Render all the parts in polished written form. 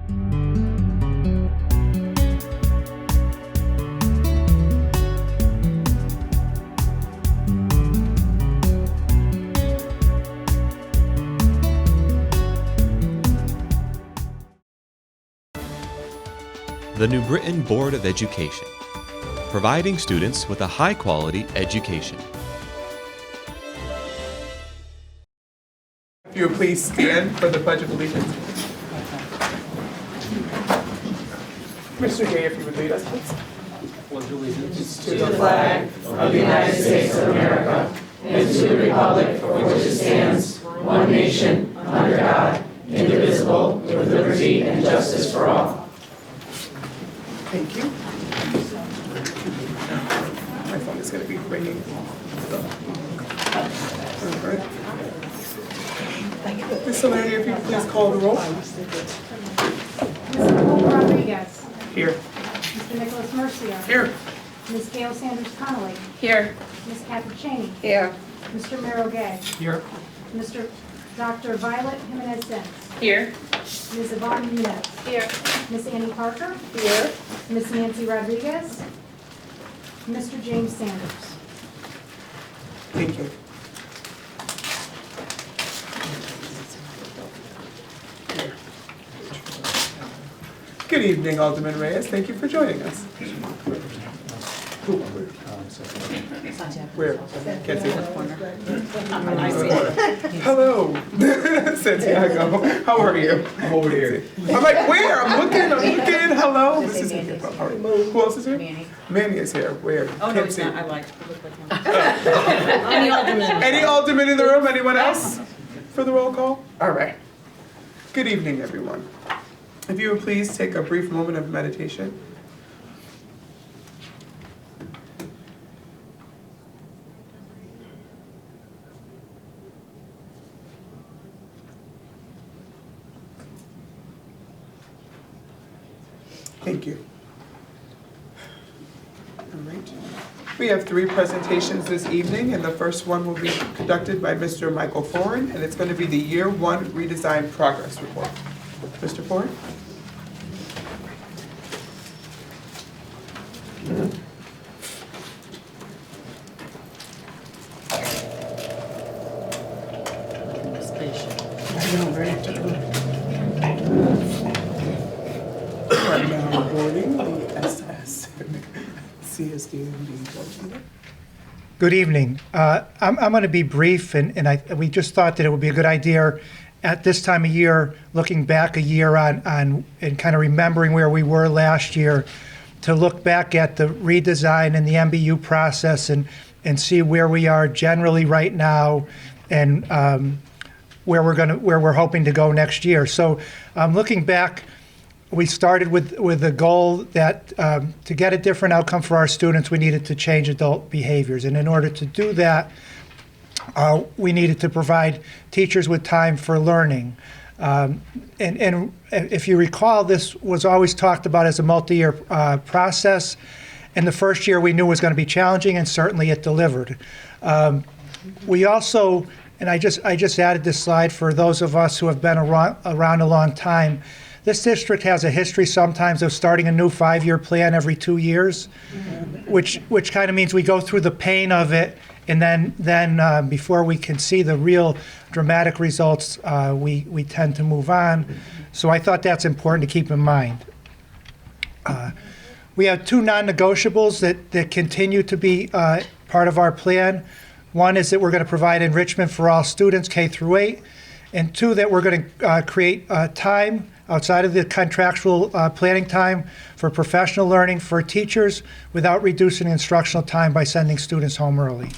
The New Britain Board of Education, providing students with a high-quality education. If you would please stand for the Pledge of Allegiance. Mr. Gay, if you would lead us, please. Pledge allegiance to the flag of the United States of America and to the republic for which it stands, one nation, under God, indivisible, with liberty and justice for all. Thank you. My phone is going to be ringing. Ms. Solari, if you could please call the roll. Ms. Nicole Rodriguez. Here. Mr. Nicholas Murcia. Here. Ms. Gail Sanders Connolly. Here. Ms. Catherine Cheney. Here. Mr. Merrill Gay. Here. Dr. Violet Jimenez-Sins. Here. Ms. Yvonne Nunez. Here. Ms. Annie Parker. Here. Ms. Nancy Rodriguez. Mr. James Sanders. Thank you. Good evening, Alderman Reyes. Thank you for joining us. Where? Can't see it. Hello, Santiago. How are you? I'm over here. I'm like, where? I'm looking. Hello. This is all right. Who else is here? Manny. Manny is here. Where? Oh, no, Can't he's see. not. I like to look like him. Any alderman. Any alderman in the room? Anyone else for the roll call? All right. Good evening, everyone. If you would please take a brief moment of meditation. Thank you. All right. We have 3 presentations this evening, and the first one will be conducted by Mr. Michael Foran, and it's going to be the Year 1 Redesign Progress Report. Mr. Foran? Right now, boarding the SS, CSD and D. Good evening. I'm going to be brief, and we just thought that it would be a good idea at this time of year, looking back a year on and kind of remembering where we were last year, to look back at the redesign and the MBU process and see where we are generally right now and where we're hoping to go next year. So looking back, we started with the goal that to get a different outcome for our students, we needed to change adult behaviors. And in order to do that, we needed to provide teachers with time for learning. And if you recall, this was always talked about as a multi-year process. And the first year we knew was going to be challenging, and certainly it delivered. We also, and I just added this slide for those of us who have been around a long time. This district has a history sometimes of starting a new 5-year plan every 2 years, which kind of means we go through the pain of it, and then before we can see the real dramatic results, we tend to move on. So I thought that's important to keep in mind. We have 2 non-negotiables that continue to be part of our plan. One is that we're going to provide enrichment for all students, K through 8, and 2, that we're going to create time outside of the contractual planning time for professional learning for teachers without reducing instructional time by sending students home early.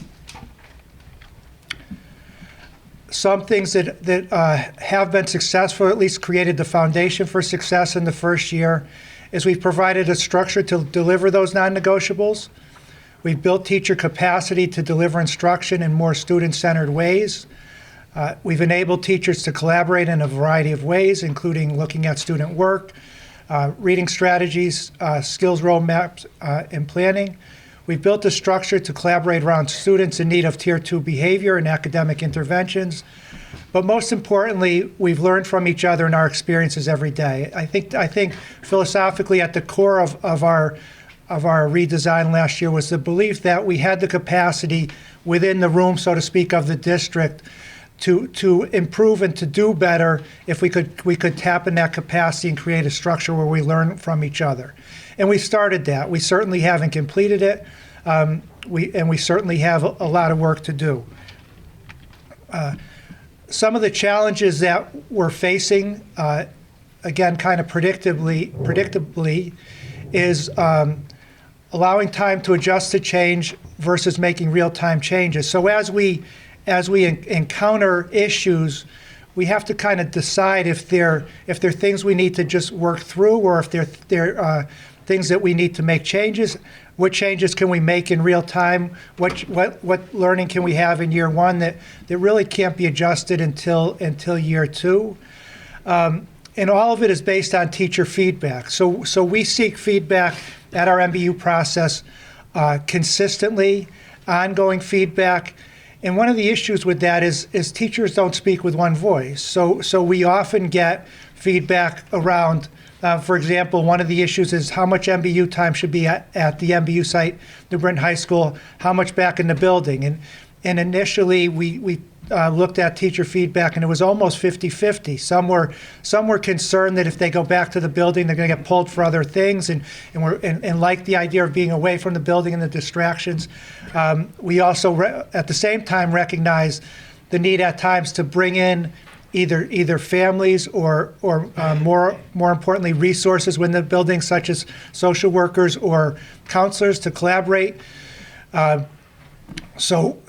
Some things that have been successful, or at least created the foundation for success in the first year, is we've provided a structure to deliver those non-negotiables. We've built teacher capacity to deliver instruction in more student-centered ways. We've enabled teachers to collaborate in a variety of ways, including looking at student work, reading strategies, skills roadmaps, and planning. We've built a structure to collaborate around students in need of Tier 2 behavior and academic interventions. But most importantly, we've learned from each other and our experiences every day. I think philosophically at the core of our redesign last year was the belief that we had the capacity within the room, so to speak, of the district to improve and to do better if we could tap in that capacity and create a structure where we learn from each other. And we started that. We certainly haven't completed it. We certainly have a lot of work to do. Some of the challenges that we're facing, again, kind of predictably, is allowing time to adjust to change versus making real-time changes. So as we encounter issues, we have to kind of decide if they're things we need to just work through, or if they're things that we need to make changes. What changes can we make in real time? What learning can we have in year one that really can't be adjusted until year two? And all of it is based on teacher feedback. So we seek feedback at our MBU process consistently, ongoing feedback. And one of the issues with that is teachers don't speak with one voice. So we often get feedback around, for example, one of the issues is how much MBU time should be at the MBU site, New Britain High School, how much back in the building. And initially we looked at teacher feedback, and it was almost 50-50. Some were concerned that if they go back to the building, they're going to get pulled for other things, and like the idea of being away from the building and the distractions. We also, at the same time, recognize the need at times to bring in either families or more importantly, resources within the building, such as social workers or counselors, to collaborate. So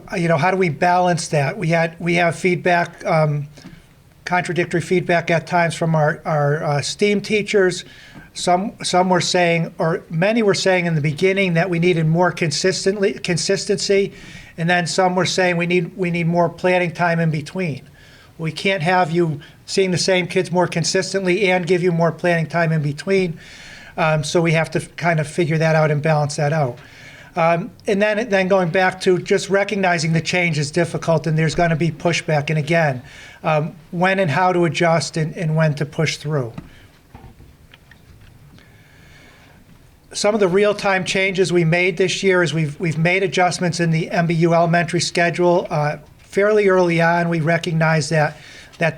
how do we balance that? We have feedback, contradictory feedback at times from our STEAM teachers. Some were saying, or many were saying in the beginning, that we needed more consistency, and then some were saying we need more planning time in between. We can't have you seeing the same kids more consistently and give you more planning time in between. So we have to kind of figure that out and balance that out. And then going back to just recognizing the change is difficult, and there's going to be pushback. And again, when and how to adjust and when to push through. Some of the real-time changes we made this year is we've made adjustments in the MBU elementary schedule. Fairly early on, we recognized that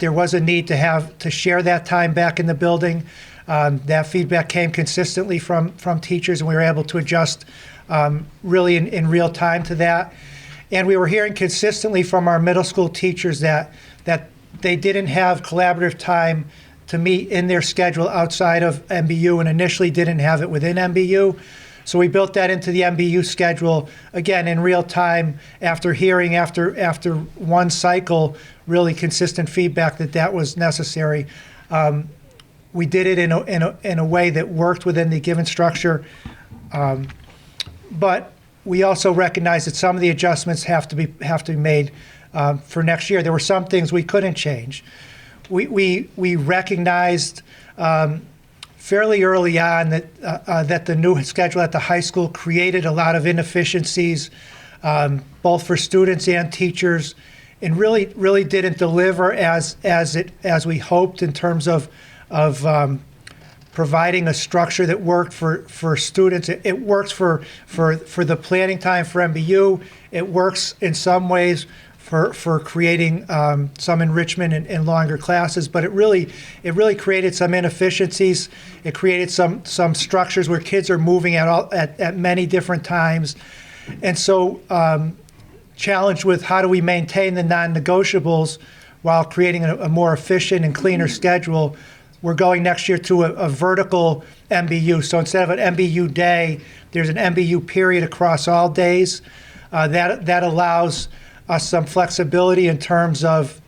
there was a need to share that time back in the building. That feedback came consistently from teachers, and we were able to adjust really in real time to that. And we were hearing consistently from our middle school teachers that they didn't have collaborative time to meet in their schedule outside of MBU, and initially didn't have it within MBU. So we built that into the MBU schedule, again, in real time, after hearing after one cycle, really consistent feedback that was necessary. We did it in a way that worked within the given structure. But we also recognize that some of the adjustments have to be made for next year. There were some things we couldn't change. We recognized fairly early on that the new schedule at the high school created a lot of inefficiencies, both for students and teachers, and really didn't deliver as we hoped in terms of providing a structure that worked for students. It works for the planning time for MBU. It works in some ways for creating some enrichment in longer classes, but it really created some inefficiencies. It created some structures where kids are moving at many different times, and so challenged with how do we maintain the non-negotiables while creating a more efficient and cleaner schedule. We're going next year to a vertical MBU. So instead of an MBU day, there's an MBU period across all days. That allows us some flexibility in terms of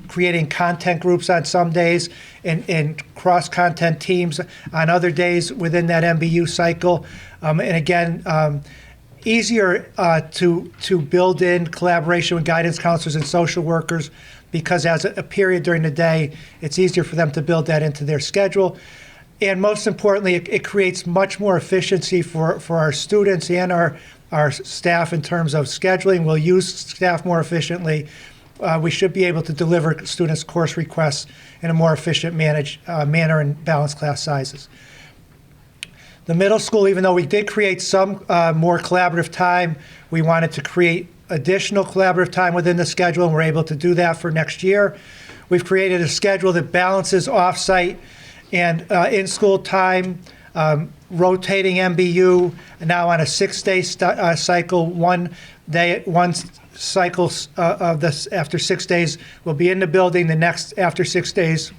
creating content groups on some days and cross-content teams on other days within that MBU cycle. And again, easier to build in collaboration with guidance counselors and social workers, because as a period during the day, it's easier for them to build that into their schedule. And most importantly, it creates much more efficiency for our students and our staff in terms of scheduling. We'll use staff more efficiently, we should be able to deliver students' course requests in a more efficient manner and balanced class sizes. The middle school, even though we did create some more collaborative time, we wanted to create additional collaborative time within the schedule, and we're able to do that for next year. We've created a schedule that balances off-site and in-school time, rotating MBU now on a 6-day cycle. One cycle of this after 6 days will be in the building. The next after 6 days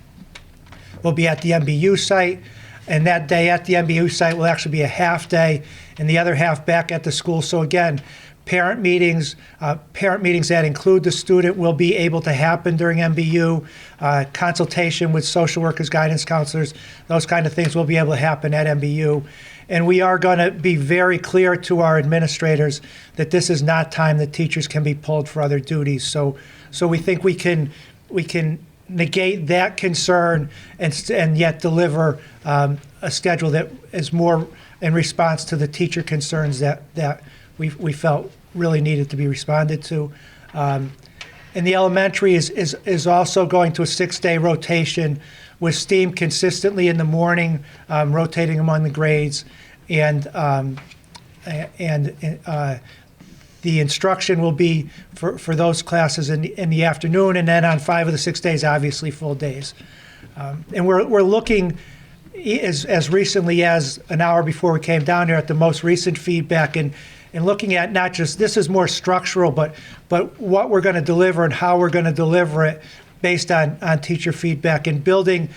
will be at the MBU site. And that day at the MBU site will actually be a half day, and the other half back at the school. So again, parent meetings that include the student will be able to happen during MBU. Consultation with social workers, guidance counselors, those kind of things will be able to happen at MBU. And we are going to be very clear to our administrators that this is not time that teachers can be pulled for other duties. So we think we can negate that concern and yet deliver a schedule that is more in response to the teacher concerns that we felt really needed to be responded to. And the elementary is also going to a 6-day rotation with STEAM consistently in the morning, rotating among the grades, and the instruction will be for those classes in the afternoon, and then on 5 of the 6 days, obviously full days. And we're looking as recently as an hour before we came down here at the most recent feedback and looking at not just, this is more structural, but what we're going to deliver and how we're going to deliver it based on teacher feedback, and building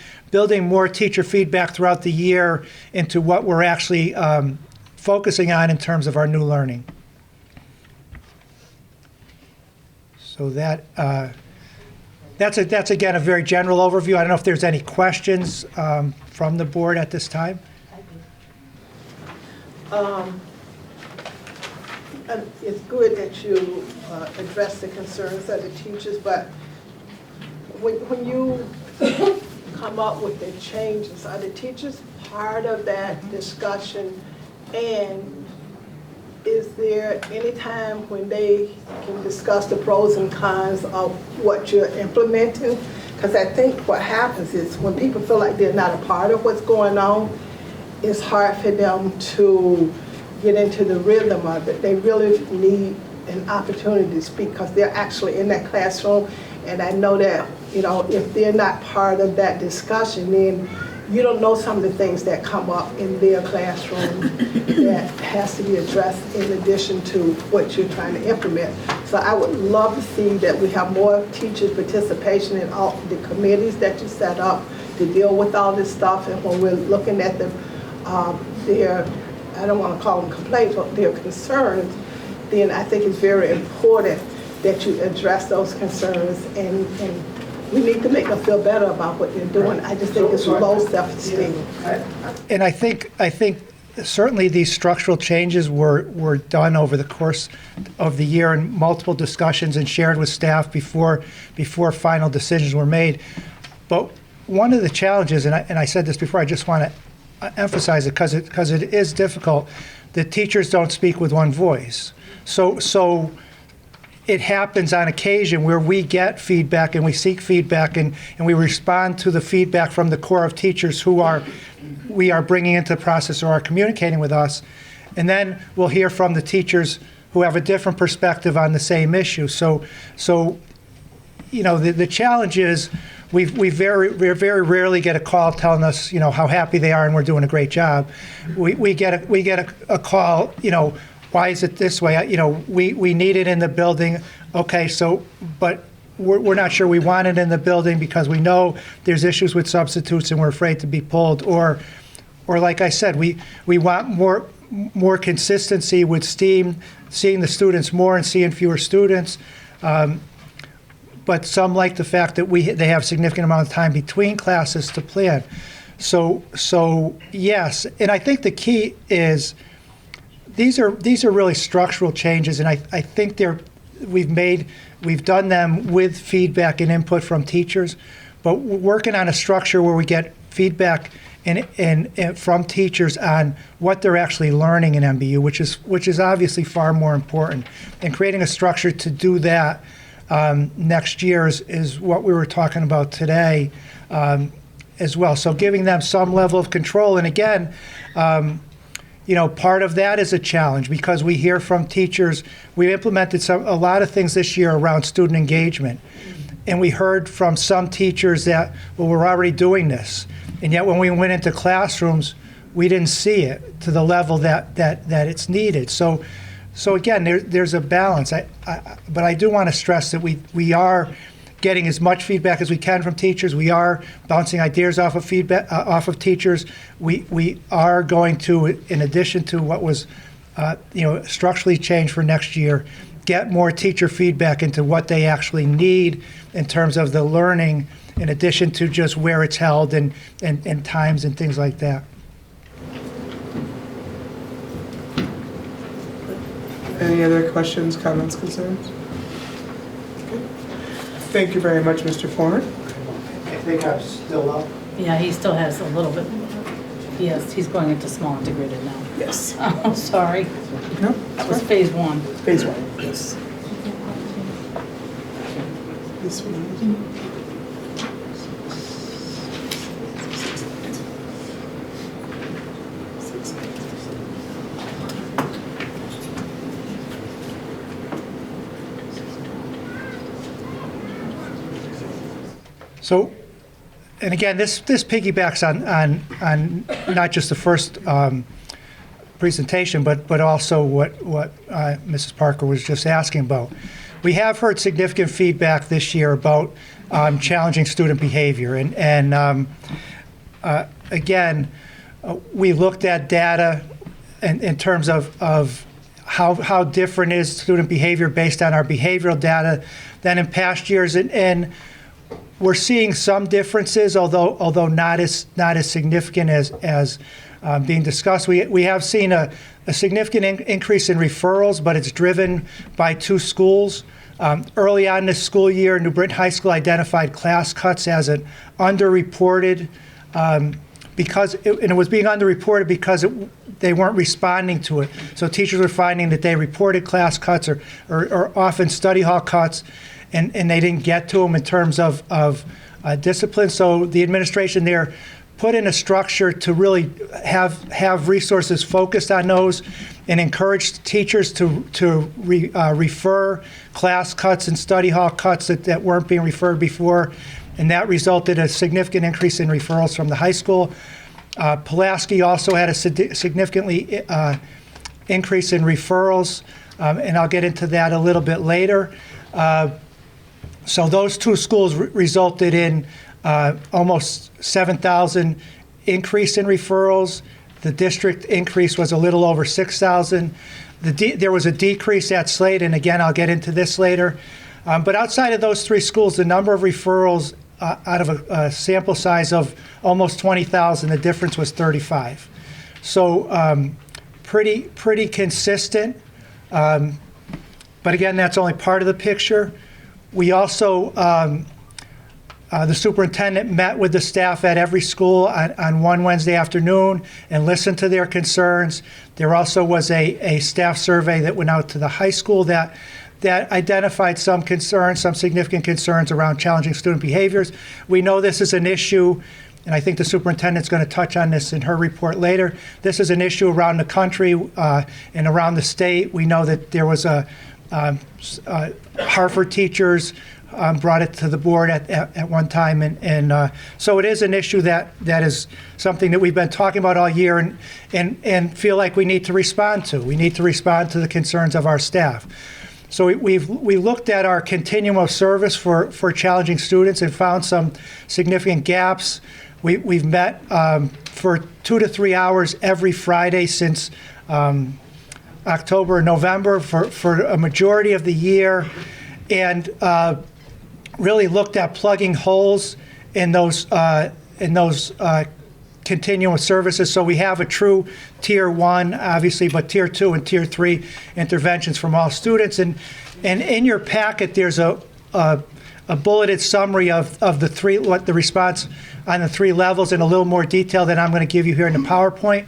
more teacher feedback throughout the year into what we're actually focusing on in terms of our new learning. So that's again a very general overview. I don't know if there's any questions from the board at this time. And it's good that you address the concerns of the teachers, but when you come up with the changes, are the teachers part of that discussion? And is there any time when they can discuss the pros and cons of what you're implementing? Because I think what happens is when people feel like they're not a part of what's going on, it's hard for them to get into the rhythm of it. They really need an opportunity to speak because they're actually in that classroom. And I know that, you know, if they're not part of that discussion, then you don't know some of the things that come up in their classroom that has to be addressed in addition to what you're trying to implement. So I would love to see that we have more teachers' participation in all the committees that you set up to deal with all this stuff. And when we're looking at their, I don't want to call them complaints, but their concerns, then I think it's very important that you address those concerns, and we need to make them feel better about what they're doing. I just think it's low self-esteem. And I think certainly these structural changes were done over the course of the year in multiple discussions and shared with staff before final decisions were made. But one of the challenges, and I said this before, I just want to emphasize it because it is difficult, that teachers don't speak with one voice. So it happens on occasion where we get feedback and we seek feedback and we respond to the feedback from the core of teachers we are bringing into the process or are communicating with us. And then we'll hear from the teachers who have a different perspective on the same issue. So you know, the challenge is we very rarely get a call telling us, you know, how happy they are and we're doing a great job. We get a call, you know, why is it this way? You know, we need it in the building. Okay, so, but we're not sure we want it in the building because we know there's issues with substitutes and we're afraid to be pulled. Or like I said, we want more consistency with STEAM, seeing the students more and seeing fewer students. But some like the fact that they have significant amount of time between classes to plan. So yes, and I think the key is these are really structural changes, and I think we've done them with feedback and input from teachers, but we're working on a structure where we get feedback and from teachers on what they're actually learning in MBU, which is obviously far more important, and creating a structure to do that next year is what we were talking about today as well. So giving them some level of control. And again, part of that is a challenge because we hear from teachers. We implemented a lot of things this year around student engagement. And we heard from some teachers that, well, we're already doing this. And yet when we went into classrooms, we didn't see it to the level that it's needed. So again, there's a balance. But I do want to stress that we are getting as much feedback as we can from teachers. We are bouncing ideas off of feedback off of teachers. We are going to, in addition to what was structurally changed for next year, get more teacher feedback into what they actually need in terms of the learning, in addition to just where it's held and times and things like that. Any other questions, comments, concerns? Okay. Thank you very much, Mr. Foran. I think I'm still up. Yeah, he still has a little bit. Yes, he's going into small integrated now. Yes. Oh, sorry. No? That was phase one. Phase one, yes. This one. So, and again, this piggybacks on not just the first presentation, but also what Mrs. Parker was just asking about. We have heard significant feedback this year about challenging student behavior, and again, we looked at data in terms of how different is student behavior based on our behavioral data than in past years, and we're seeing some differences, although not as significant as being discussed. We have seen a significant increase in referrals, but it's driven by two schools. Early on this school year, New Britain High School identified class cuts as an underreported it was being underreported because they weren't responding to it. So teachers were finding that they reported class cuts or often study hall cuts, and they didn't get to them in terms of discipline. So the administration there put in a structure to really have resources focused on those and encourage teachers to refer class cuts and study hall cuts that weren't being referred before. And that resulted in a significant increase in referrals from the high school. Pulaski also had a significantly increase in referrals, and I'll get into that a little bit later. So those two schools resulted in almost 7,000 increase in referrals. The district increase was a little over 6,000. There was a decrease at Slade, and again, I'll get into this later. But outside of those three schools, the number of referrals out of a sample size of almost 20,000, the difference was 35. So pretty consistent. But again, that's only part of the picture. We also, the superintendent met with the staff at every school on one Wednesday afternoon and listened to their concerns. There also was a staff survey that went out to the high school that identified some concerns, some significant concerns around challenging student behaviors. We know this is an issue, and I think the superintendent's going to touch on this in her report later. This is an issue around the country and around the state. We know that there was Harvard teachers brought it to the board at one time, and so it is an issue that is something that we've been talking about all year and feel like we need to respond to. We need to respond to the concerns of our staff. So we looked at our continuum of service for challenging students and found some significant gaps. We've met for 2 to 3 hours every Friday since October and November for a majority of the year, and really looked at plugging holes in those continuum of services. So we have a true Tier 1, obviously, but Tier 2 and Tier 3 interventions from all students. And in your packet, there's a bulleted summary of the response on the three levels in a little more detail than I'm going to give you here in the PowerPoint.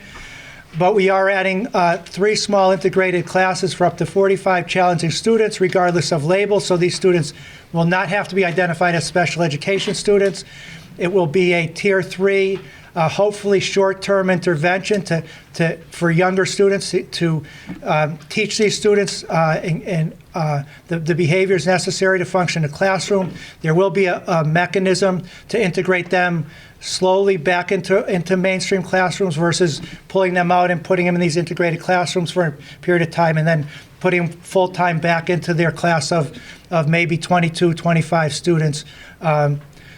But we are adding 3 small integrated classes for up to 45 challenging students, regardless of label. So these students will not have to be identified as special education students. It will be a Tier 3, hopefully short-term intervention for younger students to teach these students the behaviors necessary to function in a classroom. There will be a mechanism to integrate them slowly back into mainstream classrooms versus pulling them out and putting them in these integrated classrooms for a period of time and then putting them full-time back into their class of maybe 22, 25 students.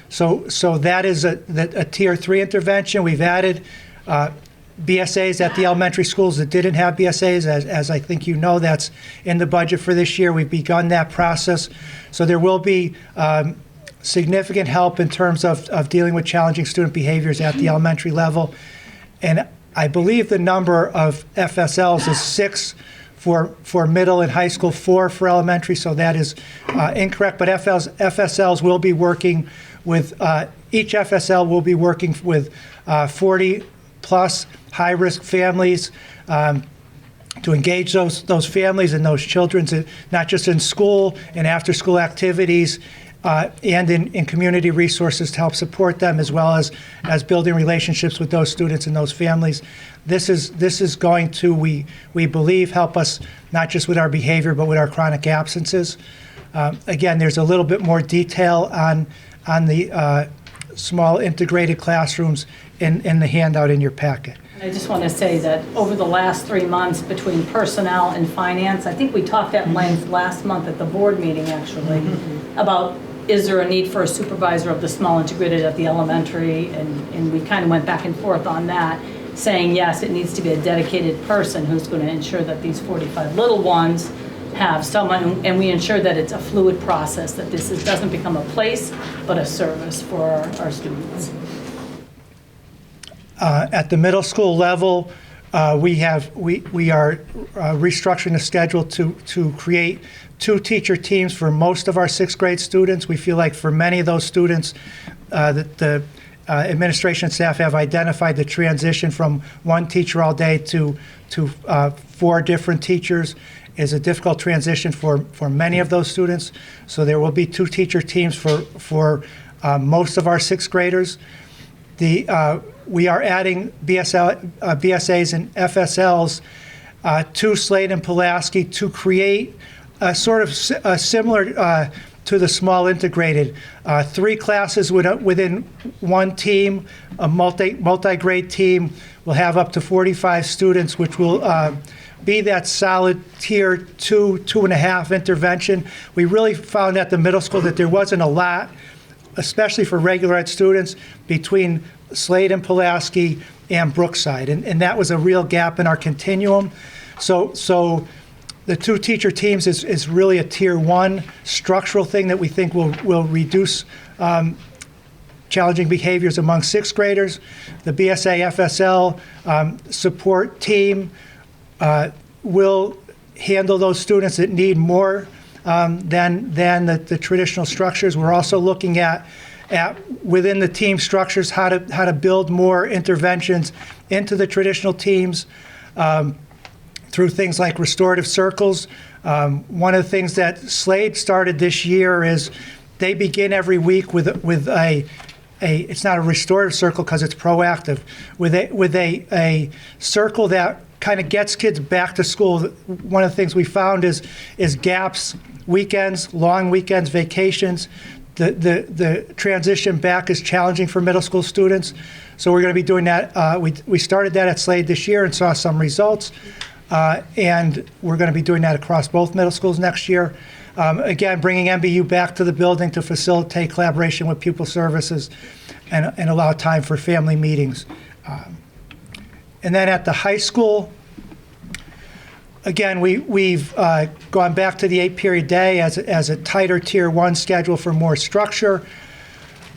So that is a Tier 3 intervention. We've added BSAs at the elementary schools that didn't have BSAs. As I think you know, that's in the budget for this year. We've begun that process. So there will be significant help in terms of dealing with challenging student behaviors at the elementary level. And I believe the number of FSLs is 6 for middle and high school, 4 for elementary, so that is incorrect. But FSLs will be working with, each FSL will be working with 40-plus high-risk families to engage those families and those children, not just in school and after-school activities, and in community resources to help support them, as well as building relationships with those students and those families. This is going to, we believe, help us not just with our behavior, but with our chronic absences. Again, there's a little bit more detail on the small integrated classrooms in the handout in your packet. I just want to say that over the last 3 months between personnel and finance, I think we talked at length last month at the board meeting actually about is there a need for a supervisor of the small integrated at the elementary, and we kind of went back and forth on that, saying yes, it needs to be a dedicated person who's going to ensure that these 45 little ones have someone, and we ensure that it's a fluid process, that this doesn't become a place, but a service for our students. At the middle school level, we are restructuring the schedule to create 2 teacher teams for most of our 6th grade students. We feel like for many of those students, that the administration and staff have identified the transition from 1 teacher all day to 4 different teachers is a difficult transition for many of those students. So there will be 2 teacher teams for most of our 6th graders. We are adding BSAs and FSLs to Slade and Pulaski to create a sort of similar to the small integrated. 3 classes within 1 team, a multi-grade team will have up to 45 students, which will be that solid tier 2.5 intervention. We really found at the middle school that there wasn't a lot, especially for regular ed students, between Slade and Pulaski and Brookside, and that was a real gap in our continuum. So the 2 teacher teams is really a tier 1 structural thing that we think will reduce challenging behaviors among 6th graders. The BSA FSL support team will handle those students that need more than the traditional structures. We're also looking at within the team structures how to build more interventions into the traditional teams through things like restorative circles. One of the things that Slade started this year is they begin every week with a it's not a restorative circle because it's proactive, with a circle that kind of gets kids back to school. One of the things we found is gaps, weekends, long weekends, vacations. The transition back is challenging for middle school students. So we're going to be doing that. We started that at Slade this year and saw some results. And we're going to be doing that across both middle schools next year. Again, bringing MBU back to the building to facilitate collaboration with pupil services and allow time for family meetings. And then at the high school, again, we've gone back to the 8-period day as a tighter tier 1 schedule for more structure.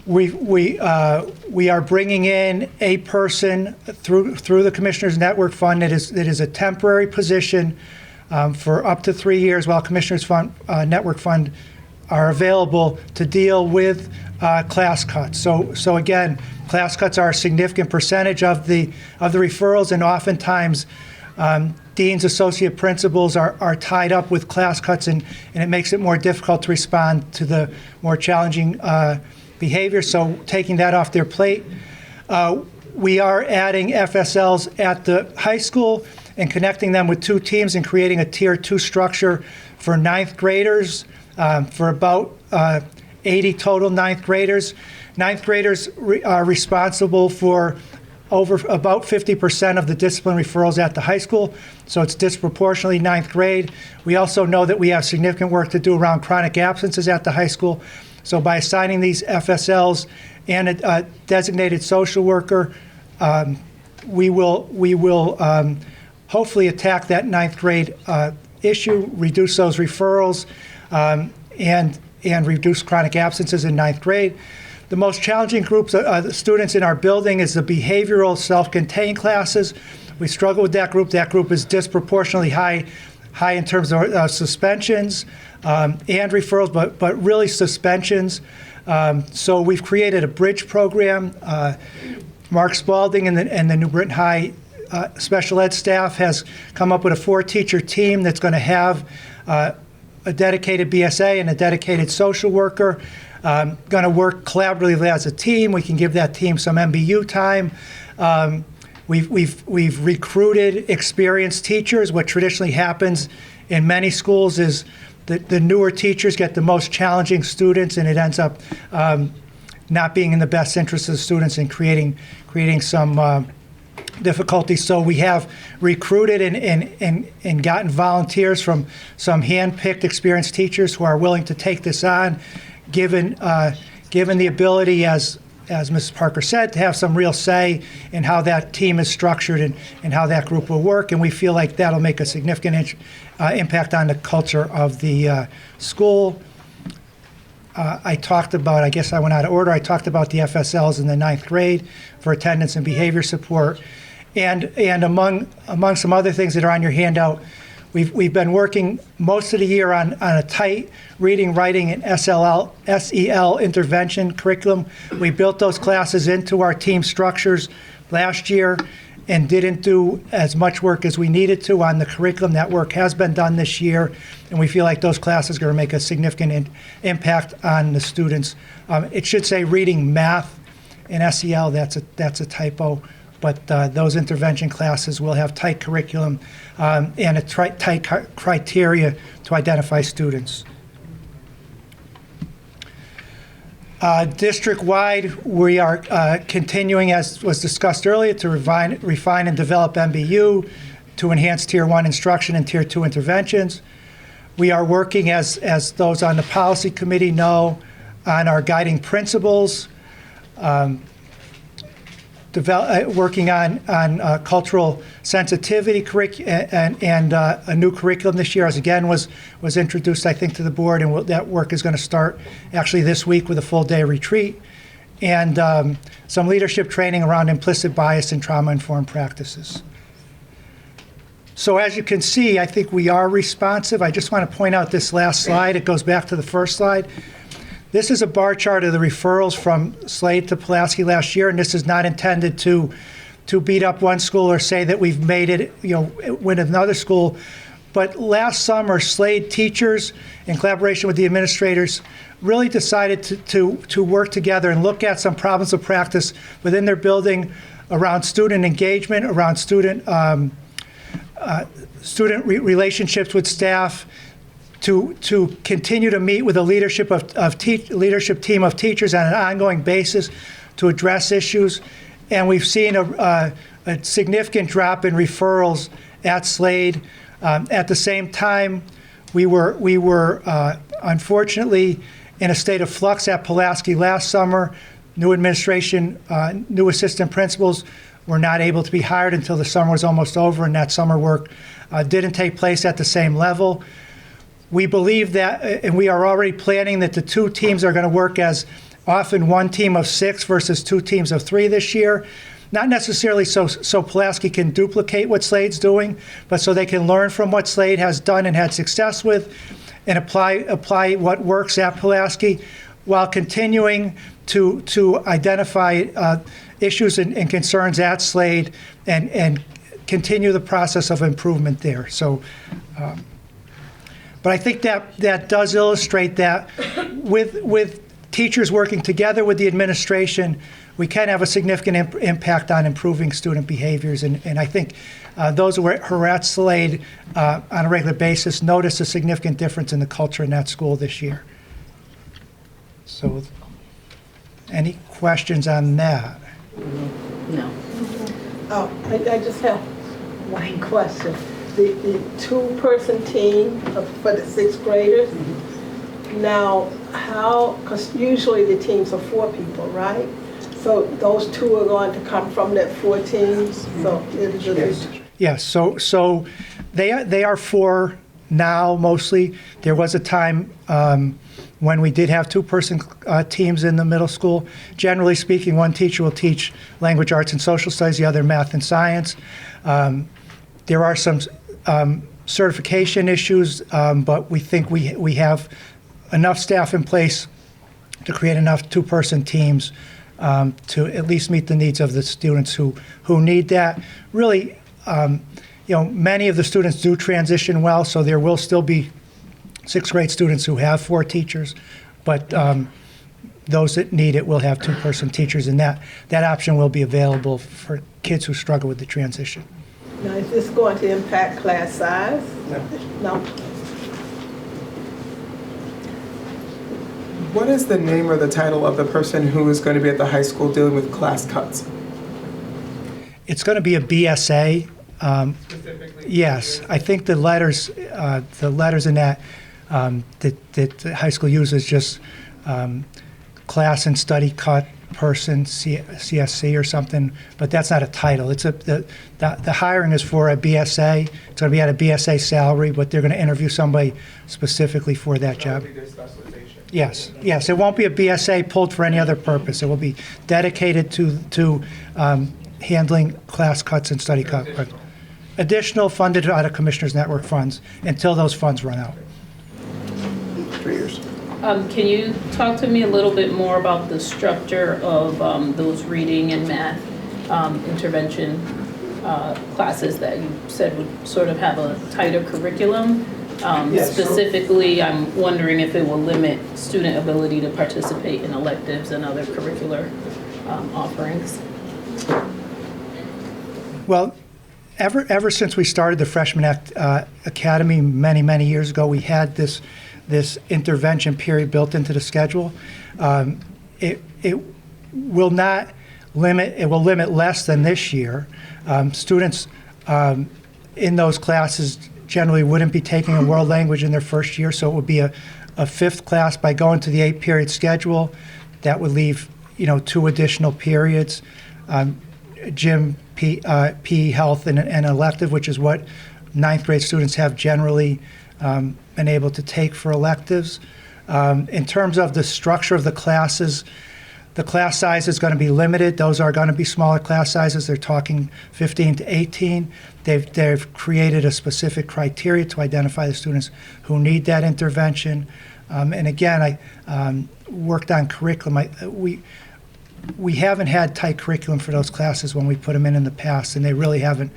We are bringing in a person through the Commissioners Network Fund that is a temporary position for up to 3 years while Commissioners Network Fund are available to deal with class cuts. So again, class cuts are a significant percentage of the referrals, and oftentimes deans, associate principals are tied up with class cuts, and it makes it more difficult to respond to the more challenging behavior. So taking that off their plate, we are adding FSLs at the high school and connecting them with 2 teams and creating a Tier 2 structure for 9th graders, for about 80 total 9th graders. 9th graders are responsible for over about 50% of the discipline referrals at the high school, so it's disproportionately 9th grade. We also know that we have significant work to do around chronic absences at the high school. So by assigning these FSLs and a designated social worker, we will hopefully attack that 9th grade issue, reduce those referrals, and reduce chronic absences in 9th grade. The most challenging groups of students in our building is the behavioral self-contained classes. We struggle with that group. That group is disproportionately high in terms of suspensions and referrals, but really suspensions. So we've created a bridge program. Mark Spalding and the New Britain High special ed staff has come up with a 4-teacher team that's going to have a dedicated BSA and a dedicated social worker. Going to work collaboratively as a team. We can give that team some MBU time. We've recruited experienced teachers. What traditionally happens in many schools is that the newer teachers get the most challenging students, and it ends up not being in the best interest of the students and creating some difficulties. So we have recruited and gotten volunteers from some hand-picked experienced teachers who are willing to take this on, given the ability, as Mrs. Parker said, to have some real say in how that team is structured and how that group will work. And we feel like that'll make a significant impact on the culture of the school. I talked about, I guess I went out of order, I talked about the FSLs in the 9th grade for attendance and behavior support. And among some other things that are on your handout, we've been working most of the year on a tight reading, writing, and SEL intervention curriculum. We built those classes into our team structures last year and didn't do as much work as we needed to on the curriculum. That work has been done this year, and we feel like those classes are going to make a significant impact on the students. It should say reading, math, and SEL. That's a typo. But those intervention classes will have tight curriculum and a tight criteria to identify students. District-wide, we are continuing, as was discussed earlier, to refine and develop MBU to enhance Tier 1 instruction and Tier 2 interventions. We are working, as those on the policy committee know, on our guiding principles, working on cultural sensitivity and a new curriculum this year, as again was introduced, I think, to the board, and that work is going to start actually this week with a full-day retreat, and some leadership training around implicit bias and trauma-informed practices. So as you can see, I think we are responsive. I just want to point out this last slide. It goes back to the first slide. This is a bar chart of the referrals from Slade to Pulaski last year, and this is not intended to beat up one school or say that we've made it, win another school. But last summer, Slade teachers, in collaboration with the administrators, really decided to work together and look at some problems of practice within their building around student engagement, around student relationships with staff, to continue to meet with a leadership team of teachers on an ongoing basis to address issues. And we've seen a significant drop in referrals at Slade. At the same time, we were unfortunately in a state of flux at Pulaski last summer. New administration, new assistant principals were not able to be hired until the summer was almost over, and that summer work didn't take place at the same level. We believe that, and we are already planning that the 2 teams are going to work as often one team of 6 versus 2 teams of 3 this year. Not necessarily so Pulaski can duplicate what Slade's doing, but so they can learn from what Slade has done and had success with, and apply what works at Pulaski while continuing to identify issues and concerns at Slade and continue the process of improvement there. So, but I think that does illustrate that with teachers working together with the administration, we can have a significant impact on improving student behaviors. And I think those who are at Slade on a regular basis notice a significant difference in the culture in that school this year. So, any questions on that? No. Oh, I just have one question. The two-person team for the sixth graders, now because usually the teams are 4 people, right? So those 2 are going to come from that 4 teams? So it'll just be... Yes, so they are 4 now mostly. There was a time when we did have 2-person teams in the middle school. Generally speaking, one teacher will teach language arts and social studies, the other math and science. There are some certification issues, but we think we have enough staff in place to create enough 2-person teams to at least meet the needs of the students who need that. Really, many of the students do transition well, so there will still be 6th grade students who have 4 teachers, but those that need it will have 2-person teachers, and that option will be available for kids who struggle with the transition. Now, is this going to impact class size? No. What is the name or the title of the person who is going to be at the high school dealing with class cuts? It's going to be a BSA. Specifically? Yes, I think the letters in that that the high school uses just class and study cut person, CSC or something, but that's not a title. It's the hiring is for a BSA. It's going to be at a BSA salary, but they're going to interview somebody specifically for that job. That would be their specialization. Yes. It won't be a BSA pulled for any other purpose. It will be dedicated to handling class cuts and study cut. Additional funded out of Commissioners Network funds until those funds run out. 3 years. Can you talk to me a little bit more about the structure of those reading and math intervention classes that you said would sort of have a tighter curriculum? Yes, specifically, I'm wondering if it will limit student ability to participate in electives and other curricular offerings. Well, ever since we started the Freshman Academy many years ago, we had this intervention period built into the schedule. It will not limit. It will limit less than this year. Students in those classes generally wouldn't be taking a world language in their first year, so it would be a 5th class. By going to the 8-period schedule, that would leave 2 additional periods. Gym, PE, health, and an elective, which is what 9th grade students have generally been able to take for electives. In terms of the structure of the classes, the class size is going to be limited. Those are going to be smaller class sizes. They're talking 15 to 18. They've created a specific criteria to identify the students who need that intervention. And again, I worked on curriculum. We haven't had tight curriculum for those classes when we put them in the past, and they really haven't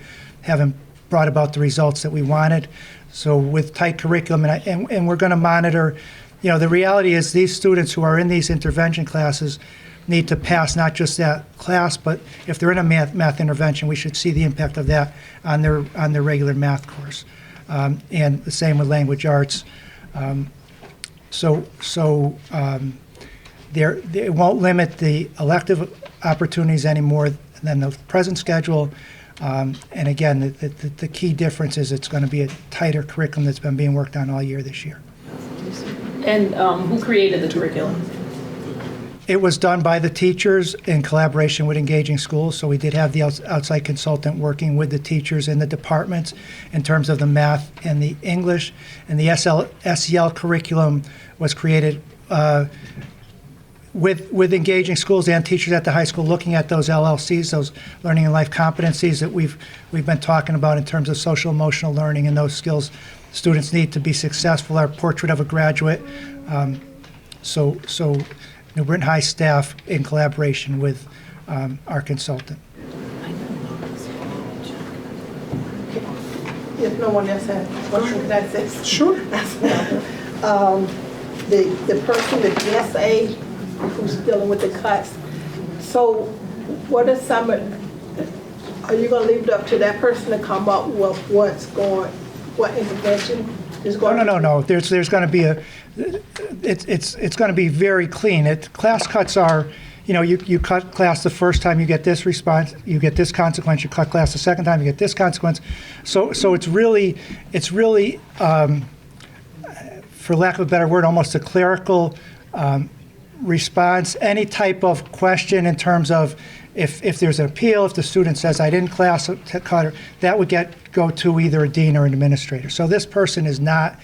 brought about the results that we wanted. So with tight curriculum, and we're going to monitor, the reality is these students who are in these intervention classes need to pass not just that class, but if they're in a math intervention, we should see the impact of that on their regular math course. And the same with language arts. It won't limit the elective opportunities any more than the present schedule. And again, the key difference is it's going to be a tighter curriculum that's been being worked on all year this year. And who created the curriculum? It was done by the teachers in collaboration with Engaging Schools, so we did have the outside consultant working with the teachers in the departments in terms of the math and the English. And the SEL curriculum was created with Engaging Schools and teachers at the high school, looking at those LLCs, those learning and life competencies that we've been talking about in terms of social emotional learning and those skills students need to be successful, our portrait of a graduate. So New Britain High staff, in collaboration with our consultant. If no one else has a question, can I say? Sure. The person, the DSA, who's dealing with the cuts, so what are some, are you gonna leave it up to that person to come up with what intervention is going? No. There's going to be it's going to be very clean. Class cuts are, you cut class the first time, you get this response, you get this consequence. You cut class the second time, you get this consequence. So it's really, for lack of a better word, almost a clerical response. Any type of question in terms of if there's an appeal, if the student says I didn't cut her, that would go to either a dean or an administrator. So this person is not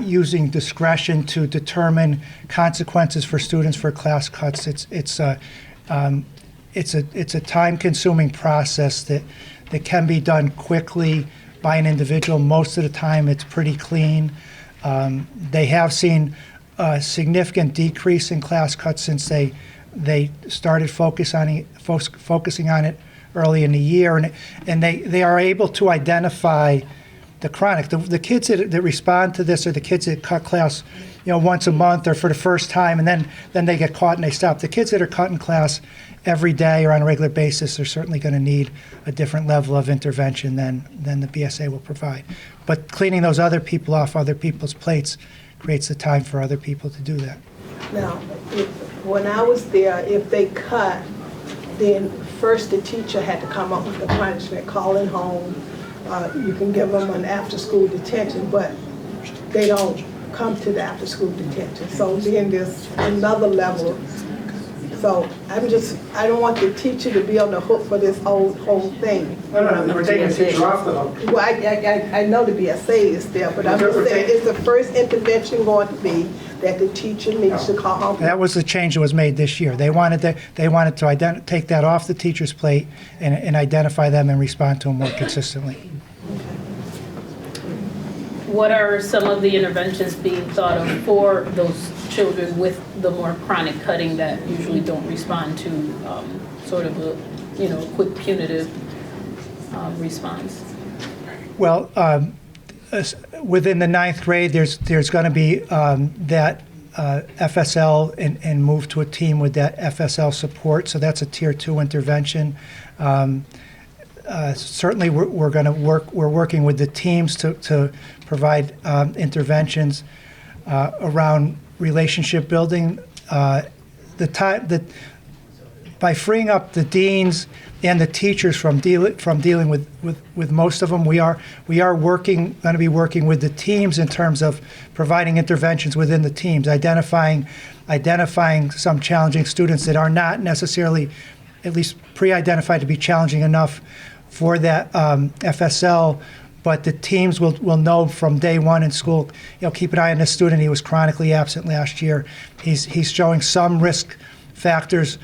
using discretion to determine consequences for students for class cuts. It's a time-consuming process that can be done quickly by an individual. Most of the time, it's pretty clean. They have seen a significant decrease in class cuts since they started focusing on it early in the year, and they are able to identify the chronic. The kids that respond to this are the kids that cut class, once a month or for the first time, and then they get caught and they stop. The kids that are cutting class every day or on a regular basis are certainly going to need a different level of intervention than the BSA will provide. But cleaning those other people off other people's plates creates the time for other people to do that. Now, when I was there, if they cut, then first the teacher had to come up with the punishment, calling home. You can give them an after-school detention, but they don't come to the after-school detention. So then there's another level. So I don't want the teacher to be on the hook for this whole thing. No, we're taking the teacher off the hook. Well, I know the BSA is there, but I'm just saying, is the first intervention going to be that the teacher needs to call home? That was the change that was made this year. They wanted to take that off the teacher's plate and identify them and respond to them more consistently. What are some of the interventions being thought of for those children with the more chronic cutting that usually don't respond to sort of a quick punitive response? Well, within the 9th grade, there's going to be that FSL and move to a team with that FSL support. So that's a Tier 2 intervention. Certainly, we're working with the teams to provide interventions around relationship building. By freeing up the deans and the teachers from dealing with most of them, we are going to be working with the teams in terms of providing interventions within the teams, identifying some challenging students that are not necessarily at least pre-identified to be challenging enough for that FSL, but the teams will know from day one in school, keep an eye on this student. He was chronically absent last year. He's showing some risk factors.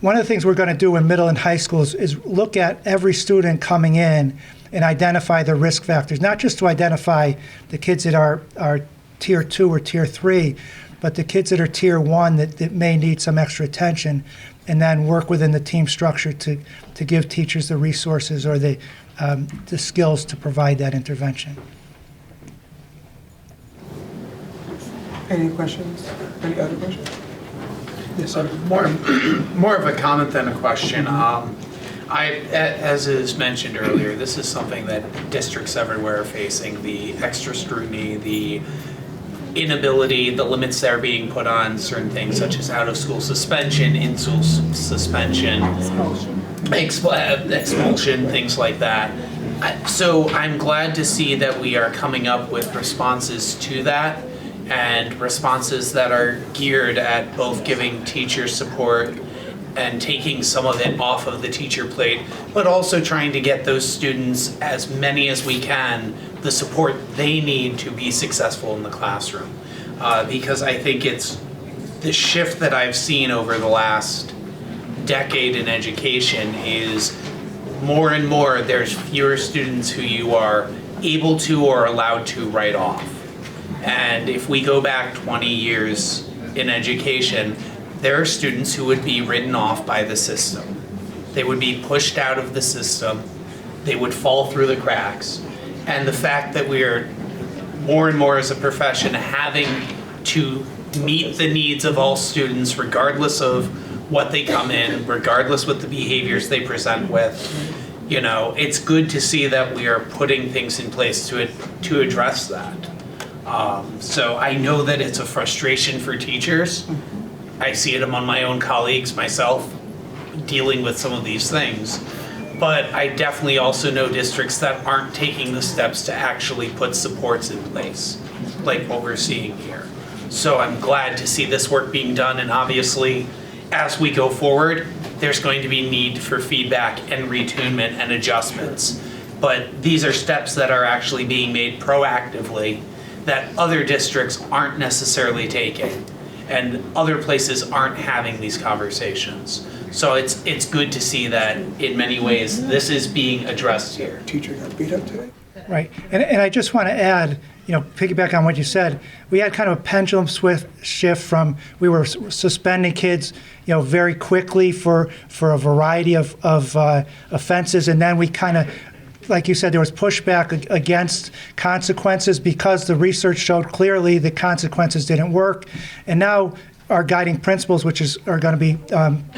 One of the things we're going to do in middle and high schools is look at every student coming in and identify the risk factors, not just to identify the kids that are Tier 2 or Tier 3, but the kids that are Tier 1 that may need some extra attention, and then work within the team structure to give teachers the resources or the skills to provide that intervention. Any questions? Any other questions? Yes, sir. More of a comment than a question. As is mentioned earlier, this is something that districts everywhere are facing, the extra scrutiny, the inability, the limits that are being put on certain things such as out-of-school suspension, in-school suspension, expulsion, things like that. So I'm glad to see that we are coming up with responses to that, and responses that are geared at both giving teachers support and taking some of it off of the teacher plate, but also trying to get those students, as many as we can, the support they need to be successful in the classroom. Because I think it's the shift that I've seen over the last decade in education is more and more, there's fewer students who you are able to or allowed to write off. And if we go back 20 years in education, there are students who would be written off by the system. They would be pushed out of the system. They would fall through the cracks. And the fact that we are more and more as a profession having to meet the needs of all students regardless of what they come in, regardless what the behaviors they present with, you know, it's good to see that we are putting things in place to address that. So I know that it's a frustration for teachers. I see it among my own colleagues, myself, dealing with some of these things. But I definitely also know districts that aren't taking the steps to actually put supports in place, like what we're seeing here. So I'm glad to see this work being done, and obviously, as we go forward, there's going to be need for feedback and retunement and adjustments. But these are steps that are actually being made proactively that other districts aren't necessarily taking, and other places aren't having these conversations. So it's good to see that in many ways this is being addressed here. Teacher got beat up today? Right. And I just want to add, piggyback on what you said, we had kind of a pendulum shift from, we were suspending kids, very quickly for a variety of offenses, and then we kind of, like you said, there was pushback against consequences because the research showed clearly that consequences didn't work. And now our guiding principles, which are going to be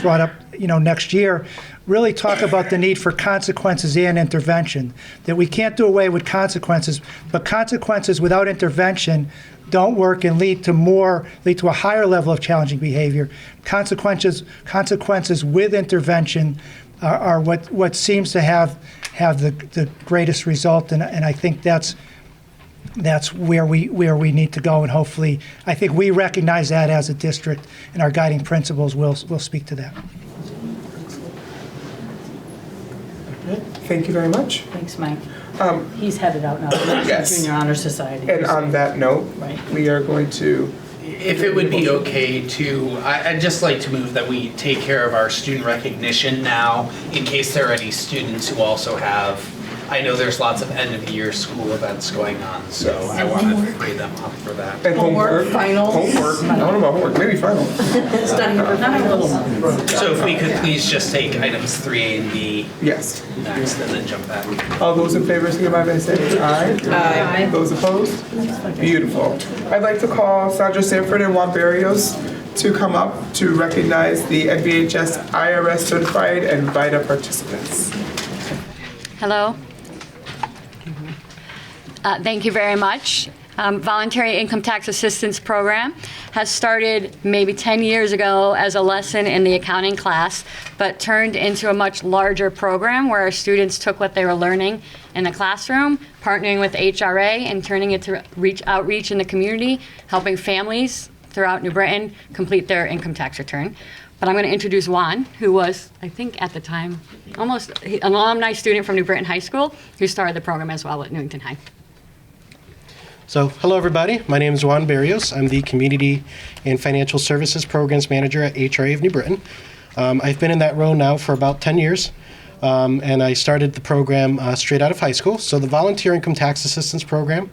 brought up, next year, really talk about the need for consequences and intervention. That we can't do away with consequences, but consequences without intervention don't work and lead to a higher level of challenging behavior. Consequences with intervention are what seems to have the greatest result, and I think that's where we need to go, and hopefully, I think we recognize that as a district, and our guiding principles will speak to that. Thank you very much. Thanks, Mike. He's headed out now to the Yes. Junior Honor Society. And on that note, Right. we are going to, If it would be okay to, I'd just like to move that we take care of our student recognition now, in case there are any students who also have, I know there's lots of end of year school events going on, so I want to free them up for that. and homework. finals. Homework, I don't know about homework, maybe finals. Not a little one. So if we could please just take items 3A and B Yes. next and then jump back. All those in favor, signify by saying aye. Aye. Those opposed? Beautiful. I'd like to call Sandra Sanford and Juan Barrios to come up to recognize the NVHS IRS certified and VITA participants. Hello. Thank you very much. Voluntary Income Tax Assistance Program has started maybe 10 years ago as a lesson in the accounting class, but turned into a much larger program where our students took what they were learning in the classroom, partnering with HRA and turning it to outreach in the community, helping families throughout New Britain complete their income tax return. But I'm going to introduce Juan, who was, I think at the time, almost an alumni student from New Britain High School, who started the program as well at Newington High. So, hello everybody. My name is Juan Barrios. I'm the Community and Financial Services Programs Manager at HRA of New Britain. I've been in that role now for about 10 years, and I started the program straight out of high school. So the Volunteer Income Tax Assistance Program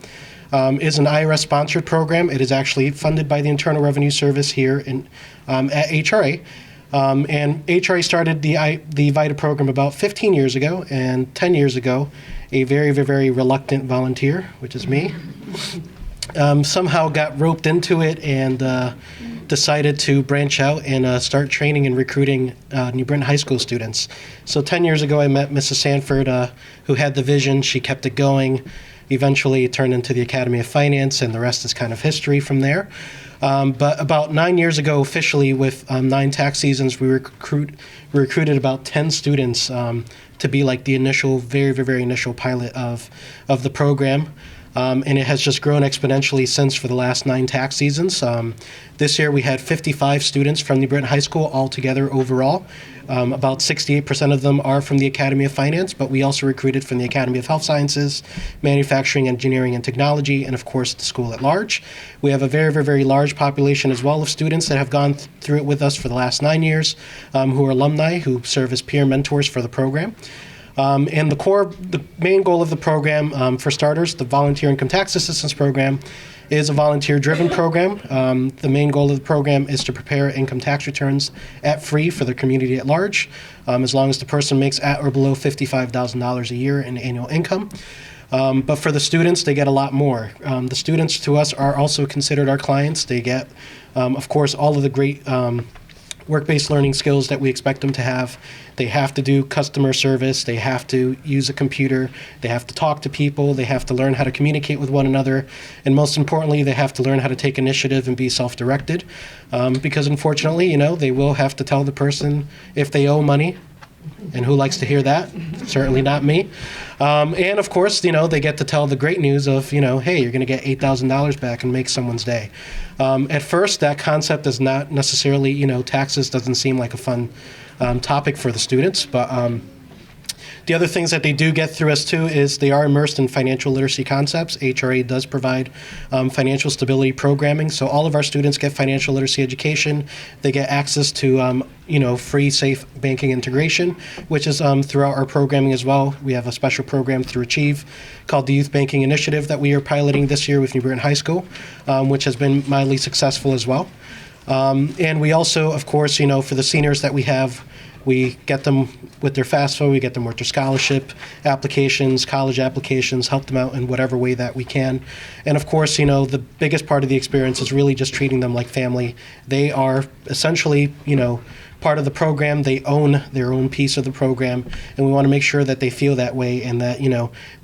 is an IRS-sponsored program. It is actually funded by the Internal Revenue Service here at HRA. And HRA started the VITA program about 15 years ago, and 10 years ago, a very, very reluctant volunteer, which is me, somehow got roped into it and decided to branch out and start training and recruiting New Britain High School students. So 10 years ago, I met Mrs. Sanford, who had the vision. She kept it going. Eventually, it turned into the Academy of Finance, and the rest is kind of history from there. But about 9 years ago, officially, with 9 tax seasons, we recruited about 10 students to be like the initial, very, very initial pilot of the program. And it has just grown exponentially since for the last 9 tax seasons. This year we had 55 students from New Britain High School altogether overall. About 68% of them are from the Academy of Finance, but we also recruited from the Academy of Health Sciences, Manufacturing, Engineering, and Technology, and of course the school at large. We have a very, very, very large population as well of students that have gone through it with us for the last 9 years, who are alumni who serve as peer mentors for the program. And the main goal of the program, for starters, the Volunteer Income Tax Assistance Program is a volunteer-driven program. The main goal of the program is to prepare income tax returns at free for the community at large, as long as the person makes at or below $55,000 a year in annual income. But for the students, they get a lot more. The students to us are also considered our clients. They get, of course, all of the great work-based learning skills that we expect them to have. They have to do customer service. They have to use a computer. They have to talk to people. They have to learn how to communicate with one another. And most importantly, they have to learn how to take initiative and be self-directed. Because unfortunately, they will have to tell the person if they owe money. And who likes to hear that? Certainly not me. And of course, they get to tell the great news of, hey, you're going to get $8,000 back and make someone's day. At first, that concept is not necessarily, taxes doesn't seem like a fun topic for the students, but the other things that they do get through us too is they are immersed in financial literacy concepts. HRA does provide financial stability programming, so all of our students get financial literacy education. They get access to free, safe banking integration, which is throughout our programming as well. We have a special program through Achieve called the Youth Banking Initiative that we are piloting this year with New Britain High School, which has been mildly successful as well. And we also, of course, for the seniors that we have, we get them with their FAFSA, we get them with their scholarship applications, college applications, help them out in whatever way that we can. And of course, the biggest part of the experience is really just treating them like family. They are essentially, part of the program. They own their own piece of the program, and we want to make sure that they feel that way and that,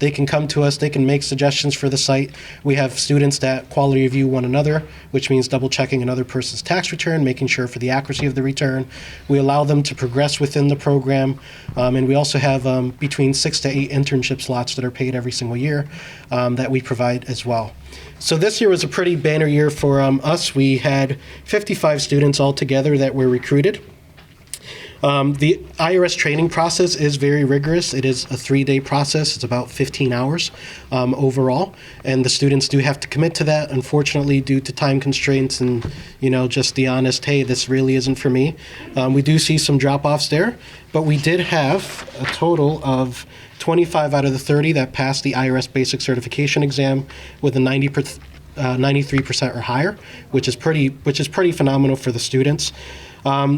they can come to us, they can make suggestions for the site. We have students that quality review one another, which means double checking another person's tax return, making sure for the accuracy of the return. We allow them to progress within the program, and we also have between 6 to 8 internship slots that are paid every single year that we provide as well. So this year was a pretty banner year for us. We had 55 students altogether that were recruited. The IRS training process is very rigorous. It is a 3-day process. It's about 15 hours overall, and the students do have to commit to that. Unfortunately, due to time constraints and just the honest, hey, this really isn't for me. We do see some drop-offs there, but we did have a total of 25 out of the 30 that passed the IRS Basic Certification Exam with a 93% or higher, which is pretty phenomenal for the students.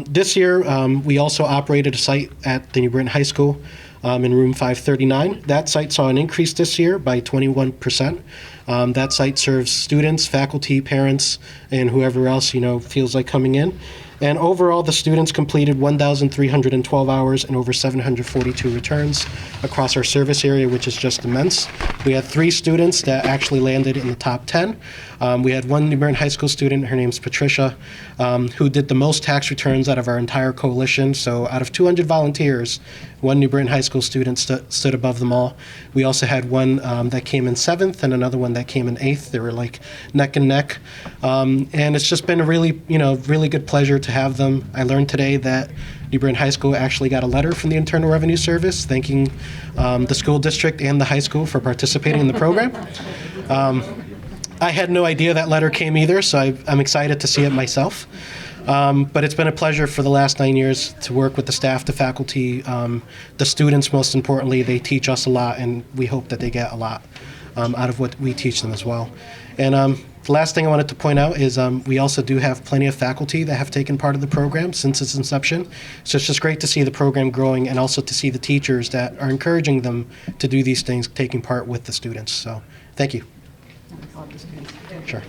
This year, we also operated a site at the New Britain High School in room 539. That site saw an increase this year by 21%. That site serves students, faculty, parents, and whoever else feels like coming in. And overall, the students completed 1,312 hours and over 742 returns across our service area, which is just immense. We had 3 students that actually landed in the top 10. We had one New Britain High School student, her name's Patricia, who did the most tax returns out of our entire coalition. So out of 200 volunteers, one New Britain High School student stood above them all. We also had one that came in 7th and another one that came in 8th. They were like neck and neck. And it's just been a really good pleasure to have them. I learned today that New Britain High School actually got a letter from the Internal Revenue Service thanking the school district and the high school for participating in the program. I had no idea that letter came either, so I'm excited to see it myself. But it's been a pleasure for the last 9 years to work with the staff, the faculty, the students most importantly. They teach us a lot, and we hope that they get a lot out of what we teach them as well. And the last thing I wanted to point out is we also do have plenty of faculty that have taken part of the program since its inception. So it's just great to see the program growing and also to see the teachers that are encouraging them to do these things taking part with the students. So thank you. Sure.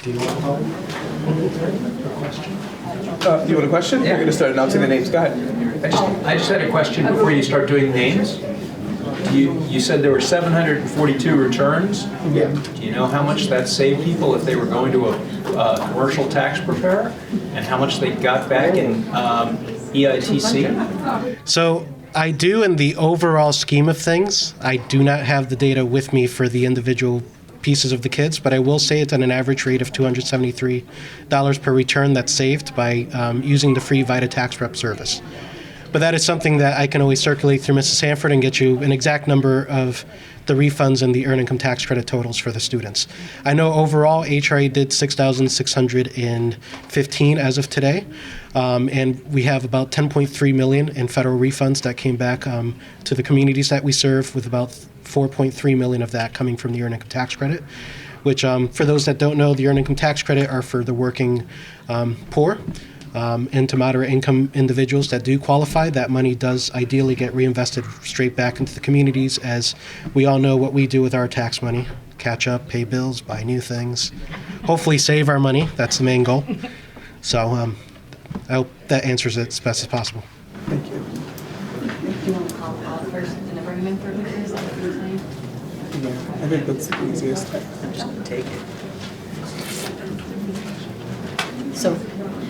Do you want a question? You're going to start announcing the names. Go ahead. I just had a question before you start doing names. You said there were 742 returns. Yeah. Do you know how much that saved people if they were going to a commercial tax preparer, and how much they got back in EITC? So I do, in the overall scheme of things. I do not have the data with me for the individual pieces of the kids, but I will say it's at an average rate of $273 per return that's saved by using the free Vita Tax Prep service. But that is something that I can always circulate through Mrs. Sanford and get you an exact number of the refunds and the earned income tax credit totals for the students. I know overall HRA did 6,615 as of today, and we have about 10.3 million in federal refunds that came back to the communities that we serve, with about 4.3 million of that coming from the earned income tax credit, which for those that don't know, the earned income tax credit are for the working poor. And to moderate income individuals that do qualify. That money does ideally get reinvested straight back into the communities, as we all know what we do with our tax money: catch up, pay bills, buy new things, hopefully save our money. That's the main goal. So I hope that answers it as best as possible. Thank you. Do you want to call out first and then bring them in for witnesses? Is that what you're saying? Yeah, I think that's the easiest. I'm just gonna take it. So,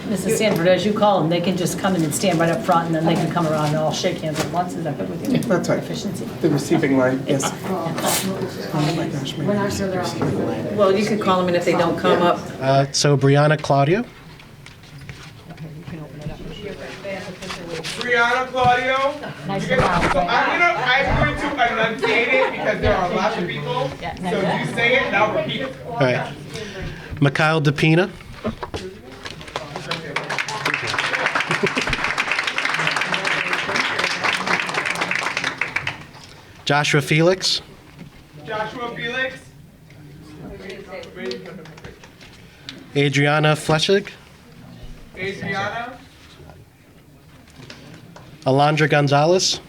Mrs. Sanford, as you call them, they can just come in and stand right up front, and then they can come around and all shake hands at once. Is that good with you? That's right. Efficiency. The receiving line, yes. Oh my gosh, maybe it's the receiving line. Well, you can call them, and if they don't come up, So Brianna Claudio. Brianna Claudio. Nice You to guys- meet so you. I'm going to enunciate it because there are a lot of people. So you say it and I'll repeat it. All right. Mikhail DePina. Joshua Felix. Joshua Felix. Adriana Fleshig. Adriana. Alondra Gonzalez.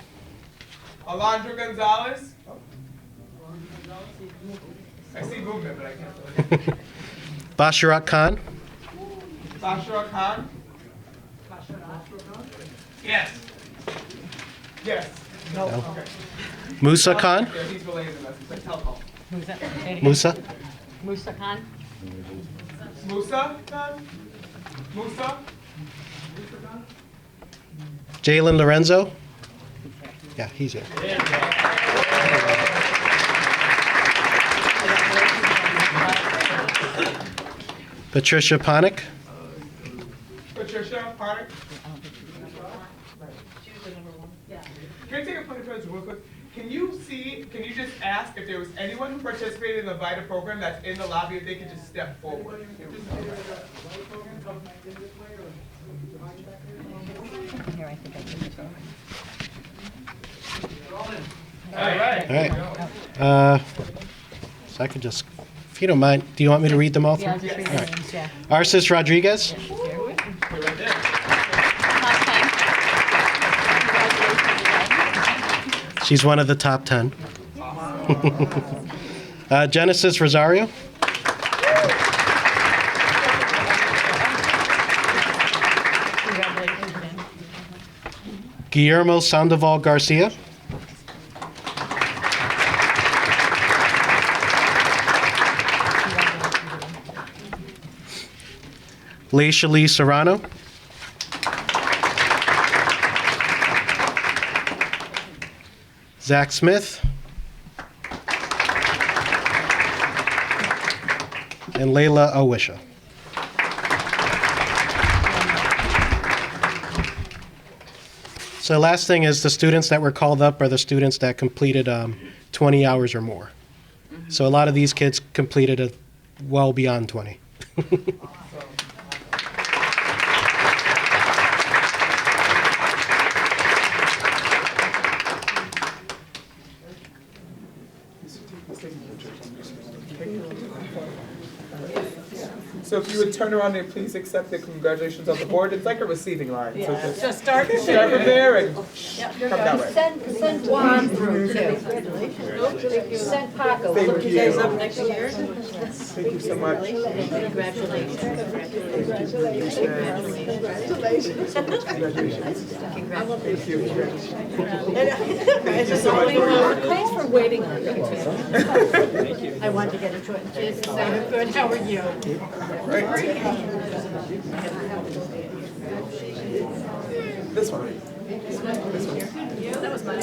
Alondra Gonzalez. I see movement, but I can't. Basharat Khan. Bashara Khan. Yes. Yes. No. Okay. Musa Khan. Yeah, he's related to us. It's a telephone. Musa. Musa Khan? Musa Khan? Musa? Jalen Lorenzo. Yeah, he's here. Patricia Ponick. Patricia Park. Can I take a point of privilege real quick? Can you just ask if there was anyone who participated in the VITA program that's in the lobby, if they could just step forward? Here, I think I can just. All right. So I could just, if you don't mind, do you want me to read them all? Yeah, through? I'll just read the names, yeah. Arcis Rodriguez. She's one of the top 10. Genesis Rosario. Guillermo Sandoval Garcia. Leisha Lee Serrano. Zach Smith. And Layla Awisha. So the last thing is the students that were called up are the students that completed 20 hours or more. So a lot of these kids completed well beyond 20. So if you would turn around and please accept the congratulations of the board. It's like a receiving line. So Just start. start from there and come that way. send Juan through too. Send Paco. We'll look you guys up next year. Thank you so much. Congratulations. Thank you. Thank you so much. Thanks for waiting on me. I wanted to get a short kiss. Good, how are you? This one. That was mine.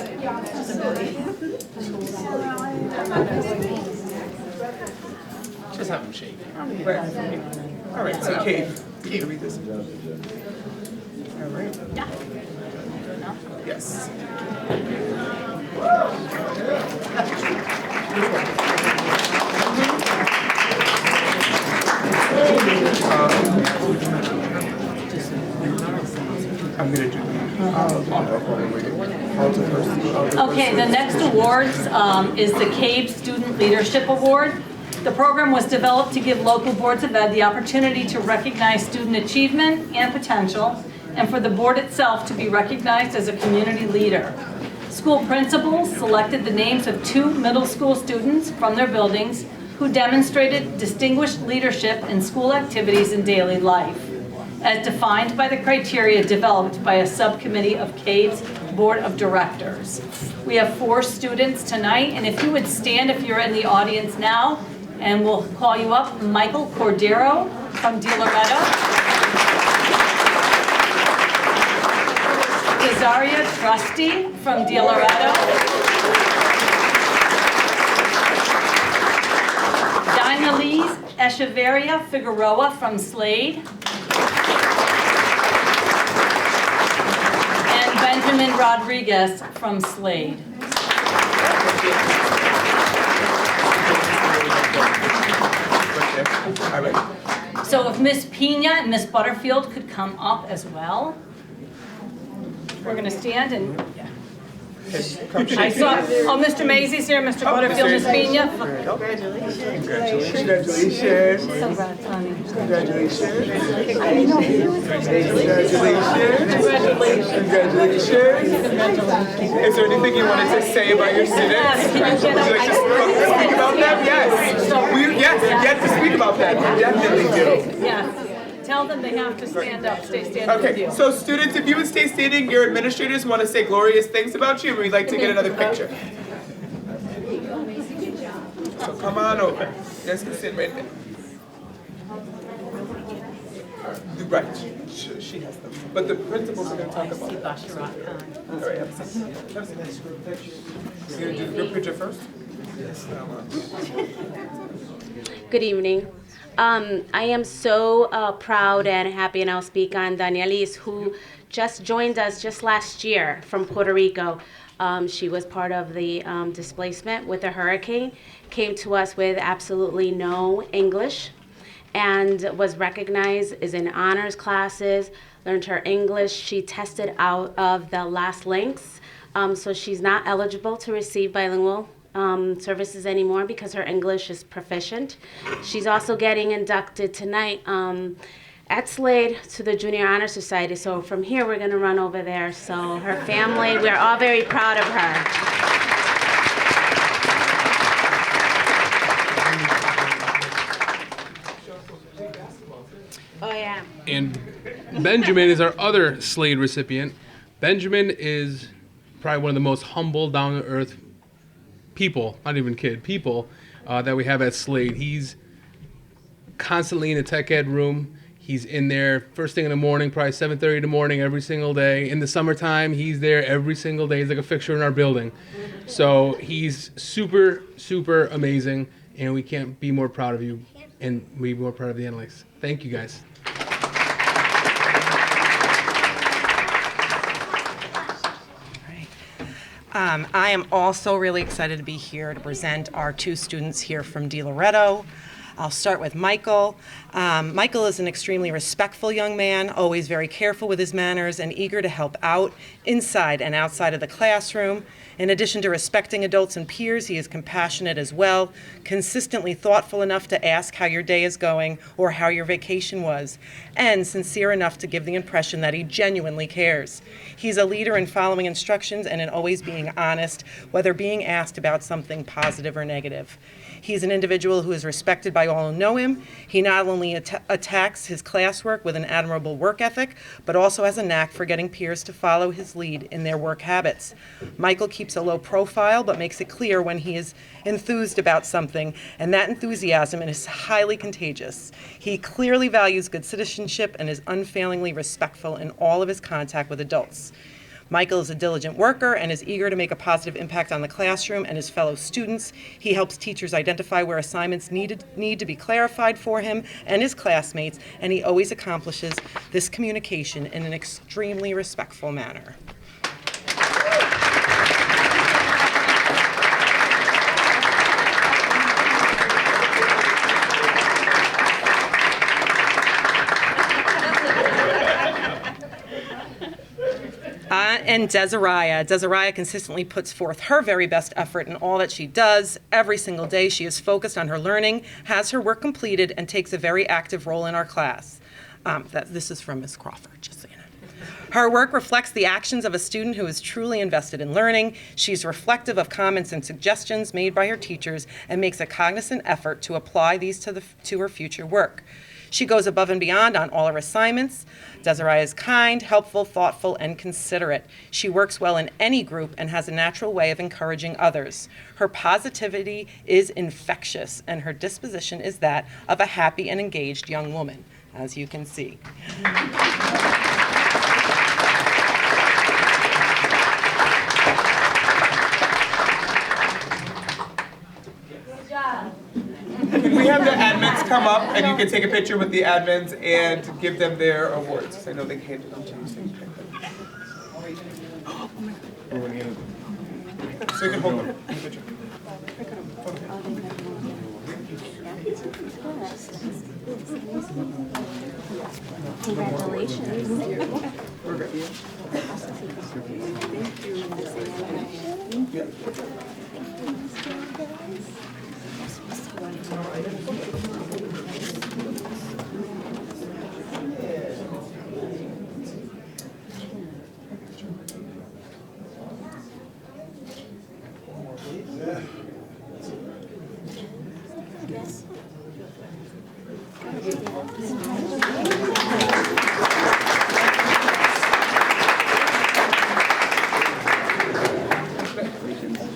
Just have them shake. All right, so Kate, read this. All right. Yes. I'm gonna do. Okay, the next awards is the CAVE Student Leadership Award. The program was developed to give local boards of ed the opportunity to recognize student achievement and potential, and for the board itself to be recognized as a community leader. School principals selected the names of 2 middle school students from their buildings who demonstrated distinguished leadership in school activities and daily life, as defined by the criteria developed by a subcommittee of CAVE's Board of Directors. We have 4 students tonight, and if you would stand if you're in the audience now, and we'll call you up. Michael Cordero from De Loretto. Cesaria Trusty from De Loretto. Dinalise Echeverria Figueroa from Slade. And Benjamin Rodriguez from Slade. So if Miss Pina and Miss Butterfield could come up as well. We're going to stand and I saw, oh, Mr. Maisie's here, Mr. Butterfield, Miss Pina. Congratulations. Congratulations. Congratulations. Congratulations. Is there anything you wanted to say about your students? Would you like to speak about them? Yes. Yes, you get to speak about that. You definitely do. Yes. Tell them they have to stand up, stay standing with you. Okay, so students, if you would stay standing, your administrators want to say glorious things about you, and we'd like to get another picture. So come on over. Just sit right there. Right, she has them. But the principals are going to talk about it. All right, have a seat. You're going to do the group picture first? Yes. Good evening. I am so proud and happy, and I'll speak on Danielise, who just joined us just last year from Puerto Rico. She was part of the displacement with the hurricane, came to us with absolutely no English, and was recognized, is in honors classes, learned her English. She tested out of the last links, so she's not eligible to receive bilingual services anymore because her English is proficient. She's also getting inducted tonight at Slade to the Junior Honor Society. So from here, we're going to run over there. So her family, we're all very proud of her. Oh, yeah. And Benjamin is our other Slade recipient. Benjamin is probably one of the most humble, down-to-earth people, not even people that we have at Slade. He's constantly in the tech ed room. He's in there first thing in the morning, probably 7:30 in the morning every single day. In the summertime, he's there every single day. He's like a fixture in our building. So he's super, super amazing, and we can't be more proud of you and be more proud of the analysts. Thank you, guys. I am also really excited to be here to present our 2 students here from De Loretto. I'll start with Michael. Michael is an extremely respectful young man, always very careful with his manners and eager to help out inside and outside of the classroom. In addition to respecting adults and peers, he is compassionate as well, consistently thoughtful enough to ask how your day is going or how your vacation was, and sincere enough to give the impression that he genuinely cares. He's a leader in following instructions and in always being honest, whether being asked about something positive or negative. He's an individual who is respected by all who know him. He not only attacks his classwork with an admirable work ethic, but also has a knack for getting peers to follow his lead in their work habits. Michael keeps a low profile, but makes it clear when he is enthused about something, and that enthusiasm is highly contagious. He clearly values good citizenship and is unfailingly respectful in all of his contact with adults. Michael is a diligent worker and is eager to make a positive impact on the classroom and his fellow students. He helps teachers identify where assignments need to be clarified for him and his classmates, and he always accomplishes this communication in an extremely respectful manner. And Desariah. Desariah consistently puts forth her very best effort in all that she does. Every single day she is focused on her learning, has her work completed, and takes a very active role in our class. This is from Ms. Crawford, just so you know. Her work reflects the actions of a student who is truly invested in learning. She's reflective of comments and suggestions made by her teachers and makes a cognizant effort to apply these to her future work. She goes above and beyond on all her assignments. Desiree is kind, helpful, thoughtful, and considerate. She works well in any group and has a natural way of encouraging others. Her positivity is infectious, and her disposition is that of a happy and engaged young woman, as you can see. Can we have the admins come up and you can take a picture with the admins and give them their awards? 'Cause I know they handed them to you. So you can hold them in the picture. Congratulations. We're good. Yeah.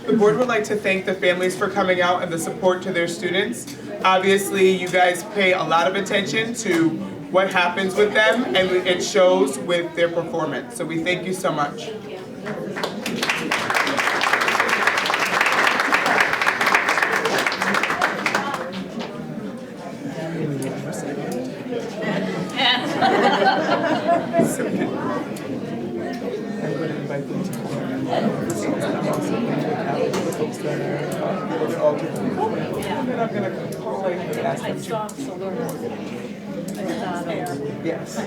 The board would like to thank the families for coming out and the support to their students. Obviously, you guys pay a lot of attention to what happens with them, and it shows with their performance. So we thank you so much. Yes.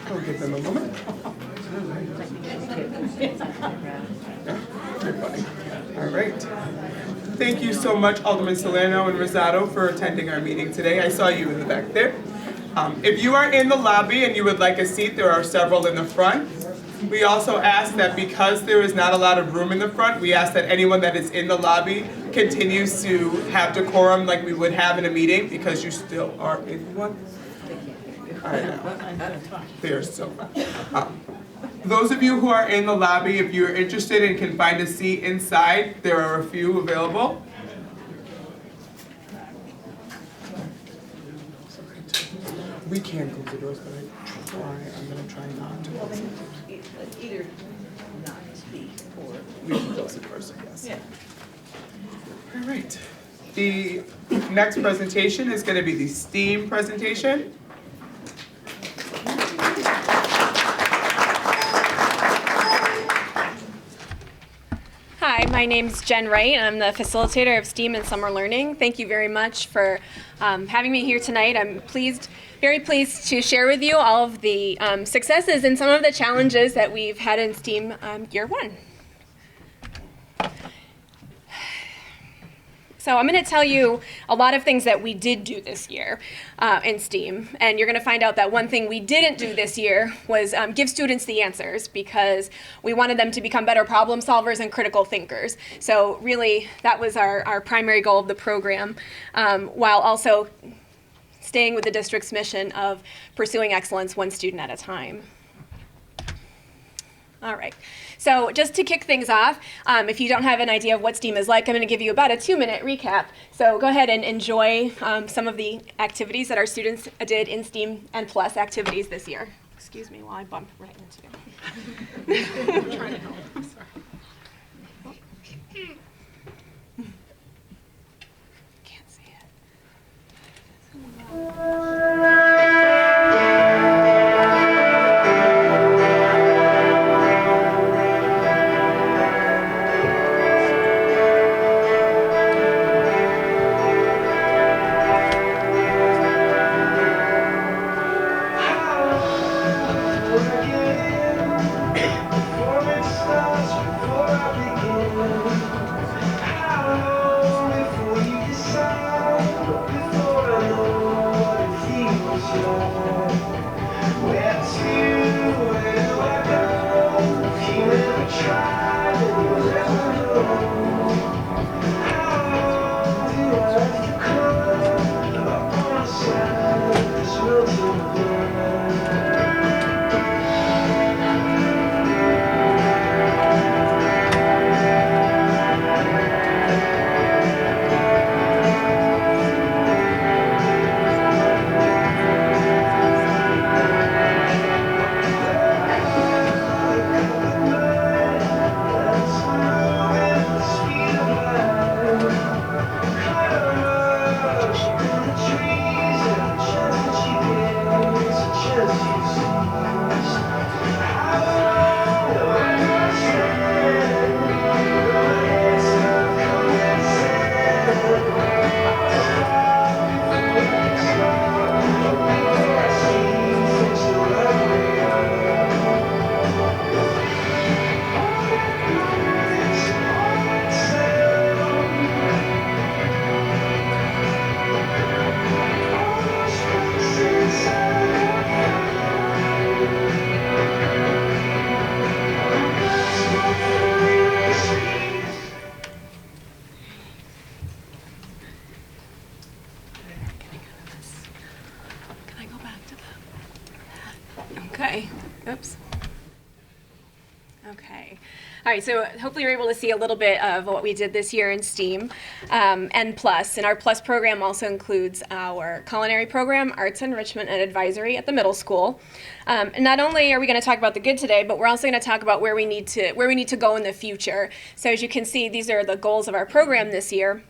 I'll give them a moment. You're funny. All right. Thank you so much, Alderman Salerno and Rosado, for attending our meeting today. I saw you in the back there. If you are in the lobby and you would like a seat, there are several in the front. We also ask that because there is not a lot of room in the front, we ask that anyone that is in the lobby continues to have decorum like we would have in a meeting, because you still are in one. I know. They're so fun. Those of you who are in the lobby, if you're interested and can find a seat inside, there are a few available. We can close the doors, but I'm going to try not to. Either not speak or... We can close the doors, yes. Yeah. All right. The next presentation is going to be the STEAM presentation. Hi, my name's Jen Wright. I'm the facilitator of STEAM and Summer Learning. Thank you very much for having me here tonight. I'm very pleased to share with you all of the successes and some of the challenges that we've had in STEAM year one. So I'm going to tell you a lot of things that we did do this year in STEAM, and you're going to find out that one thing we didn't do this year was give students the answers, because we wanted them to become better problem solvers and critical thinkers. So really, that was our primary goal of the program, while also staying with the district's mission of pursuing excellence one student at a time. All right, so just to kick things off, if you don't have an idea of what STEAM is like, I'm going to give you about a 2-minute recap. So go ahead and enjoy some of the activities that our students did in STEAM and Plus activities this year. Excuse me while I bump right into you. I'm trying to help. I'm sorry. Can't see it. Okay, oops. Okay. All right, so hopefully you're able to see a little bit of what we did this year in STEAM and Plus. And our Plus program also includes our culinary program, arts enrichment and advisory at the middle school. And not only are we going to talk about the good today, but we're also going to talk about where we need to go in the future. So as you can see, these are the goals of our program this year.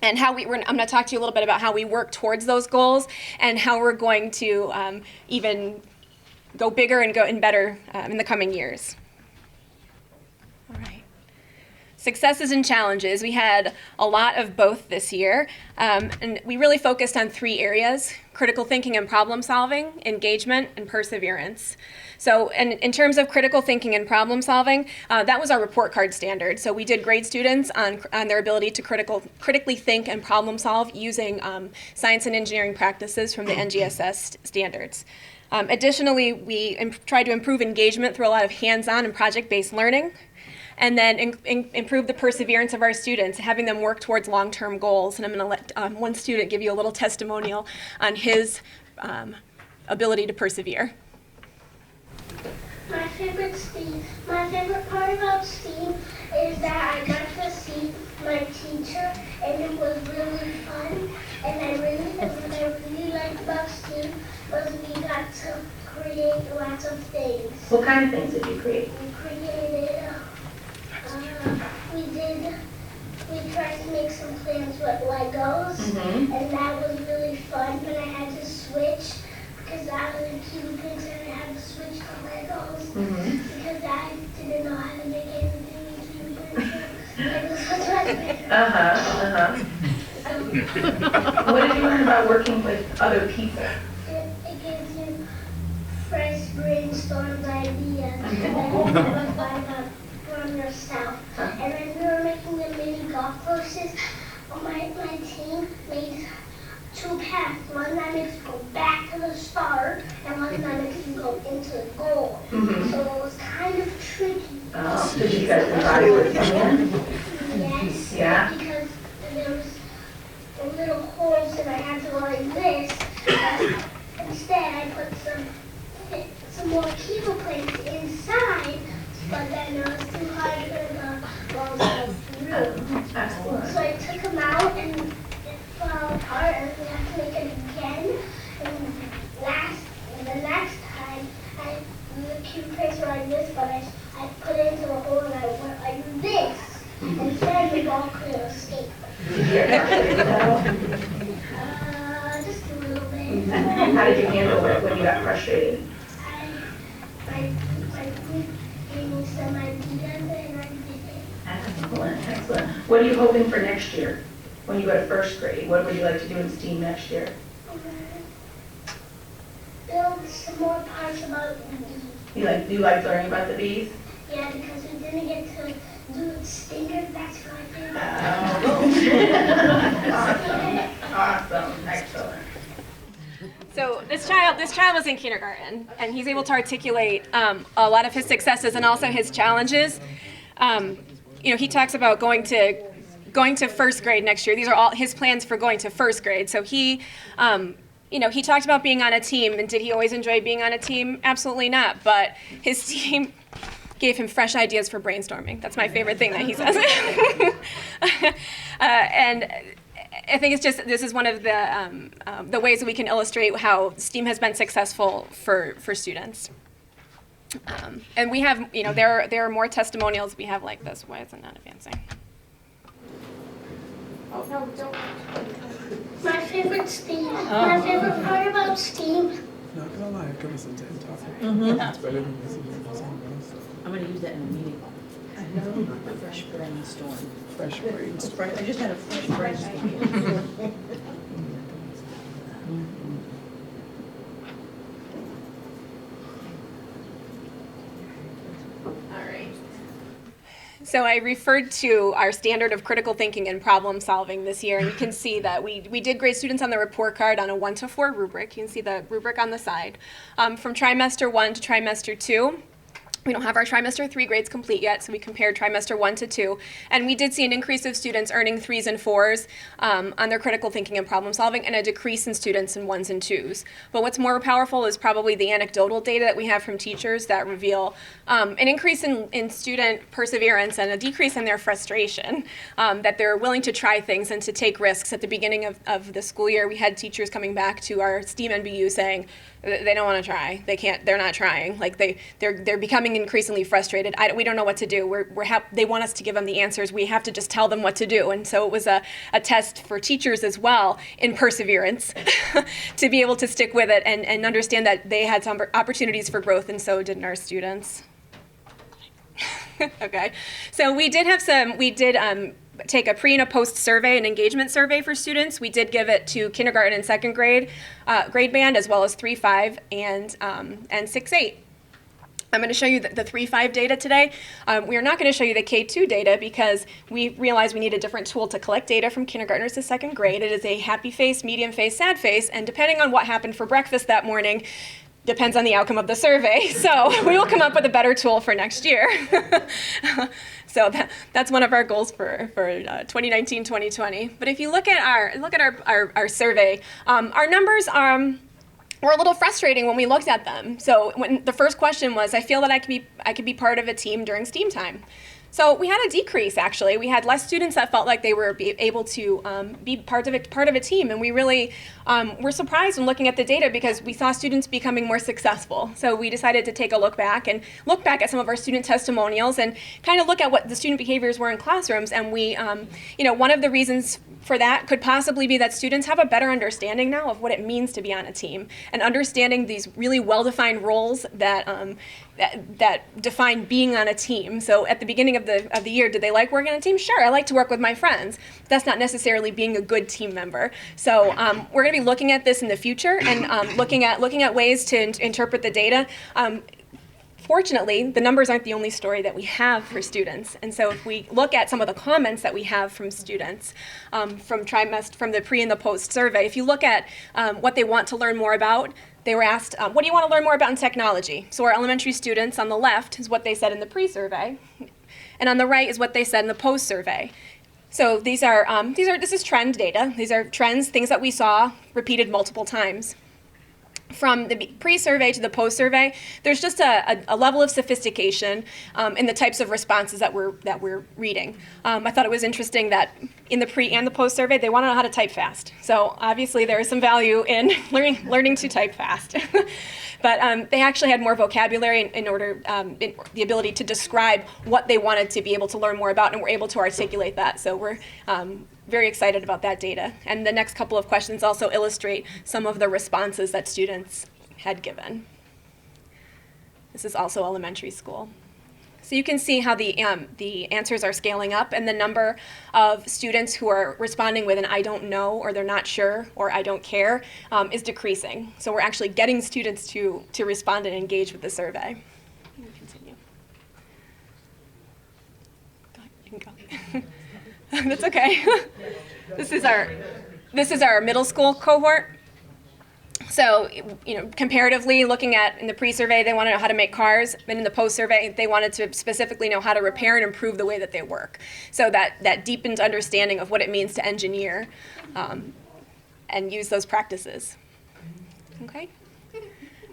And I'm going to talk to you a little bit about how we work towards those goals and how we're going to even go bigger and go in better in the coming years. All right. Successes and challenges. We had a lot of both this year, and we really focused on 3 areas: critical thinking and problem solving, engagement, and perseverance. So in terms of critical thinking and problem solving, that was our report card standard. So we did grade students on their ability to critically think and problem solve using science and engineering practices from the NGSS standards. Additionally, we tried to improve engagement through a lot of hands-on and project-based learning, and then improve the perseverance of our students, having them work towards long-term goals. And I'm going to let one student give you a little testimonial on his ability to persevere. My favorite part about STEAM is that I got to see my teacher, and it was really fun. And what I really liked about STEAM was we got to create lots of things. What kind of things did you create? We created, we tried to make some plans with Legos, and that was really fun, but I had to switch because I was a cute pig and I had to switch to Legos because I didn't know how to make anything in What did you learn about working with other people? It gives you fresh brainstormed ideas that you find out from yourself. And then we were making the mini golf courses. My team made 2 paths. One that makes you go back to the start, and one that makes you go into the goal. So it was kind of tricky. Did you guys devise with someone? Yes. Yeah. Because there was little holes and I had to go like this. Instead, I put some more keyboard plates inside, but then it was too hard to go through. Excellent. So I took them out and it fell apart, and we had to make it again. And the next time, the keyboard plates were like this, but I put it into the hole and I went like this. Instead, the ball couldn't escape. Just a little bit. How did you handle it when you got frustrated? My group gave me some ideas and I did it. Excellent. What are you hoping for next year when you go to first grade? What would you like to do in STEAM next year? Build some more parts about the bees. You like learning about the bees? Yeah, because we didn't get to do stingers. That's my favorite. Awesome. Excellent. So this child was in kindergarten, and he's able to articulate a lot of his successes and also his challenges. He talks about going to first grade next year. These are all his plans for going to first grade. So he talked about being on a team, and did he always enjoy being on a team? Absolutely not. But his team gave him fresh ideas for brainstorming. That's my favorite thing that he says. And I think this is one of the ways that we can illustrate how STEAM has been successful for students. And we have, there are more testimonials we have like this. Why is it not advancing? Oh, no, don't. My favorite STEAM. My favorite part about STEAM. Not gonna lie, it could be some TED Talk. Mhm. It's better than listening to something else. I'm going to use that in a meeting. I know. A fresh brainstorm. Fresh brainstorm. I just had a fresh brainstorm. So I referred to our standard of critical thinking and problem solving this year, and you can see that we did grade students on the report card on a 1 to 4 rubric. You can see the rubric on the side. From trimester 1 to trimester 2, we don't have our trimester 3 grades complete yet, so we compared trimester 1 to 2. And we did see an increase of students earning 3s and 4s on their critical thinking and problem solving, and a decrease in students in 1s and 2s. But what's more powerful is probably the anecdotal data that we have from teachers that reveal an increase in student perseverance and a decrease in their frustration, that they're willing to try things and to take risks. At the beginning of the school year, we had teachers coming back to our STEAM NBU saying, they don't want to try. They can't. They're not trying. Like they're becoming increasingly frustrated. We don't know what to do. They want us to give them the answers. We have to just tell them what to do. And so it was a test for teachers as well in perseverance to be able to stick with it and understand that they had some opportunities for growth, and so did our students. Okay, so we did take a pre and a post survey, an engagement survey for students. We did give it to kindergarten and second grade grade band, as well as 3-5 and 6-8. I'm going to show you the 3-5 data today. We are not going to show you the K2 data because we realized we need a different tool to collect data from kindergartners to second grade. It is a happy face, medium face, sad face, and depending on what happened for breakfast that morning, depends on the outcome of the survey. So we will come up with a better tool for next year. So that's one of our goals for 2019-2020. But if you look at our survey, our numbers were a little frustrating when we looked at them. So when the first question was, I feel that I could be part of a team during STEAM time. So we had a decrease, actually. We had less students that felt like they were able to be part of a team, and we really were surprised when looking at the data because we saw students becoming more successful. So we decided to take a look back at some of our student testimonials and kind of look at what the student behaviors were in classrooms. And we, one of the reasons for that could possibly be that students have a better understanding now of what it means to be on a team and understanding these really well-defined roles that define being on a team. So at the beginning of the year, did they like working on a team? Sure, I like to work with my friends. That's not necessarily being a good team member. So we're going to be looking at this in the future and looking at ways to interpret the data. Fortunately, the numbers aren't the only story that we have for students. And so if we look at some of the comments that we have from students from the pre and the post survey, if you look at what they want to learn more about, they were asked, what do you want to learn more about in technology? So our elementary students on the left is what they said in the pre-survey, and on the right is what they said in the post-survey. So this is trend data. These are trends, things that we saw repeated multiple times. From the pre-survey to the post-survey, there's just a level of sophistication in the types of responses that we're reading. I thought it was interesting that in the pre and the post-survey, they want to know how to type fast. So obviously there is some value in learning to type fast. But they actually had more vocabulary in the ability to describe what they wanted to be able to learn more about, and were able to articulate that. So we're very excited about that data. And the next couple of questions also illustrate some of the responses that students had given. This is also elementary school. So you can see how the answers are scaling up, and the number of students who are responding with an I don't know, or they're not sure, or I don't care is decreasing. So we're actually getting students to respond and engage with the survey. Continue. Go ahead, you can go. That's okay. This is our middle school cohort. So, comparatively, looking at in the pre-survey, they want to know how to make cars, and in the post-survey, they wanted to specifically know how to repair and improve the way that they work. So that deepened understanding of what it means to engineer and use those practices. Okay.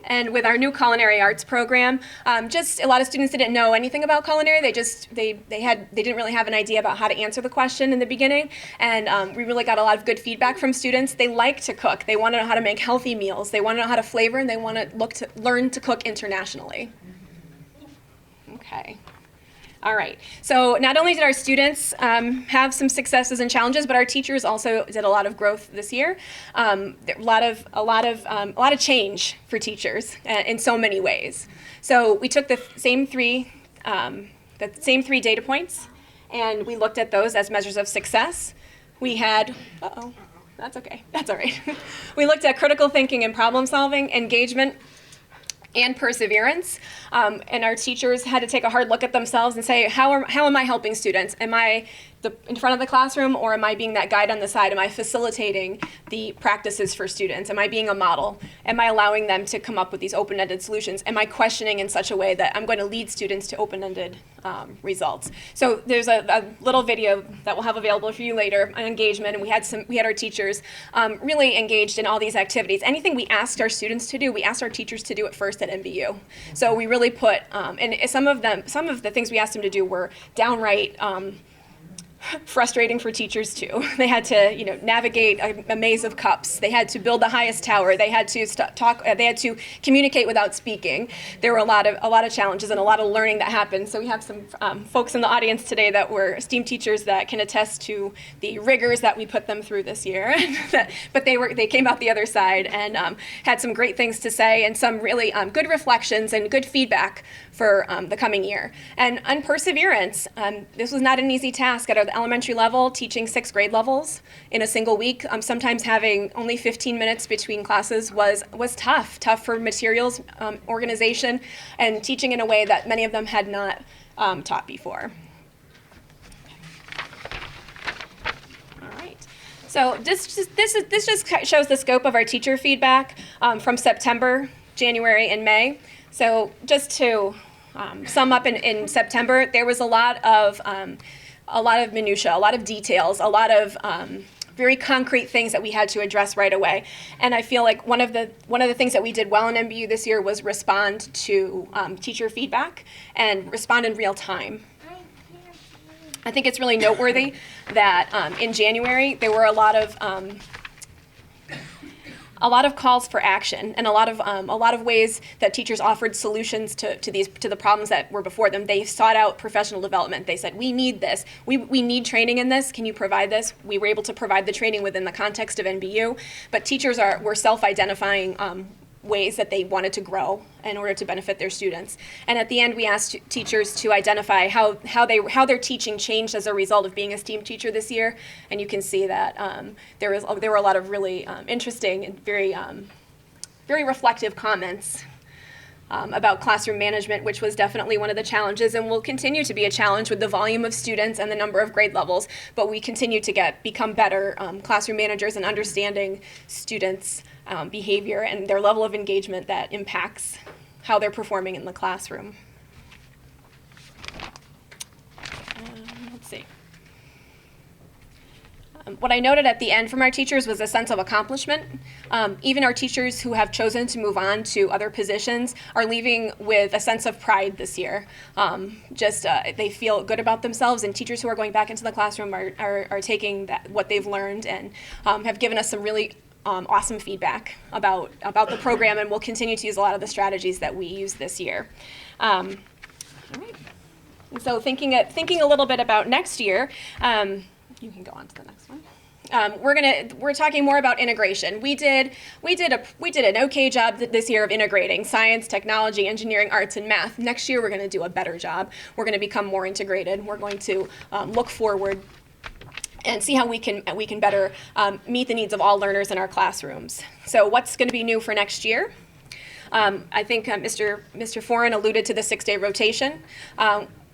And with our new culinary arts program, just a lot of students didn't know anything about culinary. They didn't really have an idea about how to answer the question in the beginning. And we really got a lot of good feedback from students. They like to cook. They want to know how to make healthy meals. They want to know how to flavor, and they want to learn to cook internationally. Okay. All right. So not only did our students have some successes and challenges, but our teachers also did a lot of growth this year. A lot of change for teachers in so many ways. So we took the same three data points, and we looked at those as measures of success. We had, that's okay, that's all right. We looked at critical thinking and problem solving, engagement, and perseverance. And our teachers had to take a hard look at themselves and say, how am I helping students? Am I in front of the classroom, or am I being that guide on the side? Am I facilitating the practices for students? Am I being a model? Am I allowing them to come up with these open-ended solutions? Am I questioning in such a way that I'm going to lead students to open-ended results? So there's a little video that we'll have available for you later on engagement, and we had our teachers really engaged in all these activities. Anything we asked our students to do, we asked our teachers to do it first at NBU. So we really put, and some of the things we asked them to do were downright frustrating for teachers too. They had to, navigate a maze of cups. They had to build the highest tower. They had to talk. They had to communicate without speaking. There were a lot of challenges and a lot of learning that happened. So we have some folks in the audience today that were esteemed teachers that can attest to the rigors that we put them through this year. But they came out the other side and had some great things to say and some really good reflections and good feedback for the coming year. And on perseverance, this was not an easy task at the elementary level, teaching 6th grade levels in a single week. Sometimes having only 15 minutes between classes was tough for materials organization and teaching in a way that many of them had not taught before. All right. So this just shows the scope of our teacher feedback from September, January, and May. So just to sum up, in September, there was a lot of minutia, a lot of details, a lot of very concrete things that we had to address right away. And I feel like one of the things that we did well in MBU this year was respond to teacher feedback and respond in real time. I think it's really noteworthy that in January there were a lot of calls for action and a lot of ways that teachers offered solutions to the problems that were before them. They sought out professional development. They said, we need this. We need training in this. Can you provide this? We were able to provide the training within the context of NBU, but teachers were self-identifying ways that they wanted to grow in order to benefit their students. And at the end, we asked teachers to identify how their teaching changed as a result of being a STEAM teacher this year. And you can see that there were a lot of really interesting and very reflective comments about classroom management, which was definitely one of the challenges and will continue to be a challenge with the volume of students and the number of grade levels. But we continue to become better classroom managers and understanding students' behavior and their level of engagement that impacts how they're performing in the classroom. Let's see. What I noted at the end from our teachers was a sense of accomplishment. Even our teachers who have chosen to move on to other positions are leaving with a sense of pride this year. They feel good about themselves, and teachers who are going back into the classroom are taking what they've learned and have given us some really awesome feedback about the program, and we'll continue to use a lot of the strategies that we use this year. All right. And so thinking a little bit about next year, you can go on to the next one. We're talking more about integration. We did an okay job this year of integrating science, technology, engineering, arts, and math. Next year we're going to do a better job. We're going to become more integrated. We're going to look forward and see how we can better meet the needs of all learners in our classrooms. So what's going to be new for next year? I think Mr. Foran alluded to the 6-day rotation.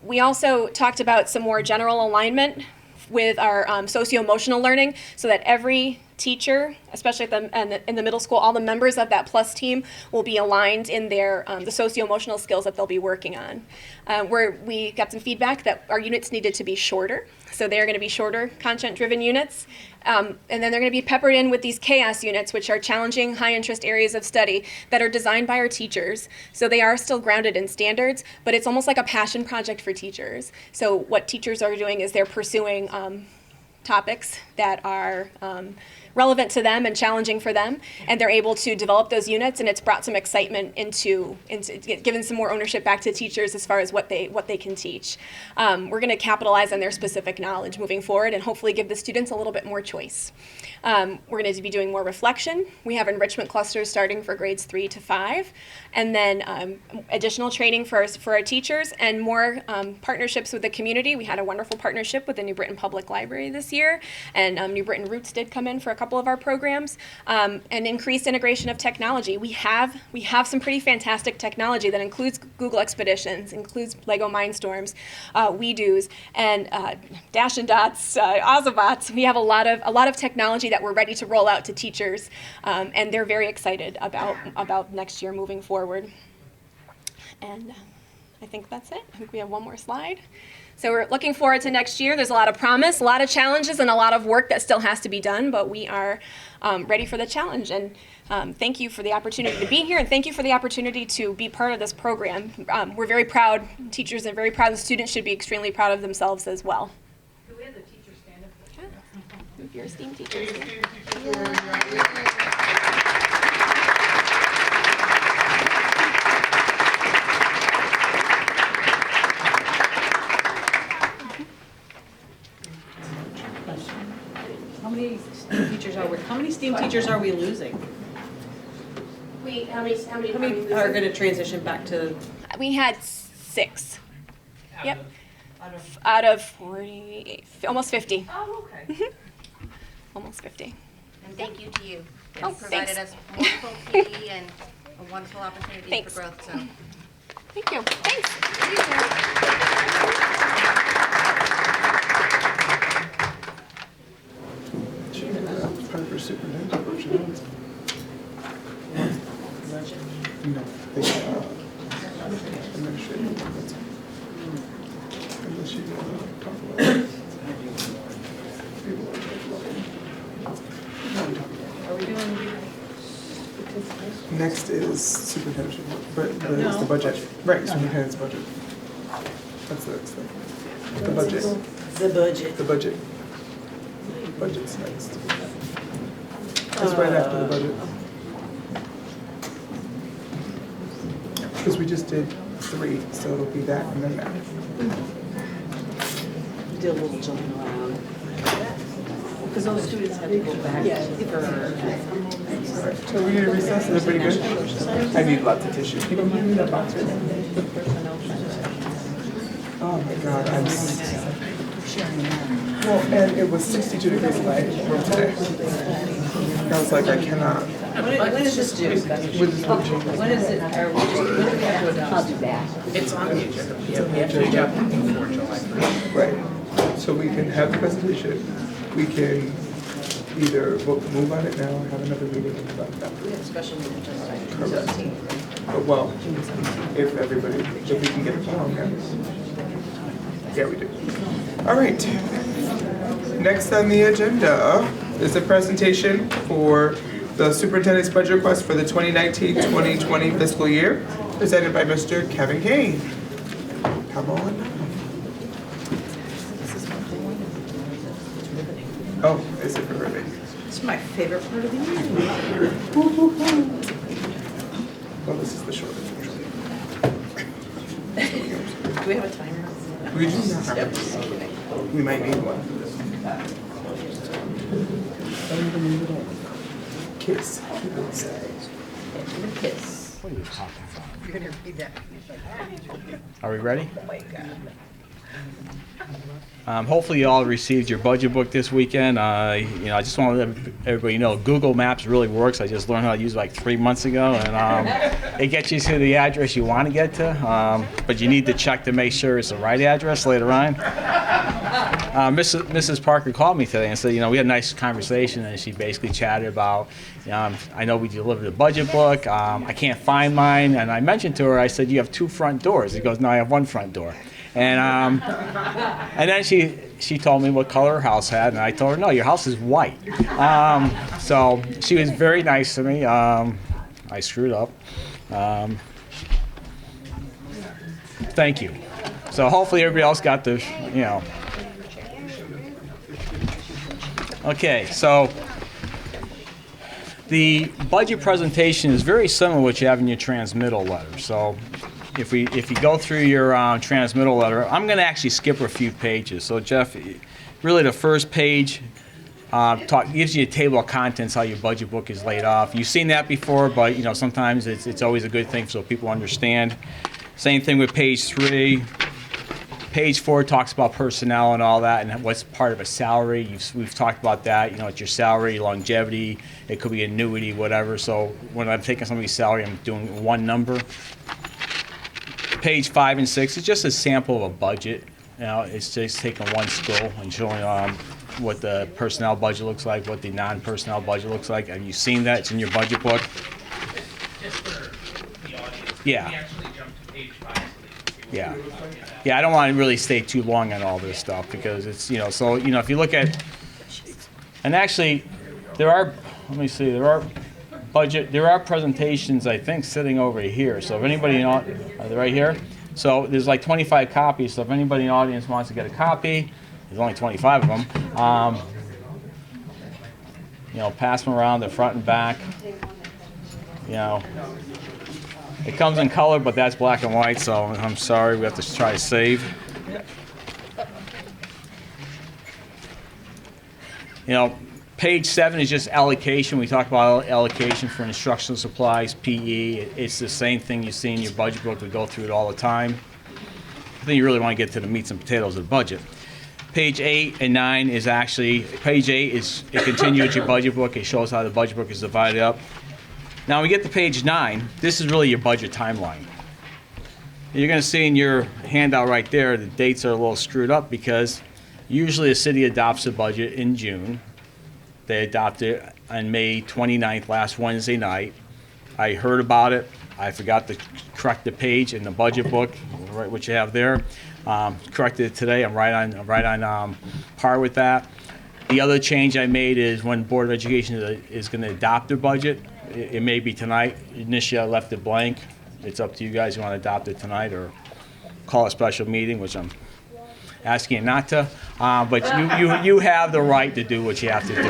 We also talked about some more general alignment with our socio-emotional learning, so that every teacher, especially in the middle school, all the members of that PLUS team will be aligned in their the socio-emotional skills that they'll be working on. Where we got some feedback that our units needed to be shorter, so they're going to be shorter content-driven units, and then they're going to be peppered in with these chaos units, which are challenging, high-interest areas of study that are designed by our teachers. So they are still grounded in standards, but it's almost like a passion project for teachers. So what teachers are doing is they're pursuing topics that are relevant to them and challenging for them, and they're able to develop those units, and it's brought some excitement into given some more ownership back to teachers as far as what they can teach. We're going to capitalize on their specific knowledge moving forward and hopefully give the students a little bit more choice. We're going to be doing more reflection. We have enrichment clusters starting for grades 3 to 5, and then additional training for our teachers and more partnerships with the community. We had a wonderful partnership with the New Britain Public Library this year, and New Britain Roots did come in for a couple of our programs, and increased integration of technology. We have some pretty fantastic technology that includes Google Expeditions, includes Lego Mindstorms, WeDo's, and Dash and Dots, Ozobots. We have a lot of technology that we're ready to roll out to teachers, and they're very excited about next year moving forward. And I think that's it. I think we have one more slide. So we're looking forward to next year. There's a lot of promise, a lot of challenges, and a lot of work that still has to be done, but we are ready for the challenge. And thank you for the opportunity to be here, and thank you for the opportunity to be part of this program. We're very proud, teachers are very proud, and students should be extremely proud of themselves as well. Could we have the teachers stand up? Yeah. Move your esteemed teachers. How many STEAM teachers are we losing? How many Are going to transition back to? We had 6. Yep. Out of 40, almost 50. Oh, okay. Almost 50. And thank you to you. You Oh, provided thanks. us wonderful PD and a wonderful opportunity Thanks. for growth. So. Thank you. Thanks. Piper superintendent version. No, administrative. Unless you want to talk about it. Are we doing? Next is superintendent, but it's the budget. Right, superintendent's budget. That's the next thing. The budget. The budget. The budget. Budget's next. It's right after the budget. Because we just did 3, so it'll be that and then that. We did a little jumping around. Because those students had to go back. So we need a recess, is everybody good? I need lots of tissue. Can you give me that box right now? Oh my God, I'm well, and it was 62 degrees in my room today. I was like, I cannot. When is this due? When is it? Are we just, when do we have to adopt? I'll do that. It's on the agenda. Yeah, we have to adopt it before July 1st. Right. So we can have the presentation. We can either move on it now or have another meeting and move on it after. We have special meetings on Correct. 17th. But well, if we can get it along, yeah, we do. All right. Next on the agenda is a presentation for the superintendent's budget request for the 2019-2020 fiscal year, presented by Mr. Kevin Kane. Come on. Oh, is it for ribbon? It's my favorite part of the year. Well, this is the shortest version. Do we have a timer? We do not have We might need one. Kiss. Kiss. What are you talking about? You're going to read that. Are we ready? Oh my God. Hopefully you all received your budget book this weekend. I just want to let everybody know Google Maps really works. I just learned how to use it like 3 months ago, and it gets you to the address you want to get to, but you need to check to make sure it's the right address later on. Mrs. Parker called me today and said, we had a nice conversation, and she basically chatted about, I know we delivered a budget book. I can't find mine, and I mentioned to her, I said, you have 2 front doors. He goes, no, I have 1 front door. And then she told me what color her house had, and I told her, no, your house is white. So she was very nice to me. I screwed up. Thank you. So hopefully everybody else got the, Okay, so the budget presentation is very similar to what you have in your transmittal letter. So if you go through your transmittal letter, I'm going to actually skip a few pages. So Jeff, really the first page gives you a table of contents, how your budget book is laid off. You've seen that before, but sometimes it's always a good thing so people understand. Same thing with page 3. Page 4 talks about personnel and all that, and what's part of a salary. We've talked about that. It's your salary, longevity. It could be annuity, whatever. So when I'm taking somebody's salary, I'm doing one number. Page 5 and 6 is just a sample of a budget. It's just taking one school and showing what the personnel budget looks like, what the non-personnel budget looks like. Have you seen that? It's in your budget book. Just for the audience. Yeah. We actually jumped to page 5. Yeah. Yeah, I don't want to really stay too long on all this stuff because it's, so, if you look at, and actually, there are presentations, I think, sitting over here. So if anybody, are they right here? So there's like 25 copies. So if anybody in the audience wants to get a copy, there's only 25 of them. Pass them around the front and back. It comes in color, but that's black and white, so I'm sorry, we have to try to save. Page 7 is just allocation. We talk about allocation for instructional supplies, PE. It's the same thing you see in your budget book. We go through it all the time. I think you really want to get to the meats and potatoes of the budget. Page 8 and 9 is actually, page 8 is, it continues your budget book. It shows how the budget book is divided up. Now, when we get to page 9, this is really your budget timeline. You're going to see in your handout right there, the dates are a little screwed up because usually a city adopts a budget in June. They adopt it on May 29th, last Wednesday night. I heard about it. I forgot to correct the page in the budget book, right, what you have there. Corrected it today. I'm right on par with that. The other change I made is when Board of Education is going to adopt their budget. It may be tonight. Initially, I left it blank. It's up to you guys. You want to adopt it tonight or call a special meeting, which I'm asking you not to. But you have the right to do what you have to do.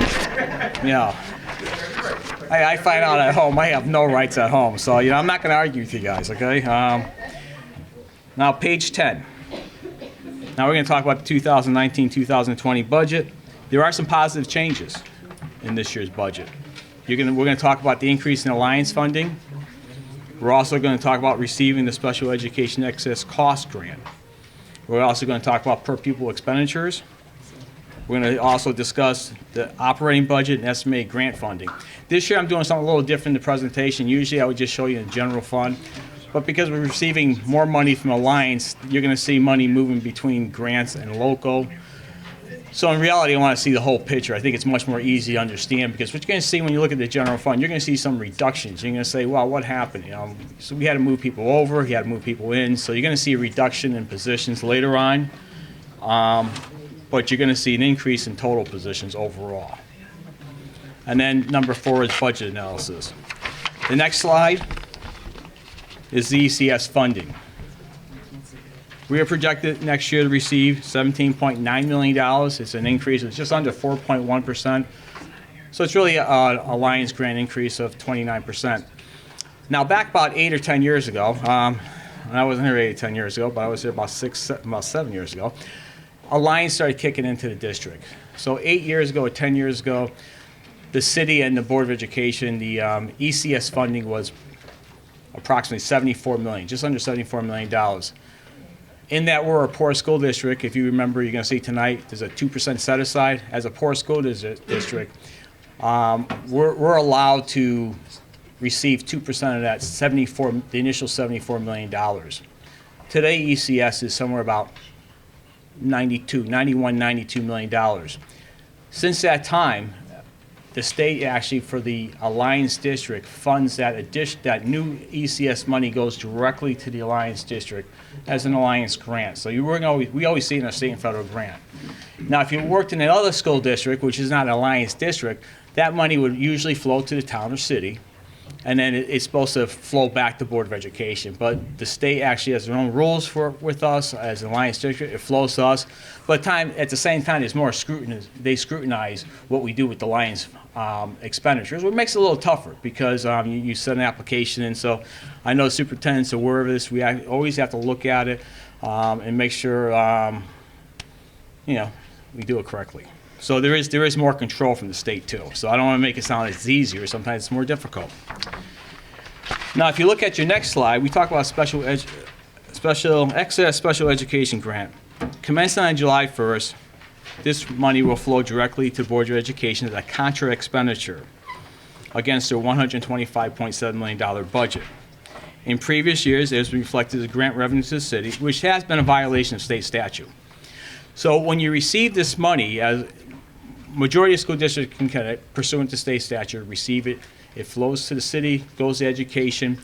I find out at home I have no rights at home. So, I'm not going to argue with you guys, okay? Now, page 10. Now, we're going to talk about the 2019-2020 budget. There are some positive changes in this year's budget. We're going to talk about the increase in Alliance funding. We're also going to talk about receiving the Special Education Excess Cost Grant. We're also going to talk about per pupil expenditures. We're going to also discuss the operating budget and estimated grant funding. This year I'm doing something a little different in the presentation. Usually I would just show you the general fund. But because we're receiving more money from Alliance, you're going to see money moving between grants and local. So in reality, I want to see the whole picture. I think it's much more easy to understand because what you're going to see when you look at the general fund, you're going to see some reductions. You're going to say, well, what happened? So we had to move people over, we had to move people in. So you're going to see a reduction in positions later on, but you're going to see an increase in total positions overall. And then number 4 is budget analysis. The next slide is the ECS funding. We are projected next year to receive $17.9 million. It's an increase of just under 4.1%. So it's really an Alliance grant increase of 29%. Now, back about 8 or 10 years ago, and I wasn't here 8 or 10 years ago, but I was here about 7 years ago, Alliance started kicking into the district. So 8 years ago or 10 years ago, the city and the Board of Education, the ECS funding was approximately $74 million, just under $74 million. In that we're a poor school district, if you remember, you're going to see tonight, there's a 2% set aside. As a poor school district, we're allowed to receive 2% of that the initial $74 million. Today, ECS is somewhere about $91, $92 million. Since that time, the state actually, for the Alliance District, funds that new ECS money goes directly to the Alliance District as an Alliance grant. So we always see it in a state and federal grant. Now, if you worked in another school district, which is not an Alliance District, that money would usually flow to the town or city, and then it's supposed to flow back to the Board of Education. But the state actually has their own rules with us as an Alliance District. It flows to us. But at the same time, there's more scrutiny. They scrutinize what we do with the Alliance expenditures, which makes it a little tougher because you send an application in. So I know the superintendent's aware of this. We always have to look at it and make sure we do it correctly. So there is more control from the state too. So I don't want to make it sound like it's easier. Sometimes it's more difficult. Now, if you look at your next slide, we talk about excess special education grant. Commencing on July 1st, this money will flow directly to the Board of Education as a contra expenditure against their $125.7 million budget. In previous years, it has been reflected as grant revenue to the city, which has been a violation of state statute. So when you receive this money, as majority of school districts can, pursuant to state statute, receive it. It flows to the city, goes to education.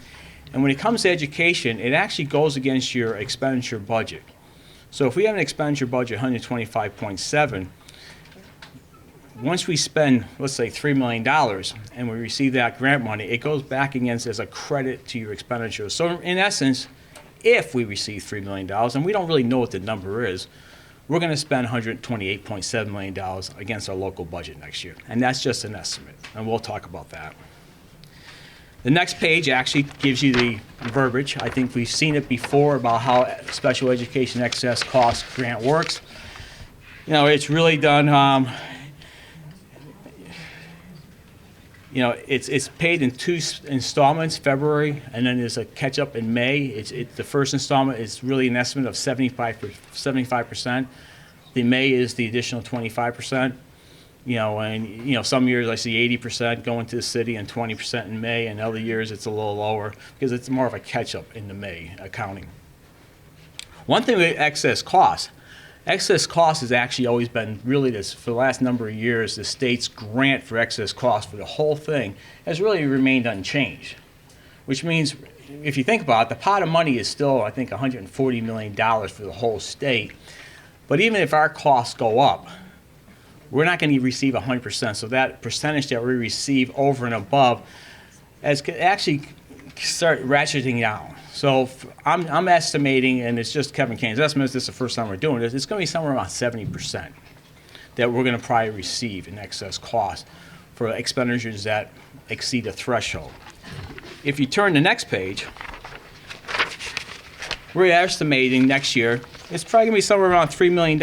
And when it comes to education, it actually goes against your expenditure budget. So if we have an expenditure budget, 125.7, once we spend, let's say, $3 million and we receive that grant money, it goes back against as a credit to your expenditure. So in essence, if we receive $3 million, and we don't really know what the number is, we're going to spend $128.7 million against our local budget next year. And that's just an estimate, and we'll talk about that. The next page actually gives you the verbiage. I think we've seen it before about how special education excess cost grant works. It's really done, it's paid in 2 installments, February, and then there's a catch-up in May. The first installment is really an estimate of 75%. The May is the additional 25%. Some years I see 80% going to the city and 20% in May, and other years it's a little lower because it's more of a catch-up in the May accounting. One thing with excess cost has actually always been really for the last number of years, the state's grant for excess cost for the whole thing has really remained unchanged, which means if you think about it, the pot of money is still, I think, $140 million for the whole state. But even if our costs go up, we're not going to receive 100%. So that percentage that we receive over and above could actually start ratcheting down. So I'm estimating, and it's just Kevin Kane's estimate, this is the first time we're doing this, it's going to be somewhere around 70% that we're going to probably receive in excess cost for expenditures that exceed a threshold. If you turn to the next page, we're estimating next year it's probably going to be somewhere around $3 million.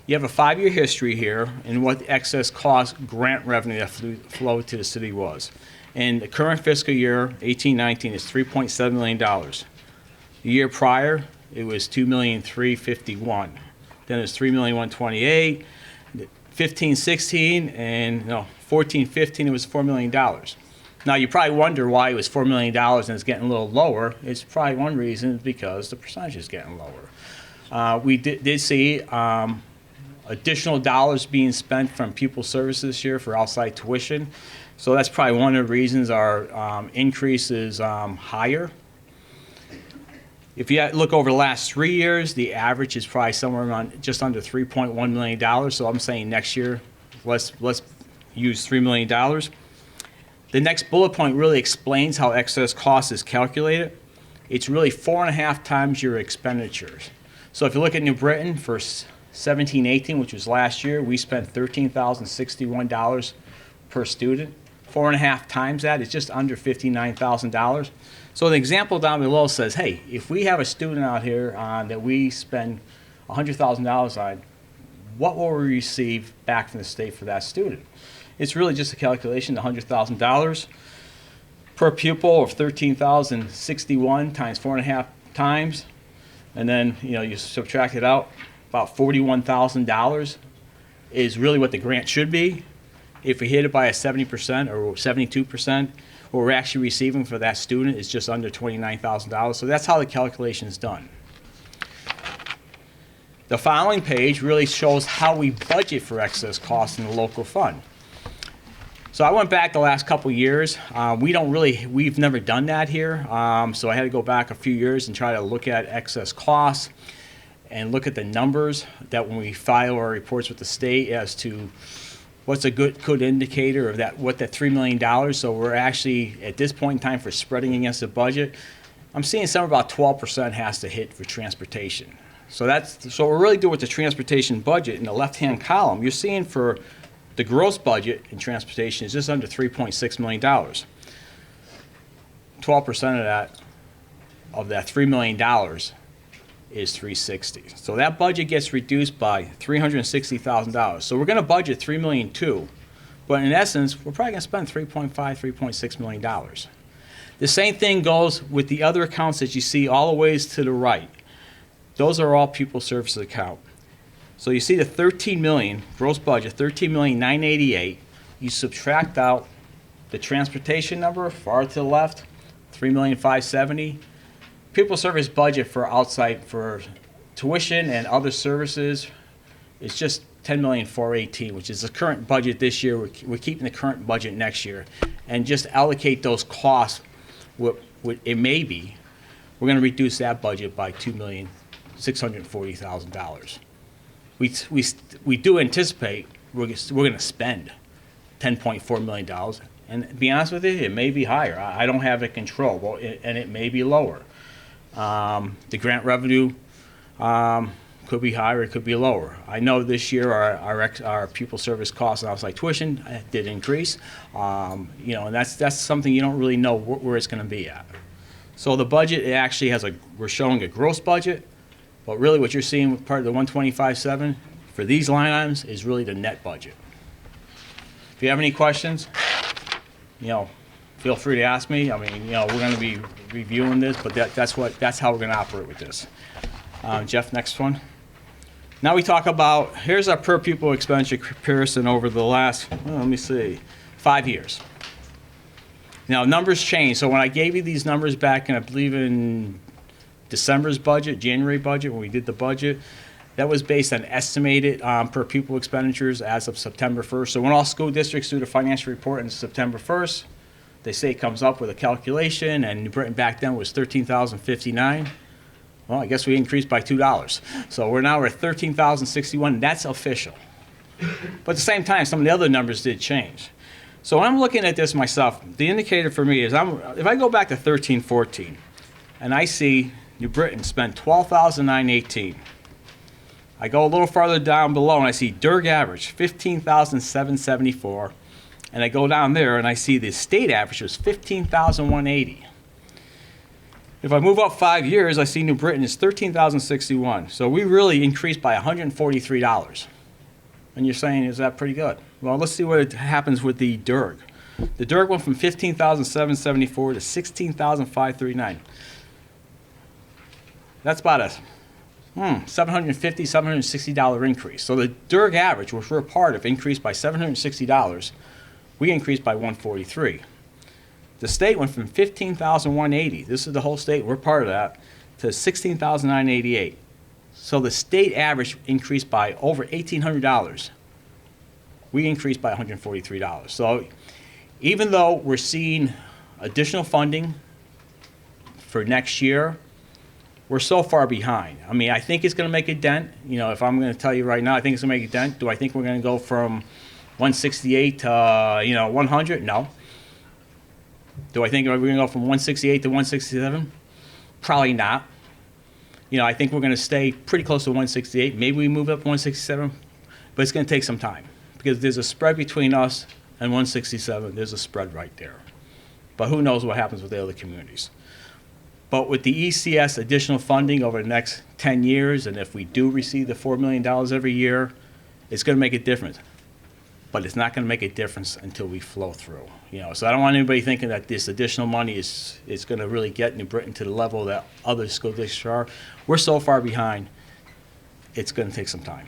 You have a 5-year history here in what the excess cost grant revenue that flowed to the city was. In the current fiscal year, 18-19, is $3.7 million. The year prior, it was $2,351,000. Then it was $3,128,000. 15-16 and 14-15, it was $4 million. Now you probably wonder why it was $4 million and it's getting a little lower. It's probably one reason because the percentage is getting lower. We did see additional dollars being spent from pupil services this year for outside tuition. So that's probably one of the reasons our increase is higher. If you look over the last 3 years, the average is probably somewhere around just under $3.1 million. So I'm saying next year, let's use $3 million. The next bullet point really explains how excess cost is calculated. It's really 4.5 times your expenditures. So if you look at New Britain for 17-18, which was last year, we spent $13,061 per student. 4.5 times that is just under $59,000. So the example down below says, hey, if we have a student out here that we spend $100,000 on, what will we receive back from the state for that student? It's really just a calculation, $100,000 per pupil of $13,061 times 4.5 times. and then, you subtract it out, about $41,000 is really what the grant should be. If we hit it by a 70% or 72%, what we're actually receiving for that student is just under $29,000. So that's how the calculation is done. The following page really shows how we budget for excess costs in the local fund. So I went back the last couple years. We've never done that here. So I had to go back a few years and try to look at excess costs and look at the numbers that when we file our reports with the state as to what's a good indicator of what that $3 million. So we're actually, at this point in time, for spreading against the budget, I'm seeing somewhere about 12% has to hit for transportation. So what we're really doing with the transportation budget in the left-hand column, you're seeing for the gross budget in transportation is just under $3.6 million. 12% of that $3 million is $360,000. So that budget gets reduced by $360,000. So we're going to budget $3.2 million, but in essence, we're probably going to spend $3.6 million. The same thing goes with the other accounts that you see all the ways to the right. Those are all pupil services account. So you see the $13 million gross budget, $13,988,000. You subtract out the transportation number far to the left, $3,570,000. Pupil service budget for outside for tuition and other services is just $10,418,000, which is the current budget this year. We're keeping the current budget next year, and just allocate those costs. What it may be, we're going to reduce that budget by $2,640,000. We do anticipate we're going to spend $10.4 million, and to be honest with you, it may be higher. I don't have it control, and it may be lower. The grant revenue could be higher, it could be lower. I know this year our pupil service costs and outside tuition did increase, and that's something you don't really know where it's going to be at. So the budget, it actually we're showing a gross budget, but really what you're seeing with part of the 125.7 for these line items is really the net budget. If you have any questions, feel free to ask me. I mean, we're going to be reviewing this, but that's how we're going to operate with this. Jeff, next one. Now we talk about, here's our per pupil expenditure comparison over the last, 5 years. Now numbers change. So when I gave you these numbers back in, I believe in December's budget, January budget, when we did the budget, that was based on estimated per pupil expenditures as of September 1st. So when all school districts do the financial report on September 1st, they say it comes up with a calculation, and New Britain back then was $13,059. Well, I guess we increased by $2. So we're at $13,061, and that's official. But at the same time, some of the other numbers did change. So when I'm looking at this myself, the indicator for me is if I go back to 13-14, and I see New Britain spent $12,918. I go a little farther down below, and I see DIRG average, $15,774. And I go down there and I see the state average was $15,180. If I move up 5 years, I see New Britain is $13,061. So we really increased by $143. And you're saying, is that pretty good? Well, let's see what happens with the DIRG. The DIRG went from $15,774 to $16,539. That's about a $750, $760 increase. So the DIRG average, which we're a part of, increased by $760. We increased by $143. The state went from $15,180. This is the whole state. We're part of that, to $16,988. So the state average increased by over $1,800. We increased by $143. So even though we're seeing additional funding for next year, we're so far behind. I mean, I think it's going to make a dent. If I'm going to tell you right now, I think it's going to make a dent. Do I think we're going to go from 168 to 100? No. Do I think we're going to go from 168 to 167? Probably not. I think we're going to stay pretty close to 168. Maybe we move up 167, but it's going to take some time because there's a spread between us and 167. There's a spread right there. But who knows what happens with the other communities. But with the ECS additional funding over the next 10 years, and if we do receive the $4 million every year, it's going to make a difference. but it's not going to make a difference until we flow through. So I don't want anybody thinking that this additional money is going to really get New Britain to the level that other school districts are. We're so far behind, it's going to take some time.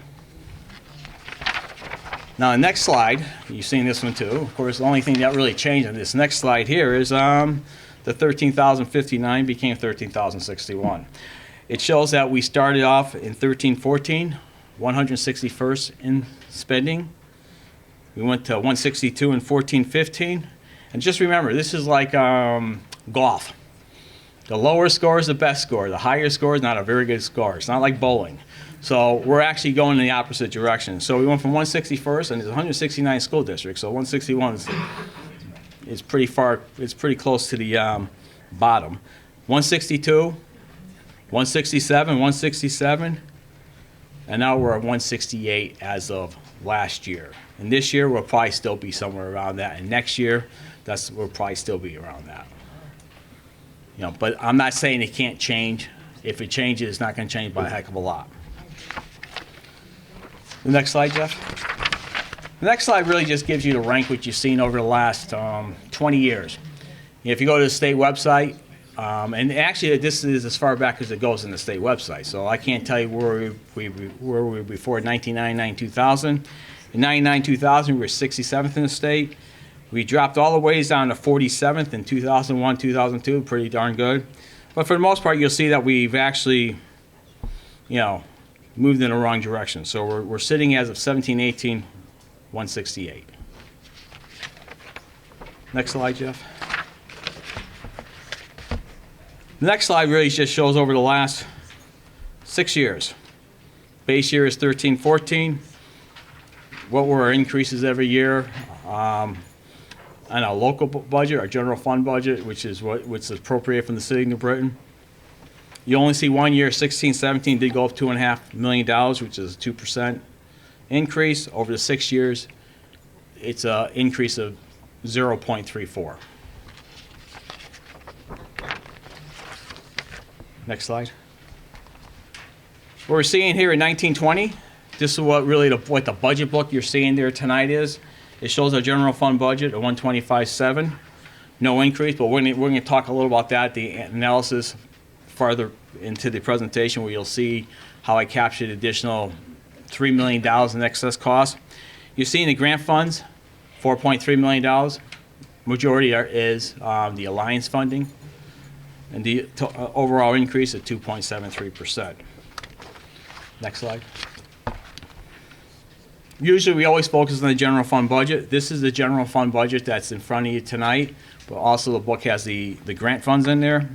Now, the next slide, you've seen this one too. Of course, the only thing that really changed on this next slide here is the 13,059 became 13,061. It shows that we started off in 13-14, 161st in spending. We went to 162 in 14-15. And just remember, this is like golf. The lower score is the best score. The higher score is not a very good score. It's not like bowling. So we're actually going in the opposite direction. So we went from 161st, and there's 169 school districts. So 161 is pretty far. It's pretty close to the bottom. 162, 167, 167, and now we're at 168 as of last year. And this year we'll probably still be somewhere around that. And next year, we'll probably still be around that. But I'm not saying it can't change. If it changes, it's not going to change by a heck of a lot. The next slide, Jeff. The next slide really just gives you the rank which you've seen over the last 20 years. If you go to the state website, and actually this is as far back as it goes in the state website, so I can't tell you where we were before 1999-2000. In 99-2000, we were 67th in the state. We dropped all the ways down to 47th in 2001-2002, pretty darn good. But for the most part, you'll see that we've actually, moved in the wrong direction. So we're sitting as of 17-18, 168. Next slide, Jeff. The next slide really just shows over the last 6 years. Base year is 13-14. What were our increases every year? On our local budget, our general fund budget, which is appropriated from the city of New Britain. You only see 1 year, 16-17, did go up $2.5 million, which is a 2% increase. Over the 6 years, it's an increase of 0.34. Next slide. What we're seeing here in 1920, this is what really what the budget book you're seeing there tonight is. It shows our general fund budget of 125.7, no increase, but we're going to talk a little about that, the analysis farther into the presentation, where you'll see how I captured additional $3 million in excess costs. You're seeing the grant funds, $4.3 million. Majority is the alliance funding, and the overall increase at 2.73%. Next slide. Usually we always focus on the general fund budget. This is the general fund budget that's in front of you tonight, but also the book has the grant funds in there.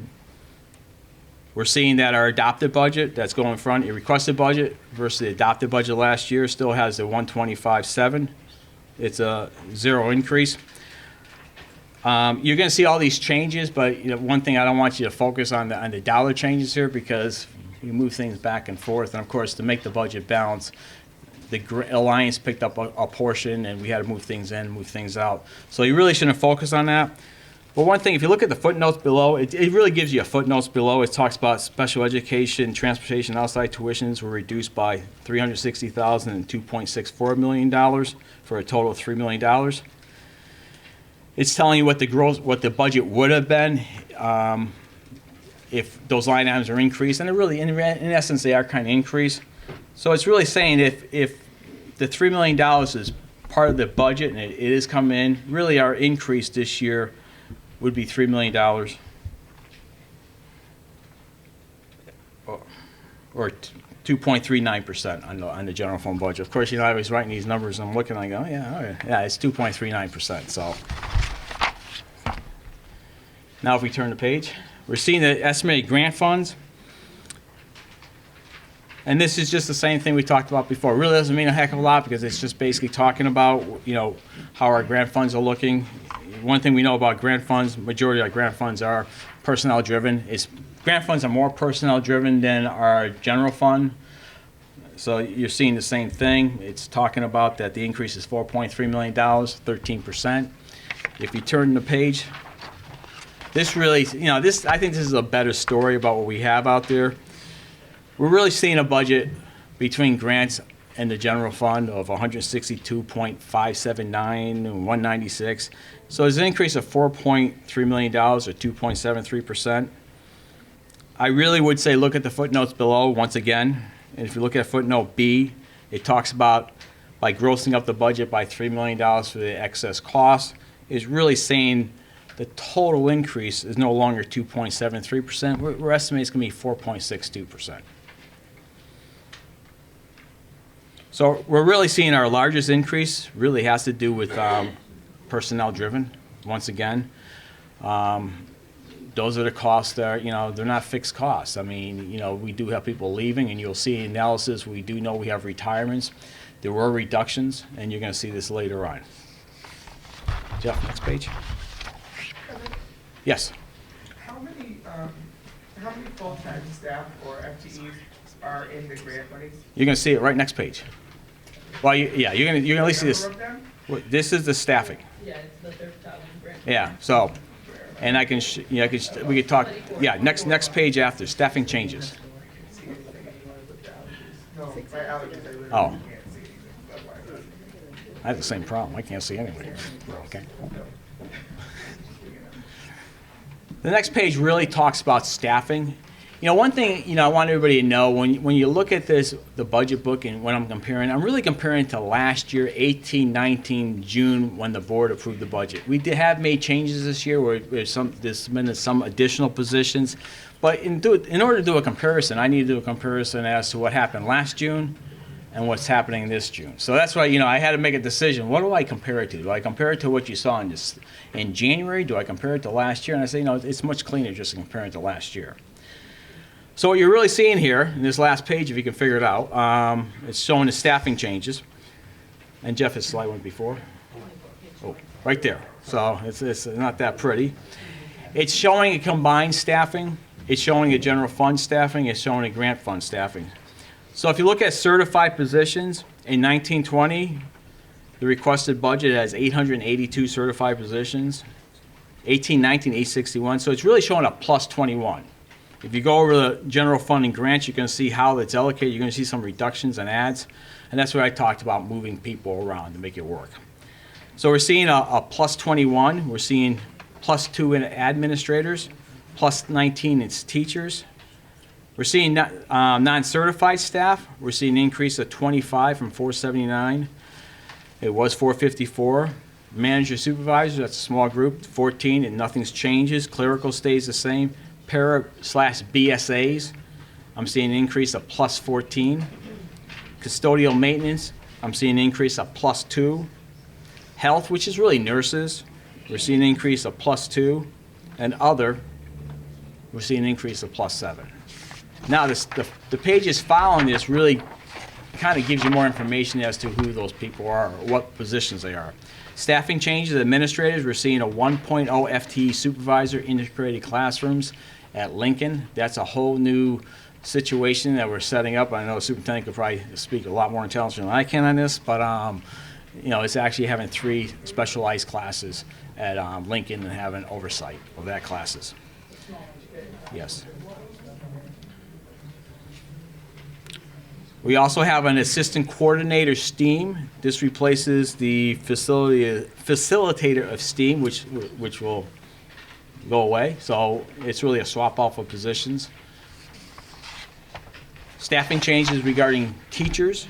We're seeing that our adopted budget that's going in front, a requested budget versus the adopted budget last year still has the 125.7. It's a zero increase. You're going to see all these changes, but one thing I don't want you to focus on the dollar changes here, because you move things back and forth, and of course to make the budget balance, the alliance picked up a portion, and we had to move things in, move things out. So you really shouldn't focus on that. But one thing, if you look at the footnotes below, it really gives you a footnotes below. It talks about special education, transportation, outside tuitions were reduced by $360,000 and $2.64 million for a total of $3 million. It's telling you what the budget would have been if those line items are increased, and it really, in essence, they are kind of increased. So it's really saying if the $3 million is part of the budget and it is coming in, really our increase this year would be $3 million or 2.39% on the general fund budget. Of course, I was writing these numbers and I'm looking and I go, yeah, it's 2.39%. So now if we turn the page, we're seeing the estimated grant funds. And this is just the same thing we talked about before. It really doesn't mean a heck of a lot, because it's just basically talking about, how our grant funds are looking. One thing we know about grant funds, majority of our grant funds are personnel driven. Grant funds are more personnel driven than our general fund. So you're seeing the same thing. It's talking about that the increase is $4.3 million, 13%. If you turn the page, this really, I think this is a better story about what we have out there. We're really seeing a budget between grants in the general fund of 162.579 and 196. So there's an increase of $4.3 million or 2.73%. I really would say look at the footnotes below once again. And if you look at footnote B, it talks about by grossing up the budget by $3 million for the excess cost, is really saying the total increase is no longer 2.73%. We're estimating it's going to be 4.62%. So we're really seeing our largest increase really has to do with personnel driven, once again. Those are the costs that are, they're not fixed costs. I mean, we do have people leaving, and you'll see analysis. We do know we have retirements. There were reductions, and you're going to see this later on. Jeff, next page. Yes. How many full-time staff or FTEs are in the grant monies? You're going to see it right next page. Well, you're going to at least see this. This is the staffing. Yeah, it's the 30,000 grant. Yeah. So, and we could talk. Yeah. Next page after staffing changes. Oh. I have the same problem. I can't see anything. Okay. The next page really talks about staffing. One thing, I want everybody to know, when you look at this, the budget book, and when I'm really comparing to last year, 18-19 June, when the board approved the budget. We have made changes this year where there's been some additional positions. But in order to do a comparison, I need to do a comparison as to what happened last June and what's happening this June. So that's why, I had to make a decision. What do I compare it to? Do I compare it to what you saw in January? Do I compare it to last year? And I say, it's much cleaner just to compare it to last year. So what you're really seeing here in this last page, if you can figure it out, it's showing the staffing changes. And Jeff, his slide went before. Oh, right there. So it's not that pretty. It's showing a combined staffing. It's showing a general fund staffing. It's showing a grant fund staffing. So if you look at certified positions, in 1920, the requested budget has 882 certified positions. 1819, 861. So it's really showing a plus 21. If you go over the general fund and grants, you're going to see how it's allocated. You're going to see some reductions and adds. And that's what I talked about, moving people around to make it work. So we're seeing a plus 21. We're seeing plus 2 in administrators, plus 19 in teachers. We're seeing non-certified staff. We're seeing an increase of 25 from 479. It was 454. Manager supervisors, that's a small group, 14, and nothing's changes. Clerical stays the same. Para/BSAs, I'm seeing an increase of plus 14. Custodial maintenance, I'm seeing an increase of plus 2. Health, which is really nurses, we're seeing an increase of plus 2. And other, we're seeing an increase of plus 7. Now, the pages following this really kind of gives you more information as to who those people are or what positions they are. Staffing changes, administrators, we're seeing a 1.0 FTE supervisor, integrated classrooms at Lincoln. That's a whole new situation that we're setting up. I know the superintendent could probably speak a lot more intelligent than I can on this, but it's actually having 3 specialized classes at Lincoln and having oversight of that classes. Yes. We also have an assistant coordinator STEAM. This replaces the facilitator of STEAM, which will go away. So it's really a swap off of positions. Staffing changes regarding teachers.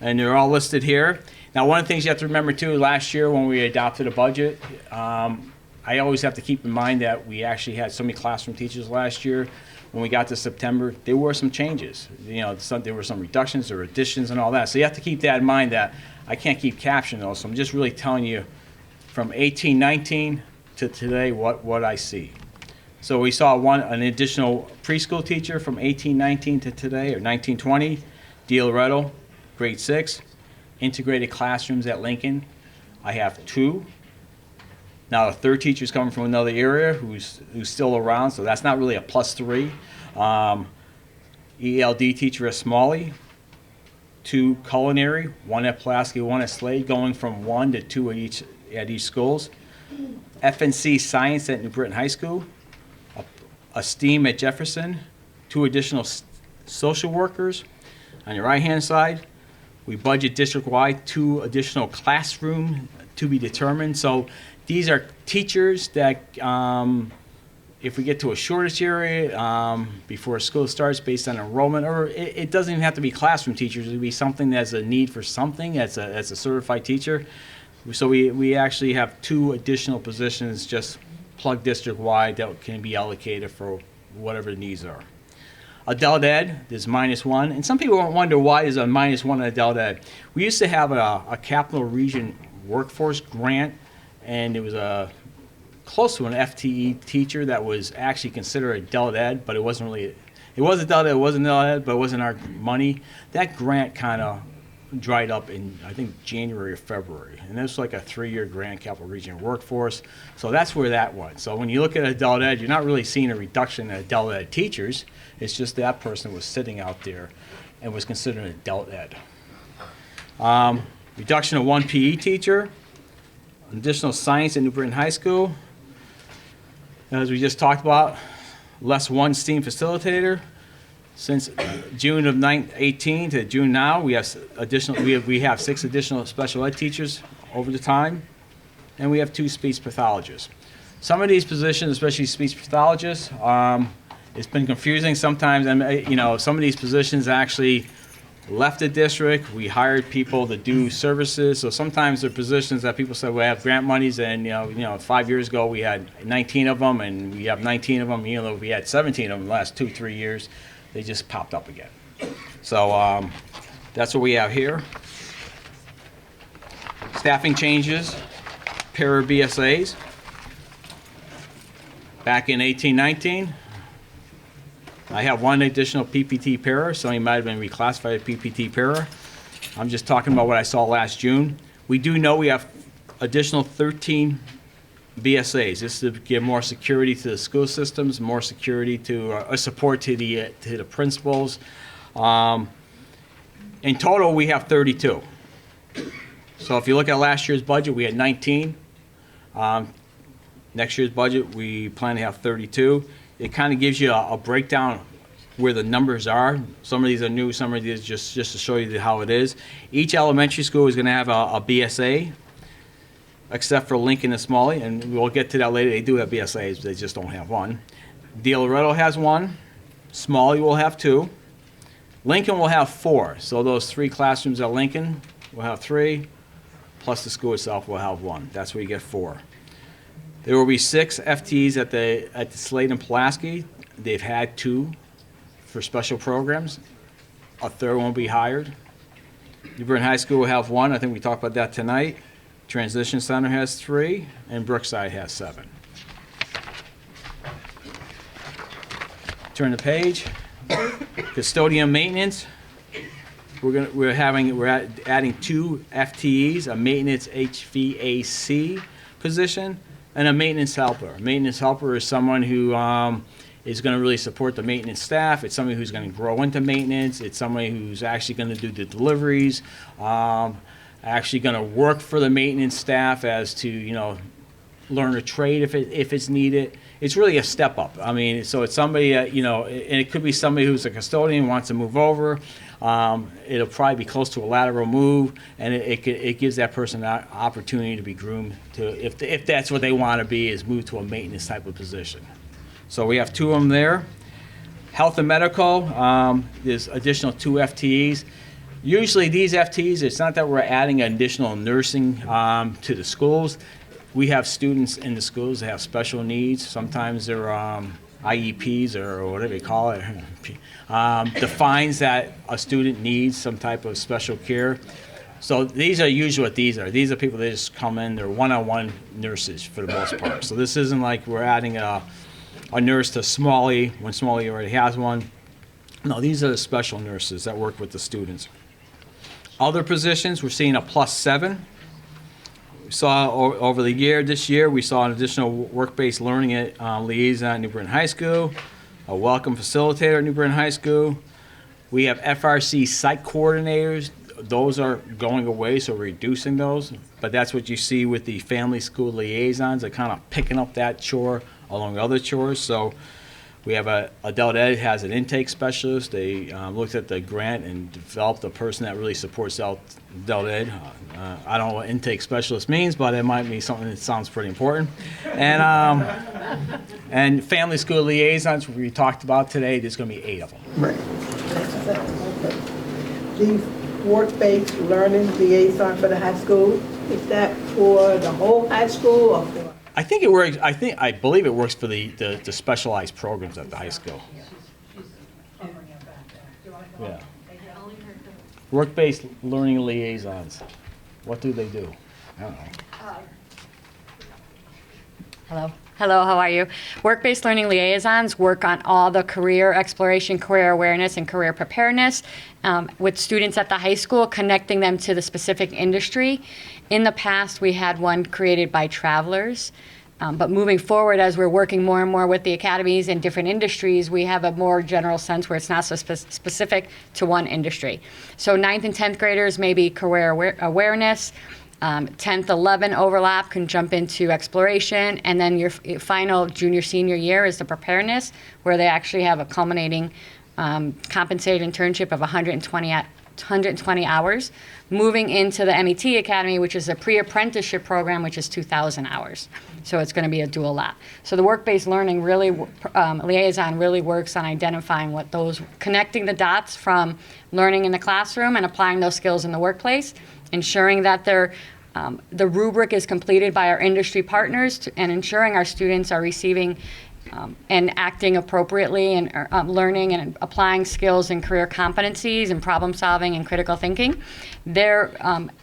And they're all listed here. Now, one of the things you have to remember too, last year when we adopted a budget, I always have to keep in mind that we actually had so many classroom teachers last year. When we got to September, there were some changes. There were some reductions, there were additions and all that. So you have to keep that in mind that I can't keep captioning those. So I'm just really telling you from 18-19 to today what I see. So we saw an additional preschool teacher from 18-19 to today, or 19-20, D. Loretto, grade 6, integrated classrooms at Lincoln. I have 2. Now, a third teacher is coming from another area who's still around, so that's not really a plus 3. ELD teacher at Smalley, 2 culinary, 1 at Pulaski, 1 at Slade, going from 1 to 2 at each schools. FNC science at New Britain High School, a STEAM at Jefferson, 2 additional social workers, On your right-hand side, we budget district-wide 2 additional classroom to be determined. So these are teachers that, if we get to a shortage area before school starts based on enrollment, or it doesn't even have to be classroom teachers, it would be something that's a need for something, as a certified teacher. So we actually have 2 additional positions just plugged district-wide that can be allocated for whatever the needs are. Adult Ed is -1, and some people wonder why is a -1 in Adult Ed. We used to have a Capital Region workforce grant, and it was close to an FTE teacher that was actually considered Adult Ed, but it wasn't really, it was Adult Ed, it wasn't Adult Ed, but it wasn't our money. That grant kind of dried up in, I think, January or February, and this was like a 3-year grant, Capital Region workforce, so that's where that went. So when you look at Adult Ed, you're not really seeing a reduction in Adult Ed teachers, it's just that person was sitting out there and was considered an Adult Ed. Reduction of 1 PE teacher, additional science at New Britain High School. As we just talked about, less 1 STEAM facilitator. Since June of 18 to June now, we have 6 additional special ed teachers over the time, and we have 2 speech pathologists. Some of these positions, especially speech pathologists, it's been confusing sometimes, and some of these positions actually left the district. We hired people to do services, so sometimes they're positions that people say we have grant monies, and 5 years ago we had 19 of them, and we have 19 of them. Though we had 17 of them the last 2-3 years, they just popped up again. So that's what we have here. Staffing changes, para BSAs. Back in 18-19, I have 1 additional PPT para. Some of you might have been reclassified as PPT para. I'm just talking about what I saw last June. We do know we have additional 13 BSAs. This is to give more security to the school systems, more security to support to the principals. In total, we have 32. So if you look at last year's budget, we had 19. Next year's budget, we plan to have 32. It kind of gives you a breakdown where the numbers are. Some of these are new, some of these just to show you how it is. Each elementary school is going to have a BSA, except for Lincoln and Smalley, and we'll get to that later. They do have BSAs, they just don't have 1. De Loretto has 1. Smalley will have 2. Lincoln will have 4. So those 3 classrooms at Lincoln will have 3, plus the school itself will have 1. That's where you get 4. There will be 6 FTEs at the Slade and Pulaski. They've had 2 for special programs. A 3rd one will be hired. New Britain High School will have 1. I think we talked about that tonight. Transition Center has 3, and Brookside has 7. Turn the page. Custodian maintenance. We're adding 2 FTEs, a maintenance HVAC position, and a maintenance helper. A maintenance helper is someone who is going to really support the maintenance staff. It's somebody who's going to grow into maintenance. It's somebody who's actually going to do the deliveries, actually going to work for the maintenance staff as to, learn a trade if it's needed. It's really a step up. I mean, so it's somebody, and it could be somebody who's a custodian, wants to move over. It'll probably be close to a lateral move, and it gives that person an opportunity to be groomed to, if that's what they want to be, is move to a maintenance type of position. So we have 2 of them there. Health and medical, there's additional 2 FTEs. Usually these FTEs, it's not that we're adding additional nursing to the schools. We have students in the schools that have special needs. Sometimes they're IEPs or whatever you call it, defines that a student needs some type of special care. So these are usually what these are. These are people that just come in, they're one-on-one nurses for the most part. So this isn't like we're adding a nurse to Smalley when Smalley already has one. No, these are the special nurses that work with the students. Other positions, we're seeing a +7. We saw over the year, this year, we saw an additional work-based learning at liaison at New Britain High School, a welcome facilitator at New Britain High School. We have FRC site coordinators. Those are going away, so we're reducing those. But that's what you see with the family school liaisons. They're kind of picking up that chore along with other chores. So We have adult ed has an intake specialist. They looked at the grant and developed a person that really supports adult ed. I don't know what intake specialist means, but it might be something that sounds pretty important. And family school liaisons we talked about today. There's going to be 8 of them. Right. The work-based learning liaison for the high school, is that for the whole high school or for? I think it works. I believe it works for the specialized programs at the high school. Yeah. Work-based learning liaisons. What do they do? I don't know. Hello. Hello, how are you? Work-based learning liaisons work on all the career exploration, career awareness, and career preparedness with students at the high school, connecting them to the specific industry. In the past, we had one created by travelers. But moving forward, as we're working more and more with the academies and different industries, we have a more general sense where it's not so specific to one industry. So 9th and 10th graders may be career awareness. 10th, 11 overlap can jump into exploration, and then your final junior, senior year is the preparedness, where they actually have a culminating compensated internship of 120 hours, moving into the MET Academy, which is a pre-apprenticeship program, which is 2,000 hours. So it's going to be a dual lap. So the work-based learning really, liaison really works on identifying what those, connecting the dots from learning in the classroom and applying those skills in the workplace, ensuring that the rubric is completed by our industry partners, and ensuring our students are receiving and acting appropriately and learning and applying skills and career competencies and problem solving and critical thinking. They're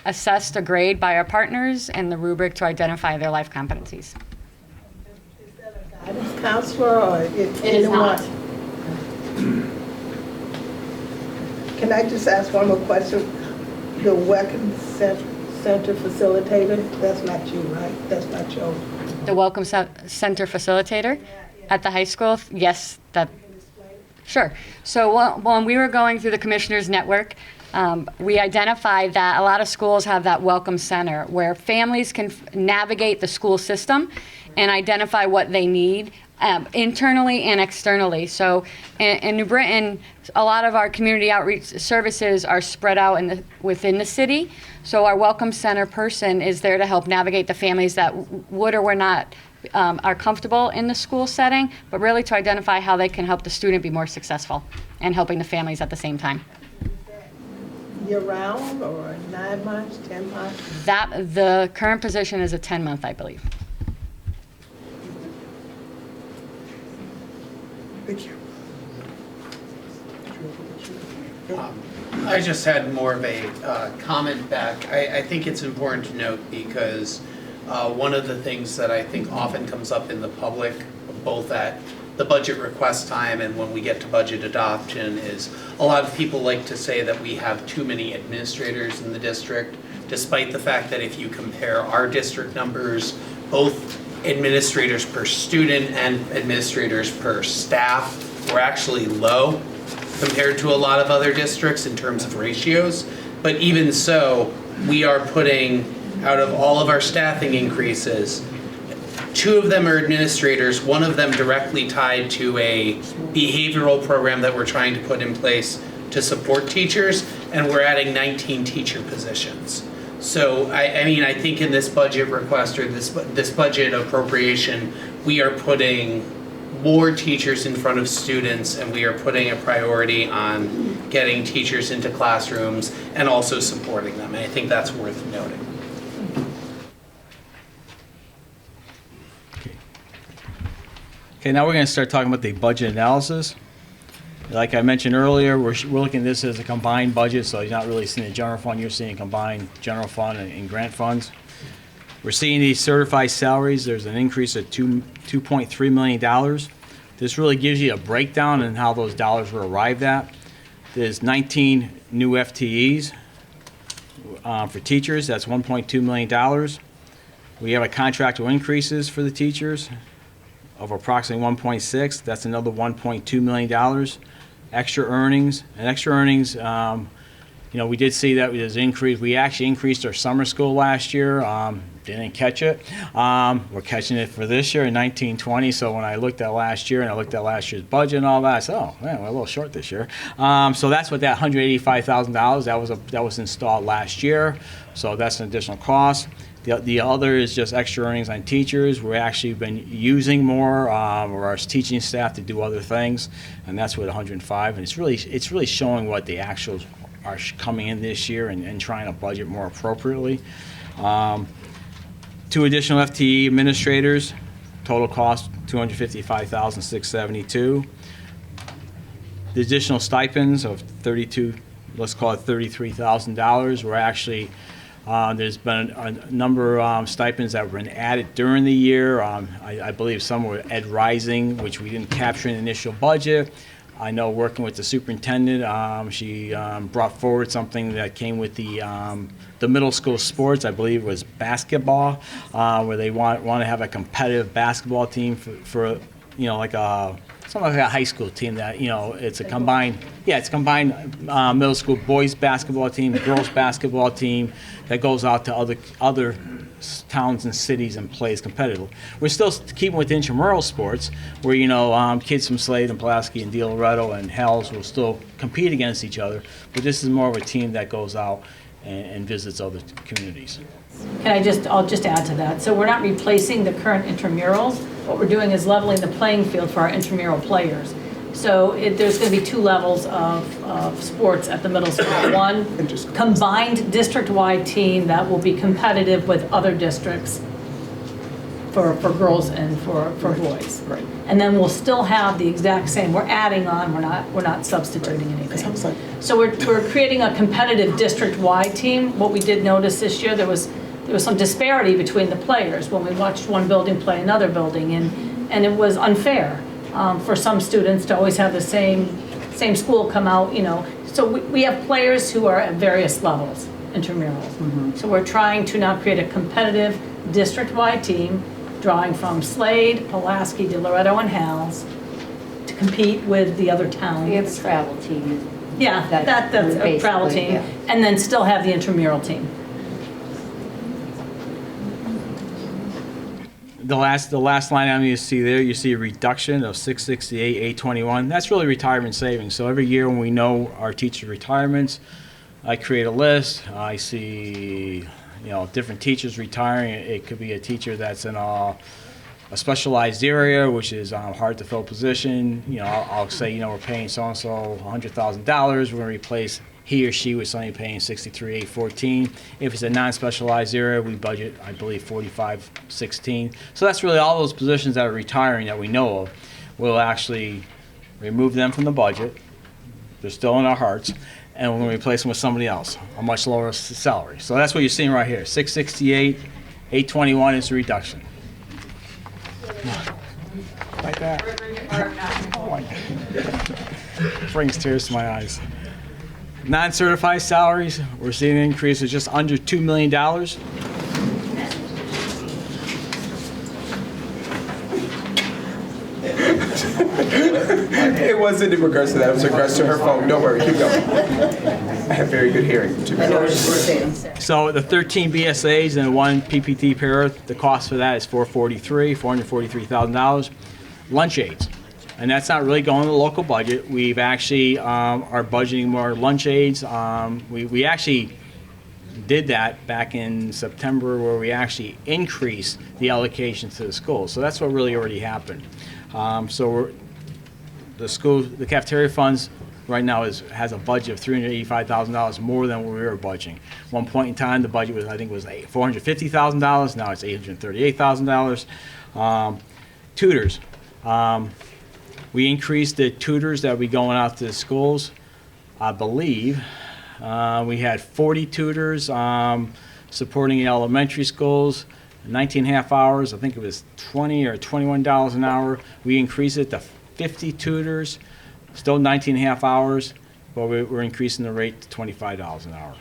assessed a grade by our partners and the rubric to identify their life competencies. Guidance counselor or It is not. Can I just ask one more question? The Welcome Center facilitator, that's not you, right? That's not your. The Welcome Center facilitator at the high school, yes, that. Sure. So when we were going through the Commissioners Network, we identified that a lot of schools have that Welcome Center where families can navigate the school system and identify what they need internally and externally. So in New Britain, a lot of our community outreach services are spread out within the city. So our Welcome Center person is there to help navigate the families that would or were not are comfortable in the school setting, but really to identify how they can help the student be more successful and helping the families at the same time. Year-round or 9 months, 10 months? The current position is a 10-month, I believe. Thank you. I just had more of a comment back. I think it's important to note because one of the things that I think often comes up in the public, both at the budget request time and when we get to budget adoption, is a lot of people like to say that we have too many administrators in the district, despite the fact that if you compare our district numbers, both administrators per student and administrators per staff, we're actually low compared to a lot of other districts in terms of ratios. But even so, we are putting, out of all of our staffing increases, 2 of them are administrators, 1 of them directly tied to a behavioral program that we're trying to put in place to support teachers, and we're adding 19 teacher positions. So I mean, I think in this budget request or this budget appropriation, we are putting more teachers in front of students, and we are putting a priority on getting teachers into classrooms and also supporting them. And I think that's worth noting. Okay, now we're going to start talking about the budget analysis. Like I mentioned earlier, we're looking at this as a combined budget, so you're not really seeing a general fund, you're seeing combined general fund and grant funds. We're seeing these certified salaries. There's an increase of $2.3 million. This really gives you a breakdown on how those dollars were arrived at. There's 19 new FTEs for teachers. That's $1.2 million. We have a contractual increases for the teachers of approximately 1.6. That's another $1.2 million. Extra earnings, we did see that there's an increase. We actually increased our summer school last year. Didn't catch it. We're catching it for this year in 1920. So when I looked at last year and I looked at last year's budget and all that, I said, oh man, we're a little short this year. So that's what that $185,000 that was installed last year. So that's an additional cost. The other is just extra earnings on teachers. We've actually been using more of our teaching staff to do other things, and that's with 105. And it's really showing what the actuals are coming in this year and trying to budget more appropriately. 2 additional FTE administrators, total cost $255,672. The additional stipends of let's call it $33,000. We're actually there's been a number of stipends that were added during the year. I believe some were Ed Rising, which we didn't capture in the initial budget. I know working with the superintendent, she brought forward something that came with the middle school sports. I believe it was basketball, where they want to have a competitive basketball team for like something like a high school team that it's a combined middle school boys basketball team, girls basketball team that goes out to other towns and cities and plays competitively. We're still keeping with intramural sports where kids from Slade and Pulaski and De Loretto and Hells will still compete against each other, but this is more of a team that goes out and visits other communities. I'll just add to that. So we're not replacing the current intramurals. What we're doing is leveling the playing field for our intramural players. So there's going to be 2 levels of sports at the middle school. One combined district-wide team that will be competitive with other districts for girls and for boys. Right. And then we'll still have the exact same. We're adding on. We're not substituting anything. So we're creating a competitive district-wide team. What we did notice this year, there was some disparity between the players when we watched one building play another building, and it was unfair for some students to always have the same school come out. So we have players who are at various levels, intramurals. So we're trying to now create a competitive district-wide team, drawing from Slade, Pulaski, De Loretto, and Hales to compete with the other towns. We have a travel team. Yeah, that's a travel team, yeah. And then still have the intramural team. The last line item you see there, you see a reduction of $668,821. That's really retirement savings. So every year when we know our teacher retirements, I create a list. I see different teachers retiring. It could be a teacher that's in a specialized area, which is hard to fill position. I'll say we're paying so and so $100,000. We're going to replace he or she was only paying $63,814. If it's a non-specialized area, we budget, I believe, $45,616. So that's really all those positions that are retiring that we know of. We'll actually remove them from the budget. They're still in our hearts, and we're going to replace them with somebody else, a much lower salary. So that's what you're seeing right here. $668,821 is the reduction. Like that. Oh my God. Brings tears to my eyes. Non-certified salaries, we're seeing an increase of just under $2 million. It wasn't in regards to that. It was in regards to her phone. Don't worry. Keep going. I have very good hearing. So the 13 BSAs and 1 PPT para, the cost for that is $443,000. Lunch aids. And that's not really going to the local budget. We've actually are budgeting more lunch aids. We actually did that back in September, where we actually increased the allocation to the schools. So that's what really already happened. The cafeteria funds right now has a budget of $385,000 more than what we were budgeting. One point in time, the budget was $450,000. Now it's $838,000. Tutors. We increased the tutors that we going out to the schools. I believe we had 40 tutors supporting the elementary schools, 19.5 hours. I think it was $20 or $21 an hour. We increased it to 50 tutors, still 19.5 hours, but we're increasing the rate to $25 an hour.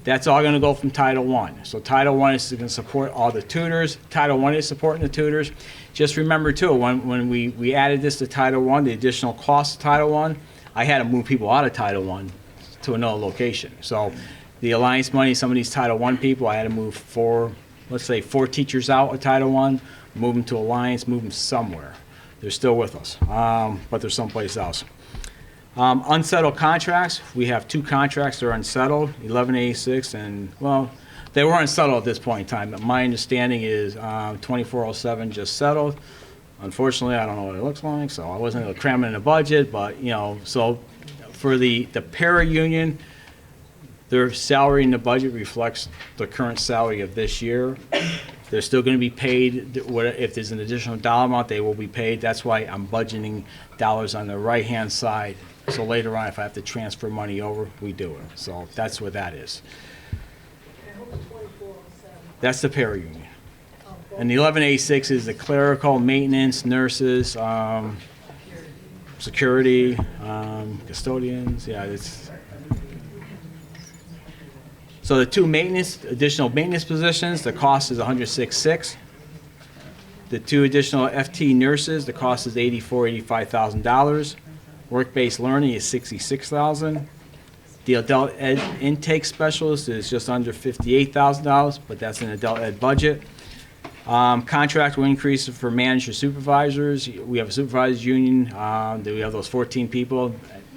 That's all going to go from Title I. So Title I is going to support all the tutors. Title I is supporting the tutors. Just remember, too, when we added this to Title I, the additional cost of Title I had to move people out of Title I to another location. So the Alliance money, some of these Title I people, I had to move four teachers out of Title I, move them to Alliance, move them somewhere. They're still with us, but they're someplace else. Unsettled contracts, we have 2 contracts that are unsettled, 1186 and, well, they were unsettled at this point in time. My understanding is 2407 just settled. Unfortunately, I don't know what it looks like, so I wasn't able to cram it in the budget, but, you know, so for the para union, their salary in the budget reflects the current salary of this year. They're still going to be paid. If there's an additional dollar amount, they will be paid. That's why I'm budgeting dollars on the right-hand side. So later on, if I have to transfer money over, we do it. So that's what that is. That's the para union. And the 1186 is the clerical, maintenance, nurses, security, custodians. Yeah, it's. So the 2 additional maintenance positions, the cost is $106,600. The 2 additional FT nurses, the cost is $85,000. Work-based learning is $66,000. The adult ed intake specialist is just under $58,000, but that's an adult ed budget. Contract will increase for manager supervisors. We have a supervisors union. We have those 14 people,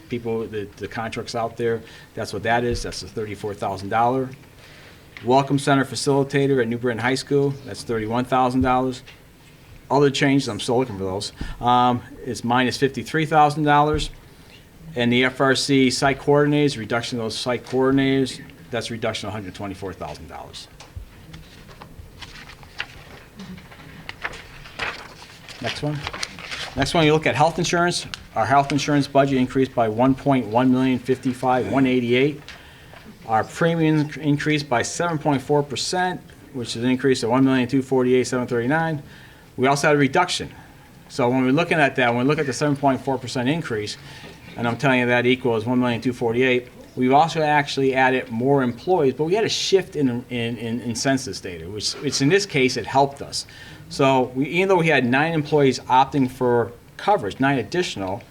the contracts out there. That's what that is. That's the $34,000. Welcome Center facilitator at New Britain High School. That's $31,000. Other changes, I'm still looking for those, is minus $53,000. And the FRC site coordinators, reduction of those site coordinators, that's a reduction of $124,000. Next one. Next one, you look at health insurance. Our health insurance budget increased by $1.1,055,188. Our premiums increased by 7.4%, which is an increase of $1,248,739. We also had a reduction. So when we're looking at that, when we look at the 7.4% increase, and I'm telling you that equals $1,248,000, we've also actually added more employees, but we had a shift in census data, which in this case, it helped us. So even though we had 9 employees opting for coverage, 9 additional,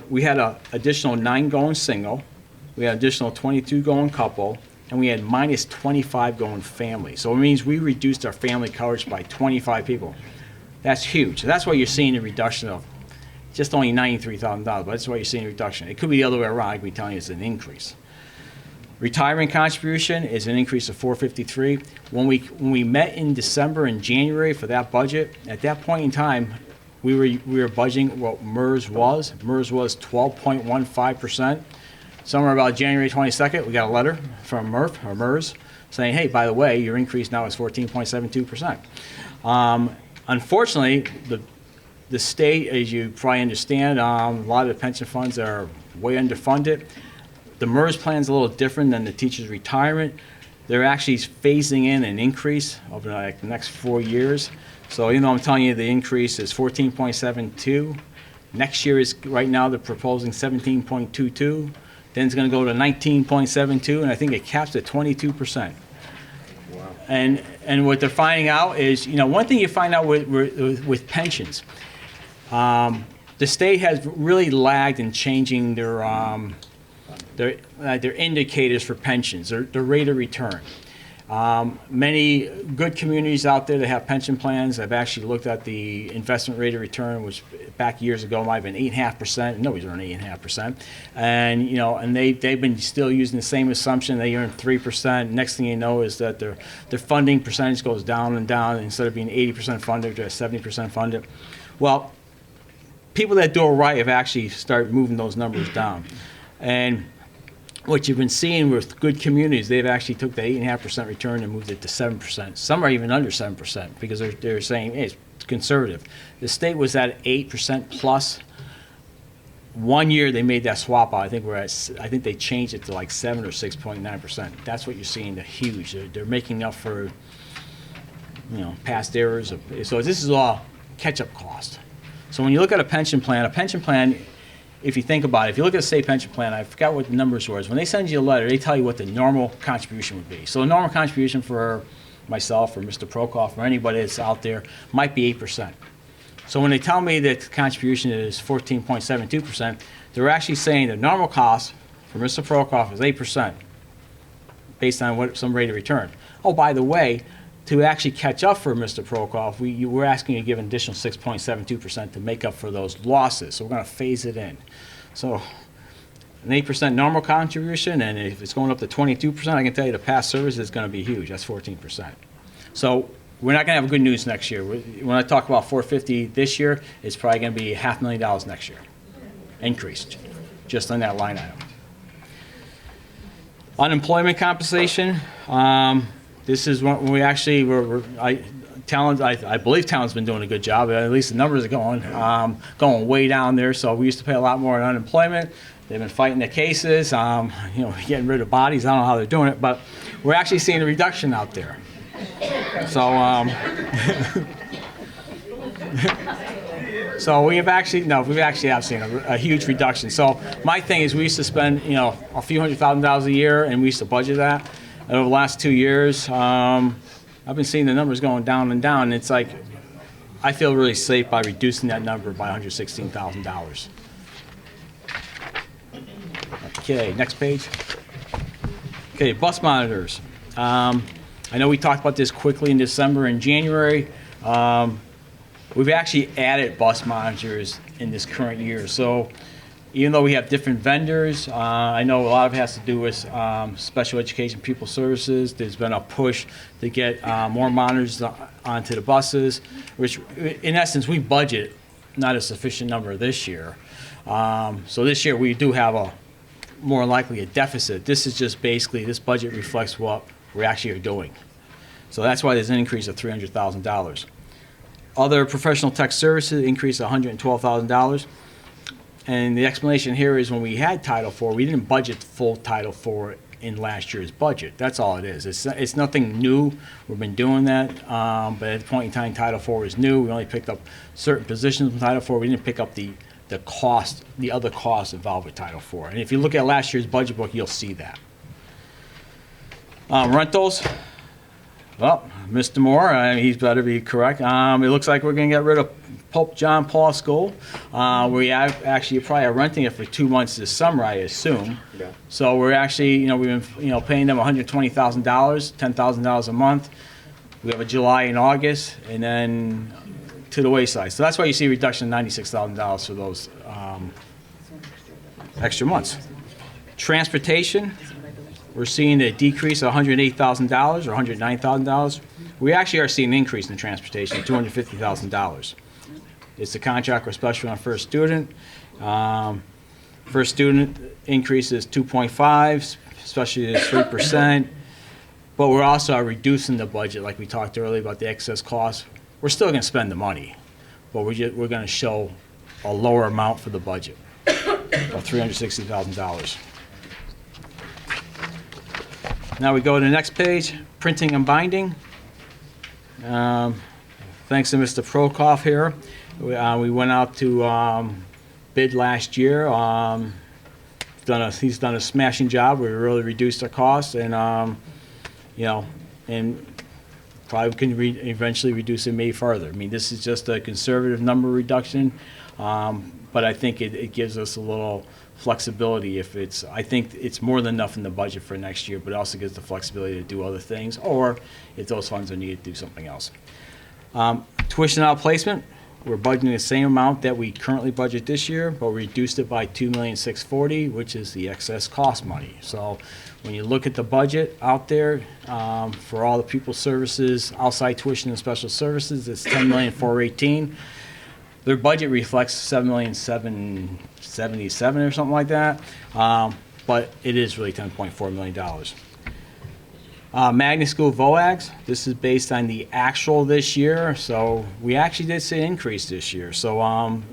we had an additional 9 going single, we had additional 22 going couple, and we had minus 25 going family. So it means we reduced our family coverage by 25 people. That's huge. So that's why you're seeing a reduction of just only $93,000, but that's why you're seeing a reduction. It could be the other way around. I could be telling you it's an increase. Retirement contribution is an increase of $453. When we met in December and January for that budget, at that point in time, we were budgeting what MERS was. MERS was 12.15%. Somewhere about January 22nd, we got a letter from MERS saying, hey, by the way, your increase now is 14.72%. Unfortunately, the state, as you probably understand, a lot of the pension funds are way underfunded. The MERS plan is a little different than the teacher's retirement. They're actually phasing in an increase over like the next 4 years. So even though I'm telling you the increase is 14.72, next year is, right now they're proposing 17.22, then it's going to go to 19.72, and I think it caps at 22%. Wow. And what they're finding out is, one thing you find out with pensions, the state has really lagged in changing their indicators for pensions, their rate of return. Many good communities out there that have pension plans have actually looked at the investment rate of return, which back years ago might have been 8.5%. Nobody's earning 8.5%, and they've been still using the same assumption. They earn 3%. Next thing you know is that their funding percentage goes down and down. Instead of being 80% funded, they're 70% funded. Well, people that do it right have actually started moving those numbers down, and what you've been seeing with good communities, they've actually took the 8.5% return and moved it to 7%. Some are even under 7% because they're saying, hey, it's conservative. The state was at 8% plus. 1 year they made that swap out. I think they changed it to like 7 or 6.9%. That's what you're seeing. The huge. They're making up for past errors. So this is all catch-up cost. So when you look at a pension plan, if you think about it, if you look at a state pension plan, I forgot what the numbers was. When they send you a letter, they tell you what the normal contribution would be. So a normal contribution for myself or Mr. Prokoff or anybody that's out there might be 8%. So when they tell me that the contribution is 14.72%, they're actually saying the normal cost for Mr. Prokop is 8%, based on what some rate of return. Oh, by the way, to actually catch up for Mr. Prokop, we're asking you to give an additional 6.72% to make up for those losses. So we're going to phase it in. So an 8% normal contribution, and if it's going up to 22%, I can tell you the past service is going to be huge. That's 14%. So we're not going to have good news next year. When I talk about 450 this year, it's probably going to be $500,000 next year, increased, just on that line item. Unemployment compensation. This is what we actually I believe Talon's been doing a good job. At least the numbers are going way down there. So we used to pay a lot more in unemployment. They've been fighting the cases, getting rid of bodies. I don't know how they're doing it, but we're actually seeing a reduction out there. So, so we actually have seen a huge reduction. So my thing is, we used to spend, a few $100,000 a year, and we used to budget that. And over the last 2 years, I've been seeing the numbers going down and down. And it's like, I feel really safe by reducing that number by $116,000. Okay, next page. Okay, bus monitors. I know we talked about this quickly in December and January. We've actually added bus monitors in this current year. So even though we have different vendors, I know a lot of it has to do with special education pupil services. There's been a push to get more monitors onto the buses, which in essence we budget not a sufficient number this year. So this year we do have more likely a deficit. This is just basically, this budget reflects what we actually are doing. So that's why there's an increase of $300,000. Other professional tech services increased $112,000. And the explanation here is when we had Title IV, we didn't budget full Title IV in last year's budget. That's all it is. It's nothing new. We've been doing that. But at the point in time, Title IV was new. We only picked up certain positions from Title IV. We didn't pick up the other costs involved with Title IV. And if you look at last year's budget book, you'll see that. Rentals. Well, Mr. Moore, he's better be correct. It looks like we're going to get rid of Pope John Paul School. We have actually probably are renting it for 2 months this summer, I assume. Yeah. So we're actually, we've been, paying them $120,000, $10,000 a month. We have a July and August, and then to the wayside. So that's why you see a reduction of $96,000 for those extra months. Transportation. We're seeing a decrease of $108,000 or $109,000. We actually are seeing an increase in transportation of $250,000. It's the contract with special on first student. First student increase is 2.5, especially is 3%. But we're also reducing the budget, like we talked earlier about the excess costs. We're still going to spend the money, but we're going to show a lower amount for the budget of $360,000. Now we go to the next page, printing and binding. Thanks to Mr. Prokop here. We went out to bid last year. He's done a smashing job. We really reduced our costs, and and probably can eventually reduce it maybe further. I mean, this is just a conservative number reduction, but I think it gives us a little flexibility. I think it's more than enough in the budget for next year, but it also gives the flexibility to do other things, or if those funds are needed to do something else. Tuition outplacement, we're budgeting the same amount that we currently budget this year, but we reduced it by $2,640,000, which is the excess cost money. So when you look at the budget out there for all the pupil services, outside tuition and special services, it's $10,418,000. Their budget reflects $7,777,000 or something like that, but it is really $10.4 million. Magnet School VOAGs, this is based on the actual this year, so we actually did see an increase this year. So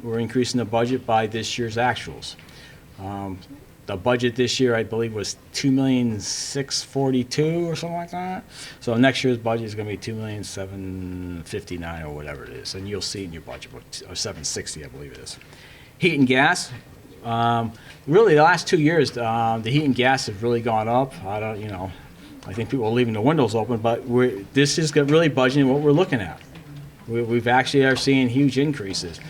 we're increasing the budget by this year's actuals. The budget this year, I believe, was $2,642,000 or something like that. So next year's budget is going to be $2,759,000 or whatever it is, and you'll see in your budget book, or $760,000, I believe it is. Heat and gas. Really, the last 2 years, the heat and gas have really gone up. I think people are leaving the windows open, but this is really budgeting what we're looking at. We've actually are seeing huge increases.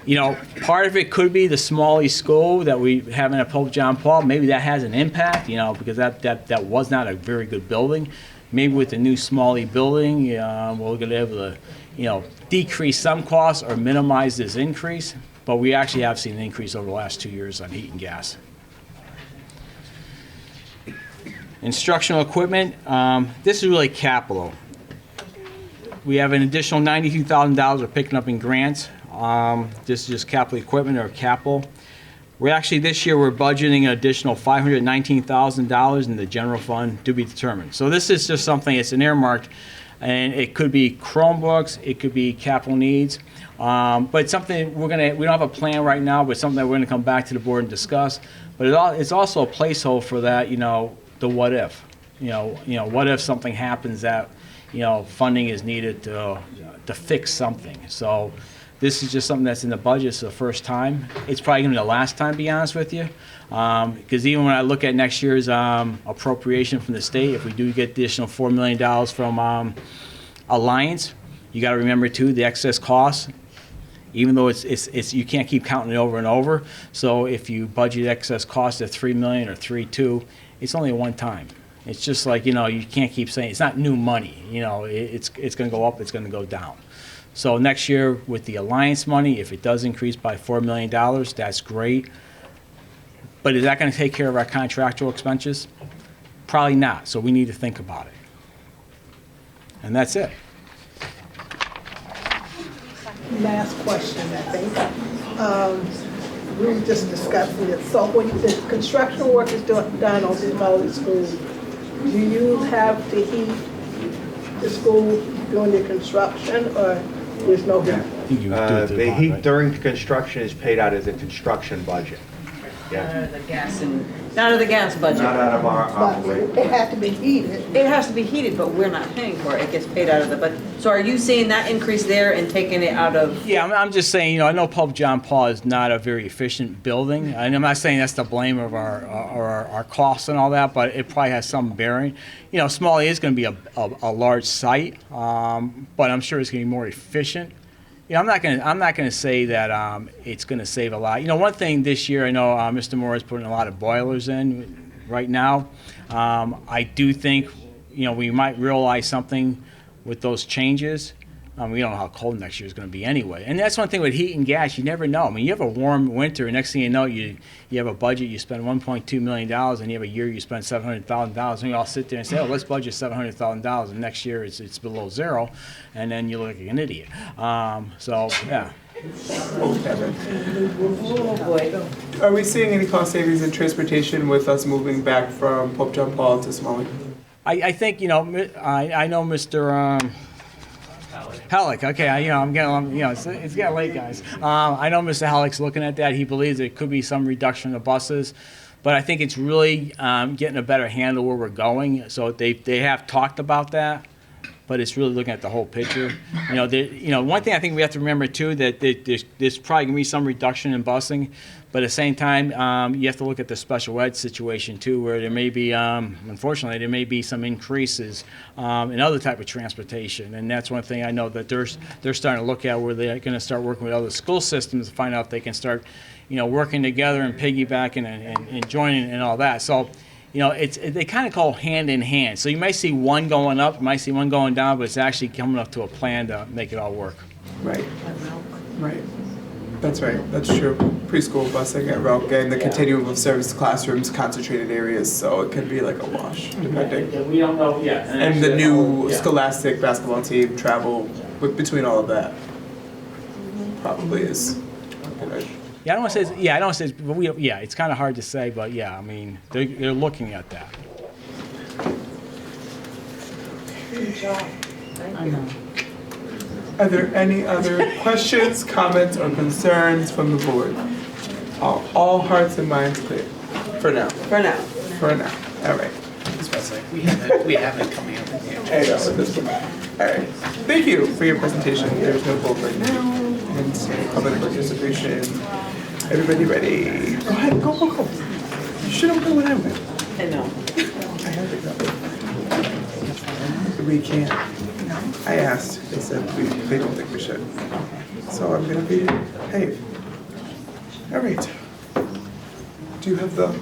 You know, part of it could be the Smalley School that we have in Pope John Paul. Maybe that has an impact, you know, because that was not a very good building. Maybe with the new Smalley building, we're going to be able to, you know, decrease some costs or minimize this increase. But we actually have seen an increase over the last 2 years on heat and gas. Instructional equipment, this is really capital. We have an additional $92,000 we're picking up in grants. This is just capital equipment or capital. We're actually, this year, we're budgeting an additional $519,000 in the general fund to be determined. So this is just something, it's an earmarked, and it could be Chromebooks, it could be capital needs. But it's something we don't have a plan right now, but something that we're gonna come back to the board and discuss. But it's also a placeholder for that, you know, the what if. You know, what if something happens that, you know, funding is needed to fix something. So this is just something that's in the budget. It's the first time. It's probably going to be the last time, to be honest with you. Because even when I look at next year's appropriation from the state, if we do get the additional $4 million from Alliance, you got to remember, too, the excess costs. Even though it's you can't keep counting it over and over. So if you budget excess costs at $3 million or $3.2, it's only a one time. It's just like, you know, you can't keep saying, it's not new money. You know, it's going to go up, it's going to go down. So next year with the Alliance money, if it does increase by $4 million, that's great. But is that going to take care of our contractual expenses? Probably not. So we need to think about it. And that's it. Last question, I think. We were just discussing it. So when the construction work is done on the Smalley School, do you have to heat the school during the construction, or there's no heat? The heat during construction is paid out of the construction budget. Not out of the gas not out of the gas budget. Not out of our operating. It has to be heated. It has to be heated, but we're not paying for it. It gets paid out of the budget. So are you seeing that increase there and taking it out of? Yeah, I'm just saying, you know, I know Pope John Paul is not a very efficient building, and I'm not saying that's the blame of our costs and all that, but it probably has some bearing. You know, Smalley is going to be a large site, but I'm sure it's going to be more efficient. You know, I'm not going to say that it's going to save a lot. You know, one thing this year, I know Mr. Moore is putting a lot of boilers in right now. I do think, you know, we might realize something with those changes. We don't know how cold next year is going to be anyway. And that's one thing with heat and gas, you never know. I mean, you have a warm winter, and next thing you know, you have a budget, you spend $1.2 million, and you have a year you spend $700,000, and you all sit there and say, oh, let's budget $700,000, and next year it's below zero, and then you look like an idiot. So, yeah. Are we seeing any cost savings in transportation with us moving back from Pope John Paul to Smalley? I think, you know, I know Mr. Halleck, okay, I'm getting, you know, it's getting late, guys. I know Mr. Halleck's looking at that. He believes there could be some reduction of buses, but I think it's really getting a better handle where we're going. So they have talked about that, but it's really looking at the whole picture. You know, one thing I think we have to remember too, that there's probably gonna be some reduction in busing, but at the same time, you have to look at the special ed situation too, where there may be, unfortunately, there may be some increases in other type of transportation, and that's one thing I know that they're starting to look at, where they're going to start working with other school systems to find out if they can start, you know, working together and piggybacking and joining and all that. So, you know, they kind of go hand in hand. So you might see one going up, you might see one going down, but it's actually coming up to a plan to make it all work. Right. Right. That's right. That's true. Preschool busing at Roque and the continuum of service classrooms, concentrated areas, so it could be like a wash, depending. We don't know yet. And the new Scholastic basketball team travel between all of that probably is. Yeah, I don't want to say. I don't want to say. But it's kind of hard to say, but yeah, I mean, they're looking at that. Good job. Thank you. Are there any other questions, comments, or concerns from the board? All hearts and minds clear? For now. For now. For now. All right. We have it coming up. I know, at this point. All right. Thank you for your presentation. There's no vote right now. And public participation. Everybody ready? Go ahead. Go. You should have done what I went. I know. I have to go. We can't. I asked. They said they don't think we should. So I'm gonna be, hey, All right. Do you have the, Do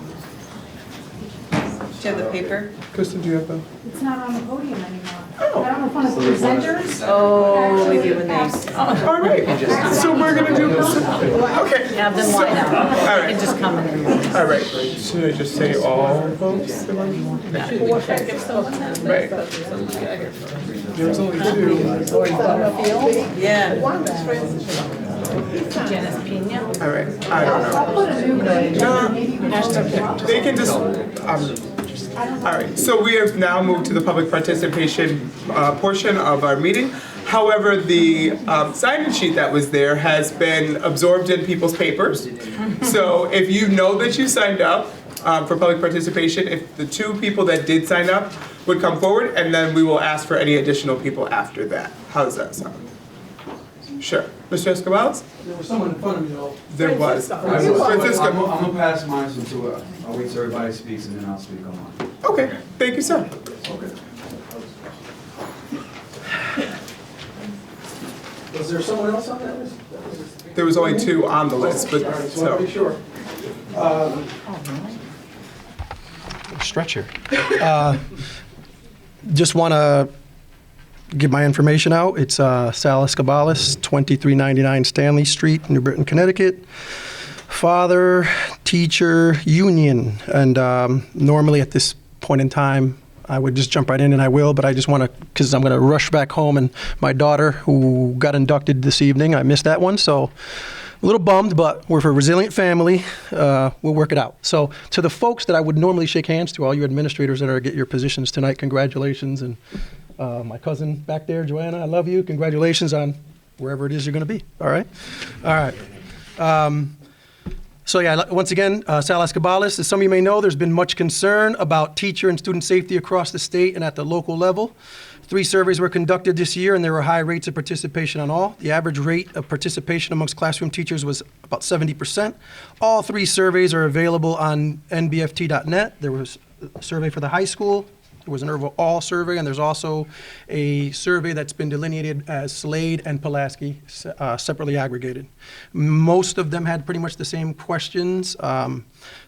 you have the paper? Kristen, do you have the? It's not on the podium anymore. I don't know if one of the presenters. Oh, we do a names. All right, so we're gonna do this. Okay. Have them line up. All right. And just come in. All right, should I just say all votes? Right. There's only two. Yeah. Janice Pena. All right, I don't know. They can just, all right, so we have now moved to the public participation portion of our meeting. However, the sign-in sheet that was there has been absorbed in people's papers. So if you know that you signed up for public participation, if the two people that did sign up would come forward, and then we will ask for any additional people after that. How does that sound? Sure. Mr. Escobales? There was someone in front of me though. There was. Francisco. I'm gonna pass mine until I'll wait till everybody speaks and then I'll speak on mine. Okay, thank you, sir. Okay. Was there someone else on that list? There was only two on the list, but So I'll be sure. Stretcher. Just want to give my information out. It's Sal Escobalis, 2399 Stanley Street, New Britain, Connecticut. Father, teacher, union. And normally at this point in time, I would just jump right in, and I will, but I just want to, because I'm going to rush back home, and my daughter, who got inducted this evening, I missed that one, so a little bummed, but we're a resilient family. We'll work it out. So to the folks that I would normally shake hands to, all you administrators that are get your positions tonight, congratulations. And my cousin back there, Joanna, I love you. Congratulations on wherever it is you're going to be. All right? All right. So yeah, once again, Sal Escobalis, as some of you may know, there's been much concern about teacher and student safety across the state and at the local level. 3 surveys were conducted this year, and there were high rates of participation on all. The average rate of participation amongst classroom teachers was about 70%. All 3 surveys are available on nbft.net. There was a survey for the high school. There was an overall survey, and there's also a survey that's been delineated as Slade and Pulaski, separately aggregated. Most of them had pretty much the same questions.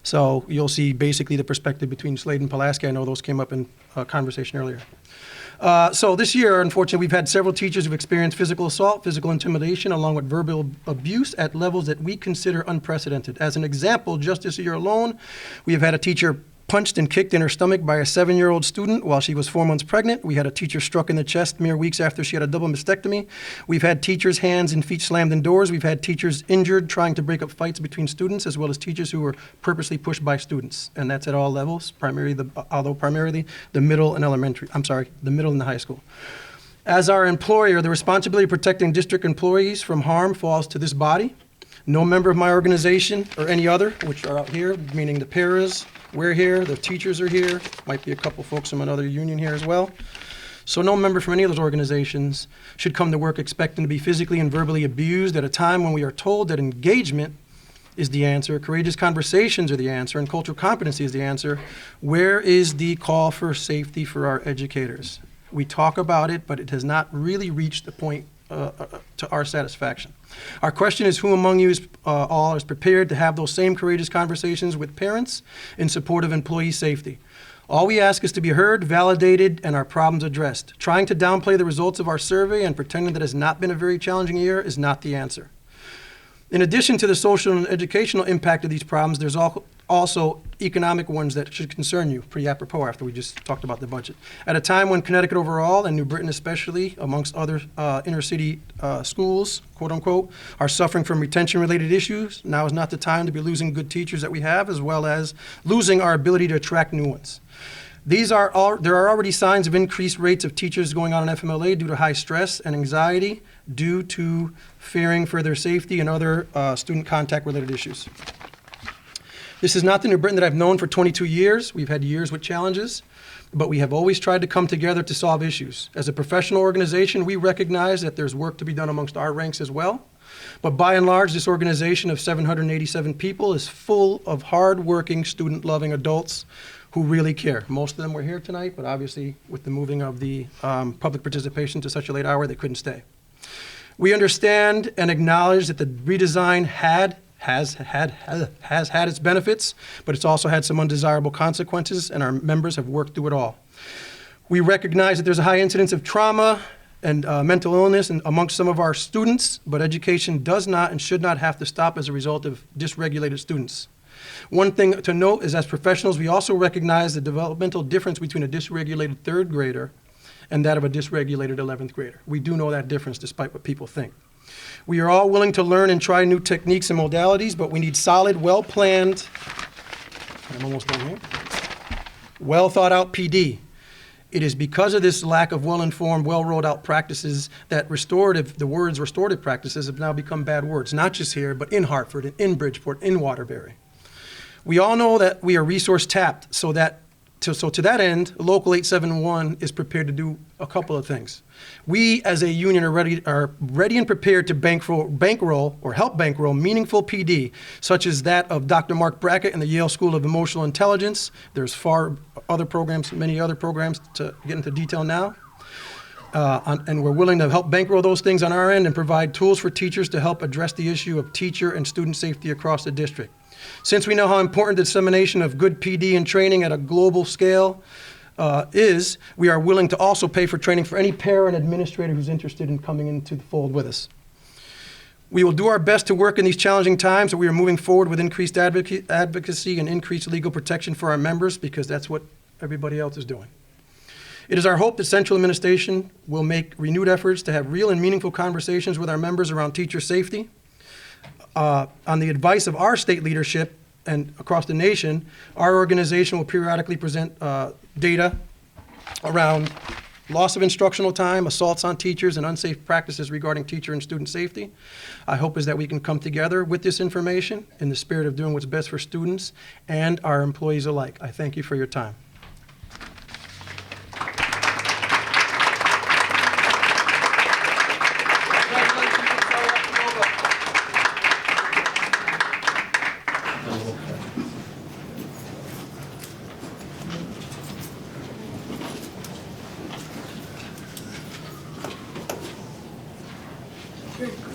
So you'll see basically the perspective between Slade and Pulaski. I know those came up in a conversation earlier. So this year, unfortunately, we've had several teachers who've experienced physical assault, physical intimidation, along with verbal abuse at levels that we consider unprecedented. As an example, just this year alone, we have had a teacher punched and kicked in her stomach by a 7-year-old student while she was 4 months pregnant. We had a teacher struck in the chest mere weeks after she had a double mastectomy. We've had teachers' hands and feet slammed in doors. We've had teachers injured trying to break up fights between students, as well as teachers who were purposely pushed by students. And that's at all levels, primarily the middle and the middle and the high school. As our employer, the responsibility of protecting district employees from harm falls to this body. No member of my organization or any other, which are out here, meaning the paras, we're here, the teachers are here, might be a couple folks from another union here as well. So no member from any of those organizations should come to work expecting to be physically and verbally abused at a time when we are told that engagement is the answer, courageous conversations are the answer, and cultural competency is the answer. Where is the call for safety for our educators? We talk about it, but it has not really reached the point to our satisfaction. Our question is, who among you is prepared to have those same courageous conversations with parents in support of employee safety? All we ask is to be heard, validated, and our problems addressed. Trying to downplay the results of our survey and pretending that it has not been a very challenging year is not the answer. In addition to the social and educational impact of these problems, there's also economic ones that should concern you, pretty apropos after we just talked about the budget. At a time when Connecticut overall, and New Britain especially, amongst other inner city schools, quote unquote, are suffering from retention-related issues, now is not the time to be losing good teachers that we have, as well as losing our ability to attract new ones. There are already signs of increased rates of teachers going on FMLA due to high stress and anxiety due to fearing for their safety and other student contact-related issues. This is not the New Britain that I've known for 22 years. We've had years with challenges, but we have always tried to come together to solve issues. As a professional organization, we recognize that there's work to be done amongst our ranks as well. But by and large, this organization of 787 people is full of hard-working, student-loving adults who really care. Most of them were here tonight, but obviously with the moving of the public participation to such a late hour, they couldn't stay. We understand and acknowledge that the redesign had has had its benefits, but it's also had some undesirable consequences, and our members have worked through it all. We recognize that there's a high incidence of trauma and mental illness amongst some of our students, but education does not and should not have to stop as a result of dysregulated students. One thing to note is, as professionals, we also recognize the developmental difference between a dysregulated third grader and that of a dysregulated 11th grader. We do know that difference despite what people think. We are all willing to learn and try new techniques and modalities, but we need solid, well-planned, I'm almost done here, well thought out PD. It is because of this lack of well-informed, well-rolled out practices that the words restorative practices have now become bad words, not just here, but in Hartford, and in Bridgeport, in Waterbury. We all know that we are resource tapped, so to that end, Local 871 is prepared to do a couple of things. We, as a union, are ready and prepared to bankroll or help bankroll meaningful PD, such as that of Dr. Mark Brackett and the Yale School of Emotional Intelligence. There's many other programs to get into detail now. And we're willing to help bankroll those things on our end and provide tools for teachers to help address the issue of teacher and student safety across the district. Since we know how important the dissemination of good PD and training at a global scale is, we are willing to also pay for training for any parent administrator who's interested in coming into the fold with us. We will do our best to work in these challenging times, but we are moving forward with increased advocacy and increased legal protection for our members, because that's what everybody else is doing. It is our hope that central administration will make renewed efforts to have real and meaningful conversations with our members around teacher safety. On the advice of our state leadership and across the nation, our organization will periodically present data around loss of instructional time, assaults on teachers, and unsafe practices regarding teacher and student safety. I hope is that we can come together with this information in the spirit of doing what's best for students and our employees alike. I thank you for your time.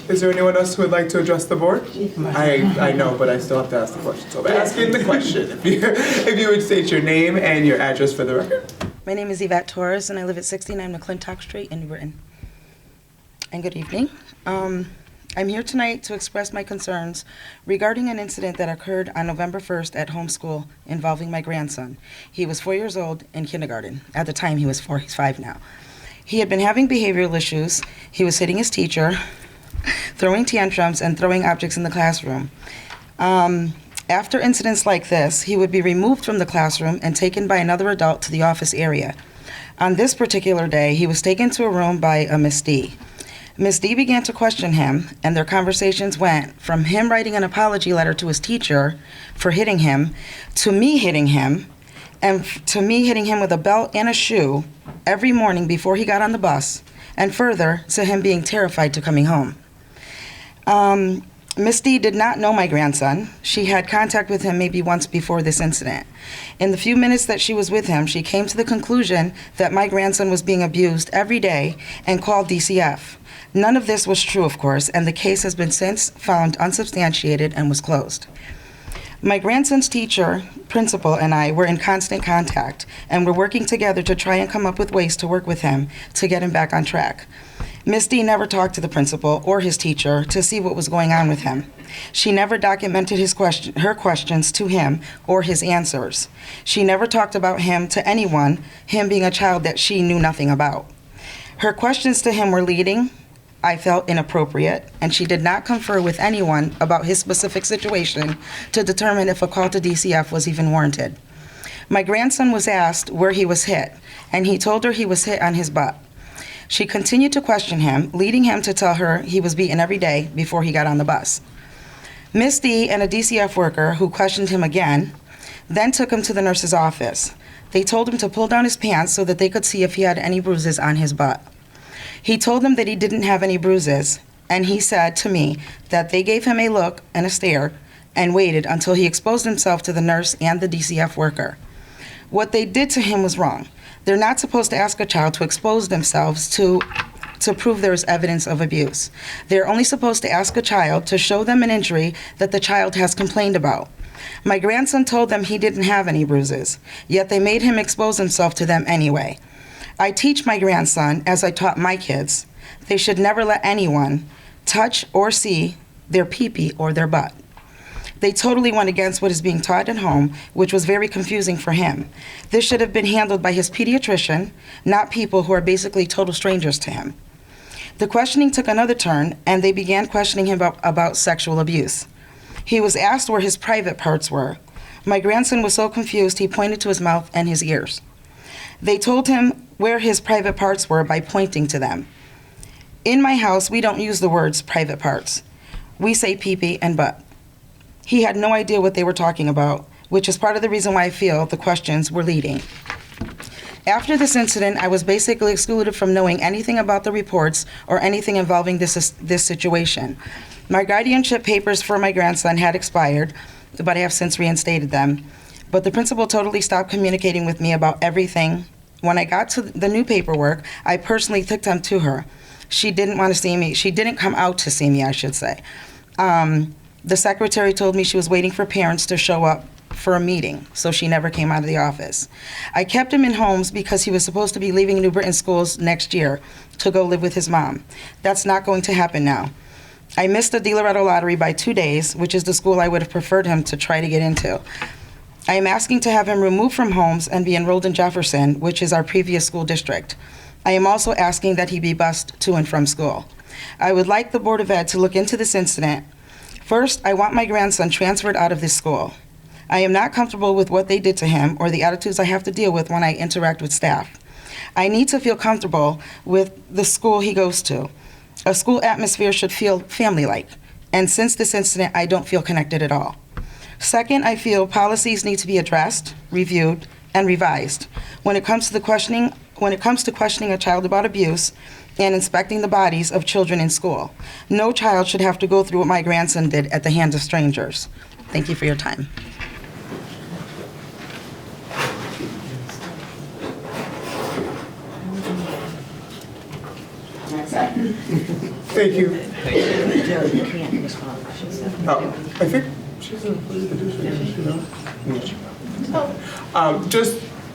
Is there anyone else who would like to address the board? I know, but I still have to ask the question. So I'm asking the question. If you would state your name and your address for the record. My name is Yvette Torres, and I live at 69 McClintock Street in New Britain. And good evening. I'm here tonight to express my concerns regarding an incident that occurred on November 1st at homeschool involving my grandson. He was 4 years old in kindergarten. At the time, he was 4, he's 5 now. He had been having behavioral issues. He was hitting his teacher, throwing tantrums, and throwing objects in the classroom. After incidents like this, he would be removed from the classroom and taken by another adult to the office area. On this particular day, he was taken to a room by a Miss D. Miss D began to question him, and their conversations went from him writing an apology letter to his teacher for hitting him, to me hitting him, and to me hitting him with a belt and a shoe every morning before he got on the bus, and further, to him being terrified to coming home. Miss D did not know my grandson. She had contact with him maybe once before this incident. In the few minutes that she was with him, she came to the conclusion that my grandson was being abused every day and called DCF. None of this was true, of course, and the case has been since found unsubstantiated and was closed. My grandson's teacher, principal, and I were in constant contact, and were working together to try and come up with ways to work with him to get him back on track. Miss D never talked to the principal or his teacher to see what was going on with him. She never documented her questions to him or his answers. She never talked about him to anyone, him being a child that she knew nothing about. Her questions to him were leading, I felt inappropriate, and she did not confer with anyone about his specific situation to determine if a call to DCF was even warranted. My grandson was asked where he was hit, and he told her he was hit on his butt. She continued to question him, leading him to tell her he was beaten every day before he got on the bus. Miss D and a DCF worker who questioned him again then took him to the nurse's office. They told him to pull down his pants so that they could see if he had any bruises on his butt. He told them that he didn't have any bruises, and he said to me that they gave him a look and a stare and waited until he exposed himself to the nurse and the DCF worker. What they did to him was wrong. They're not supposed to ask a child to expose themselves to to prove there is evidence of abuse. They're only supposed to ask a child to show them an injury that the child has complained about. My grandson told them he didn't have any bruises, yet they made him expose himself to them anyway. I teach my grandson, as I taught my kids, they should never let anyone touch or see their pee-pee or their butt. They totally went against what is being taught at home, which was very confusing for him. This should have been handled by his pediatrician, not people who are basically total strangers to him. The questioning took another turn, and they began questioning him about sexual abuse. He was asked where his private parts were. My grandson was so confused he pointed to his mouth and his ears. They told him where his private parts were by pointing to them. In my house, we don't use the words private parts. We say pee-pee and butt. He had no idea what they were talking about, which is part of the reason why I feel the questions were leading. After this incident, I was basically excluded from knowing anything about the reports or anything involving this situation. My guardianship papers for my grandson had expired, but I have since reinstated them. But the principal totally stopped communicating with me about everything. When I got to the new paperwork, I personally took them to her. She didn't want to see me. She didn't come out to see me, I should say. The secretary told me she was waiting for parents to show up for a meeting, so she never came out of the office. I kept him in homes because he was supposed to be leaving New Britain schools next year to go live with his mom. That's not going to happen now. I missed the De Loretto lottery by 2 days, which is the school I would have preferred him to try to get into. I am asking to have him removed from homes and be enrolled in Jefferson, which is our previous school district. I am also asking that he be bused to and from school. I would like the Board of Ed to look into this incident. First, I want my grandson transferred out of this school. I am not comfortable with what they did to him or the attitudes I have to deal with when I interact with staff. I need to feel comfortable with the school he goes to. A school atmosphere should feel family-like, and since this incident, I don't feel connected at all. Second, I feel policies need to be addressed, reviewed, and revised. When it comes to questioning a child about abuse and inspecting the bodies of children in school, no child should have to go through what my grandson did at the hands of strangers. Thank you for your time. Thank you. You can't respond. Oh, I think she's in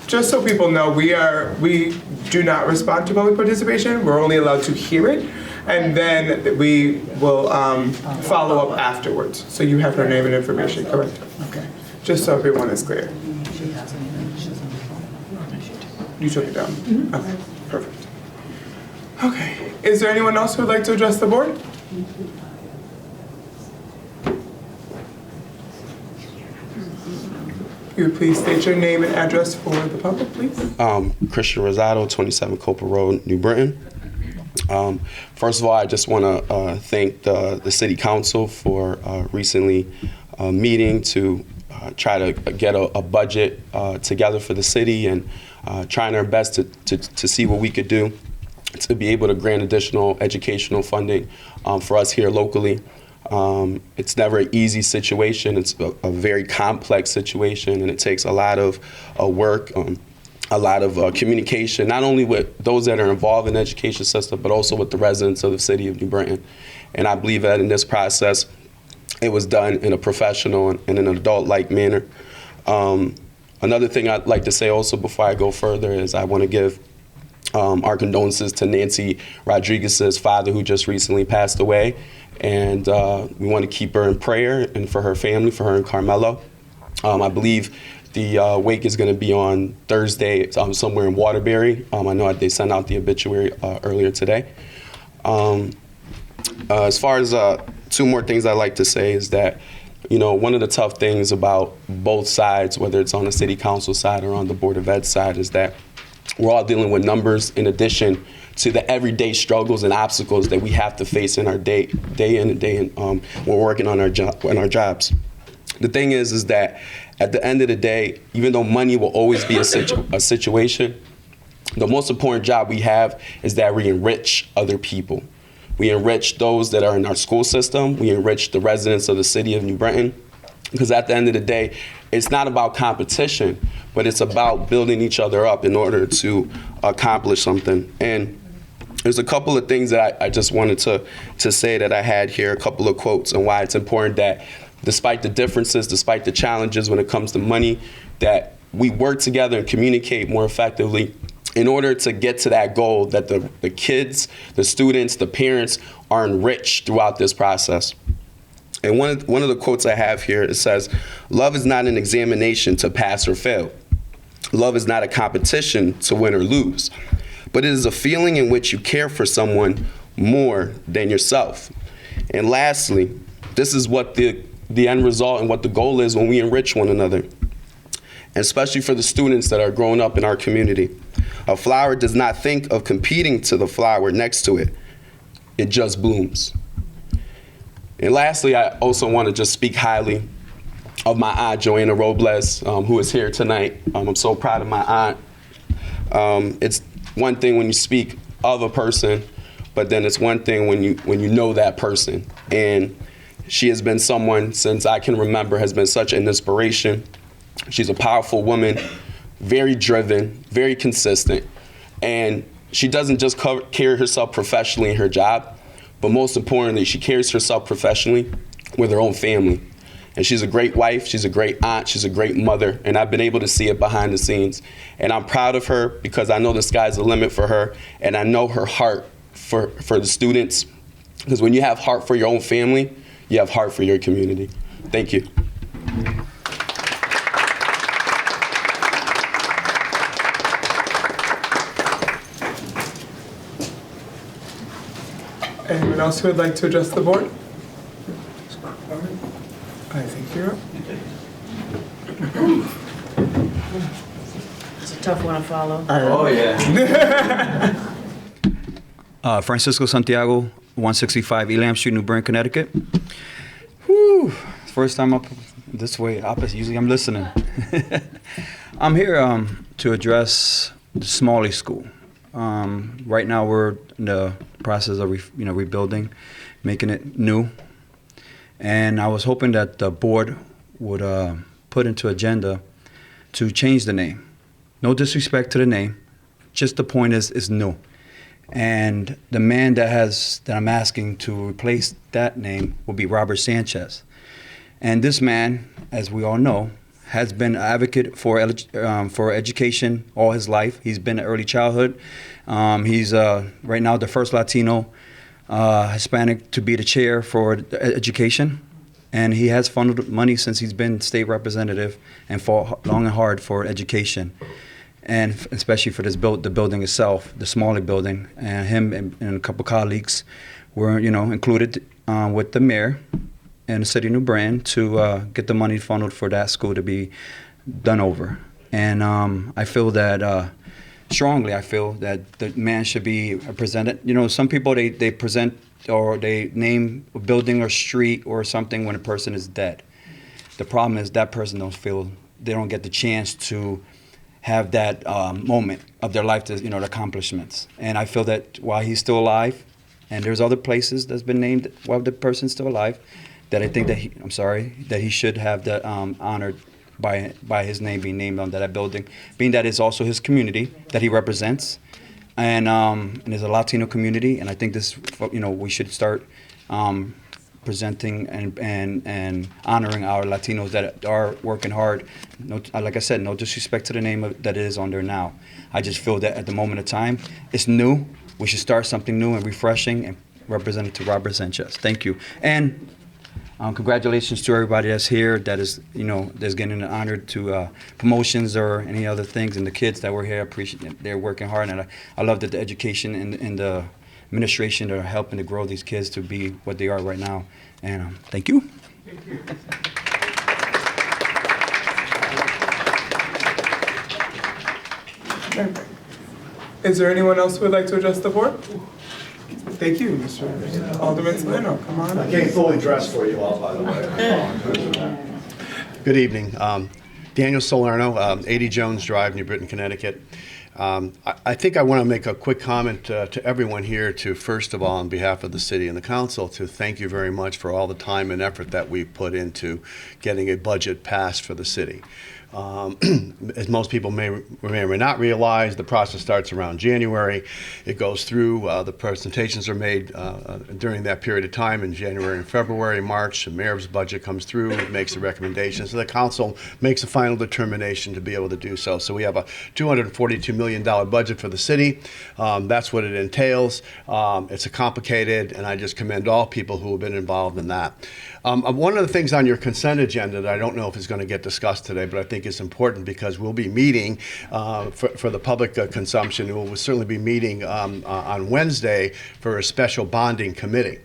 just so people know, we do not respond to public participation. We're only allowed to hear it, and then we will follow up afterwards. So you have her name and information, correct? Okay. Just so everyone is clear. You took it down? Mm-hmm. Okay, perfect. Okay, is there anyone else who would like to address the board? You would please state your name and address for the public, please. Christian Rosado, 27 Copa Road, New Britain. First of all, I just want to thank the City Council for recently meeting to try to get a budget together for the city and trying our best to see what we could do to be able to grant additional educational funding for us here locally. It's never an easy situation. It's a very complex situation, and it takes a lot of work, a lot of communication, not only with those that are involved in the education system, but also with the residents of the city of New Britain. And I believe that in this process, it was done in a professional and in an adult-like manner. Another thing I'd like to say also before I go further is I want to give our condolences to Nancy Rodriguez's father, who just recently passed away. And we want to keep her in prayer, and for her family, for her and Carmelo. I believe the wake is going to be on Thursday somewhere in Waterbury. I know they sent out the obituary earlier today. As far as two more things I'd like to say is that, one of the tough things about both sides, whether it's on the city council side or on the Board of Ed side, is that we're all dealing with numbers in addition to the everyday struggles and obstacles that we have to face in our day in and day in when we're working on our jobs. The thing is that at the end of the day, even though money will always be a situation, the most important job we have is that we enrich other people. We enrich those that are in our school system. We enrich the residents of the city of New Britain. Because at the end of the day, it's not about competition, but it's about building each other up in order to accomplish something. And there's a couple of things that I just wanted to say that I had here, a couple of quotes on why it's important that despite the differences, despite the challenges when it comes to money, that we work together and communicate more effectively in order to get to that goal that the kids, the students, the parents are enriched throughout this process. And one of the quotes I have here, it says, "Love is not an examination to pass or fail. Love is not a competition to win or lose, but it is a feeling in which you care for someone more than yourself." And lastly, this is what the end result and what the goal is when we enrich one another, and especially for the students that are growing up in our community. A flower does not think of competing to the flower next to it. It just blooms. And lastly, I also want to just speak highly of my aunt, Joanna Robles, who is here tonight. I'm so proud of my aunt. It's one thing when you speak of a person, but then it's one thing when you know that person. And she has been someone since I can remember, has been such an inspiration. She's a powerful woman, very driven, very consistent. And she doesn't just carry herself professionally in her job, but most importantly, she carries herself professionally with her own family. And she's a great wife, she's a great aunt, she's a great mother, and I've been able to see it behind the scenes. And I'm proud of her because I know the sky's the limit for her, and I know her heart for the students. Because when you have heart for your own family, you have heart for your community. Thank you. Anyone else who would like to address the board? I think you're up. It's a tough one to follow. Oh, yeah. Francisco Santiago, 165 Elam Street, New Bern, Connecticut. Whew, first time up this way, opposite. Usually I'm listening. I'm here to address the Smalley School. Right now we're in the process of rebuilding, making it new. And I was hoping that the board would put into agenda to change the name. No disrespect to the name, just the point is new. And the man that I'm asking to replace that name will be Robert Sanchez. And this man, as we all know, has been an advocate for education all his life. He's been in early childhood. He's right now the first Latino Hispanic to be the chair for education. And he has funneled money since he's been state representative and fought long and hard for education. And especially for the building itself, the Smalley building. And him and a couple colleagues were, included with the mayor and the city of New Bern to get the money funneled for that school to be done over. And I feel that, strongly, I feel that the man should be presented. Some people, they present or they name a building or street or something when a person is dead. The problem is that person they don't get the chance to have that moment of their life, the accomplishments. And I feel that while he's still alive, and there's other places that's been named while the person's still alive, that I think that he should have that honored by his name being named on that building, being that it's also his community that he represents, and there's a Latino community, and I think this, we should start presenting and honoring our Latinos that are working hard. No, like I said, no disrespect to the name that it is on there now. I just feel that at the moment of time, it's new. We should start something new and refreshing and represent it to Robert Sanchez. Thank you. And congratulations to everybody that's here, that is, that's getting honored to promotions or any other things, and the kids that were here. I appreciate it. They're working hard, and I love that the education and the administration are helping to grow these kids to be what they are right now. And thank you. Thank you. Is there anyone else who would like to address the board? Thank you, Mr. Alderman Solano. Come on. I came fully dressed for you all, by the way. Good evening. Daniel Salerno, 80 Jones Drive, New Britain, Connecticut. I think I want to make a quick comment to everyone here to, first of all, on behalf of the city and the council, to thank you very much for all the time and effort that we've put into getting a budget passed for the city. As most people may or may not realize, the process starts around January. It goes through, the presentations are made during that period of time in January and February, March. The mayor's budget comes through, makes the recommendations, and the council makes a final determination to be able to do so. So we have a $242 million budget for the city. That's what it entails. It's a complicated, and I just commend all people who have been involved in that. One of the things on your consent agenda that I don't know if is going to get discussed today, but I think is important because we'll be meeting for the public consumption. We'll certainly be meeting on Wednesday for a special bonding committee.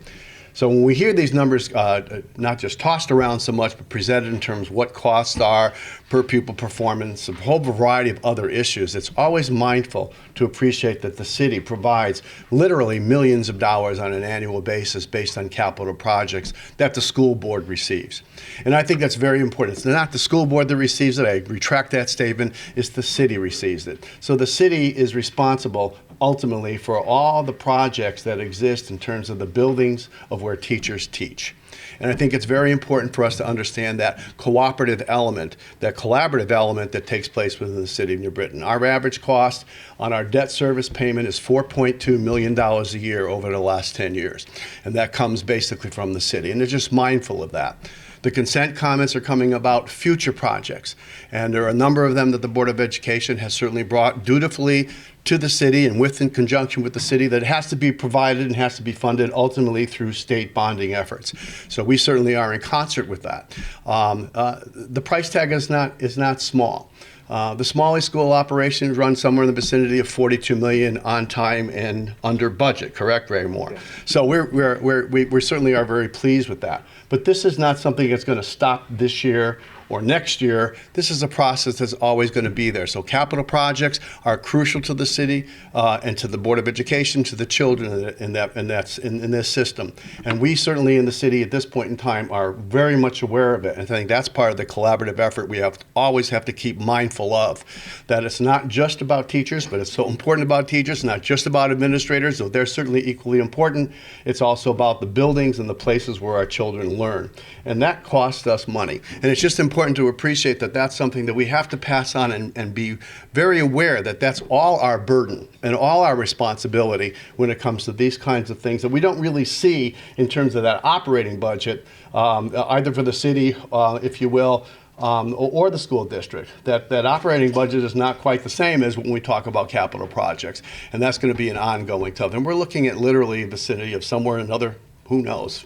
So when we hear these numbers not just tossed around so much, but presented in terms of what costs are, per pupil performance, a whole variety of other issues, it's always mindful to appreciate that the city provides literally millions of dollars on an annual basis based on capital projects that the school board receives. And I think that's very important. It's not the school board that receives it. I retract that statement. It's the city receives it. So the city is responsible ultimately for all the projects that exist in terms of the buildings of where teachers teach. And I think it's very important for us to understand that cooperative element, that collaborative element that takes place within the city of New Britain. Our average cost on our debt service payment is $4.2 million a year over the last 10 years. And that comes basically from the city. And they're just mindful of that. The consent comments are coming about future projects. And there are a number of them that the Board of Education has certainly brought dutifully to the city and in conjunction with the city that has to be provided and has to be funded ultimately through state bonding efforts. So we certainly are in concert with that. The price tag is not small. The Smalley School operations run somewhere in the vicinity of $42 million on time and under budget. Correct, Ray Moore? Yeah. So we certainly are very pleased with that. But this is not something that's going to stop this year or next year. This is a process that's always going to be there. So capital projects are crucial to the city and to the Board of Education, to the children in this system. And we certainly in the city at this point in time are very much aware of it. And I think that's part of the collaborative effort we always have to keep mindful of. That it's not just about teachers, but it's so important about teachers, not just about administrators, though they're certainly equally important. It's also about the buildings and the places where our children learn. And that costs us money. And it's just important to appreciate that that's something that we have to pass on and be very aware that that's all our burden and all our responsibility when it comes to these kinds of things that we don't really see in terms of that operating budget, either for the city, if you will, or the school district. That operating budget is not quite the same as when we talk about capital projects. And that's going to be an ongoing tough. And we're looking at literally a vicinity of somewhere another, who knows,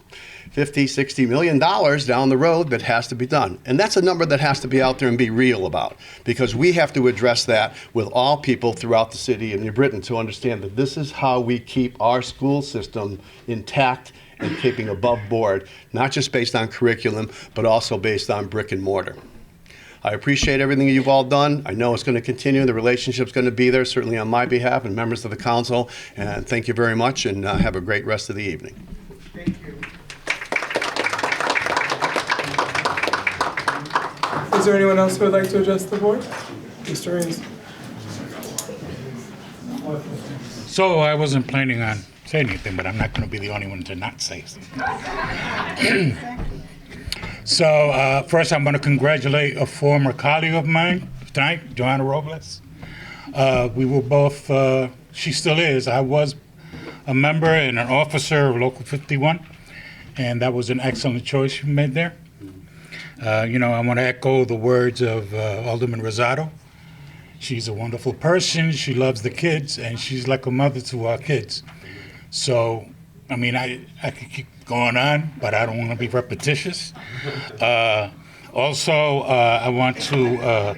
$50, $60 million down the road that has to be done. And that's a number that has to be out there and be real about, because we have to address that with all people throughout the city of New Britain to understand that this is how we keep our school system intact and keeping above board, not just based on curriculum, but also based on brick and mortar. I appreciate everything you've all done. I know it's going to continue. The relationship's going to be there, certainly on my behalf and members of the council. And thank you very much, and have a great rest of the evening. Thank you. Is there anyone else who would like to address the board? Mr. Reeves. So I wasn't planning on saying anything, but I'm not going to be the only one to not say something. So first I'm going to congratulate a former colleague of mine tonight, Joanna Robles. We were both, she still is, I was a member and an officer of Local 51, and that was an excellent choice you made there. I want to echo the words of Alderman Rosado. She's a wonderful person. She loves the kids, and she's like a mother to our kids. So, I could keep going on, but I don't want to be repetitious. Also, I want to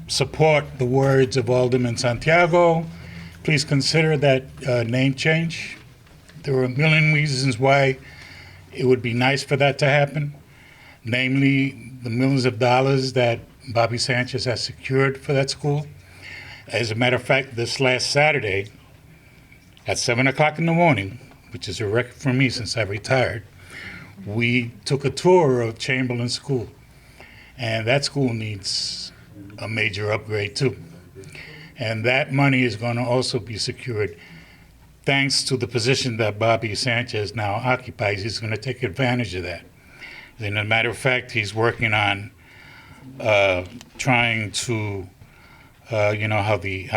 support the words of Alderman Santiago. Please consider that name change. There are a million reasons why it would be nice for that to happen, namely the millions of dollars that Bobby Sanchez has secured for that school. As a matter of fact, this last Saturday at 7 o'clock in the morning, which is a record for me since I retired, we took a tour of Chamberlain School. And that school needs a major upgrade too. And that money is going to also be secured thanks to the position that Bobby Sanchez now occupies. He's going to take advantage of that. And as a matter of fact, he's working on trying to, how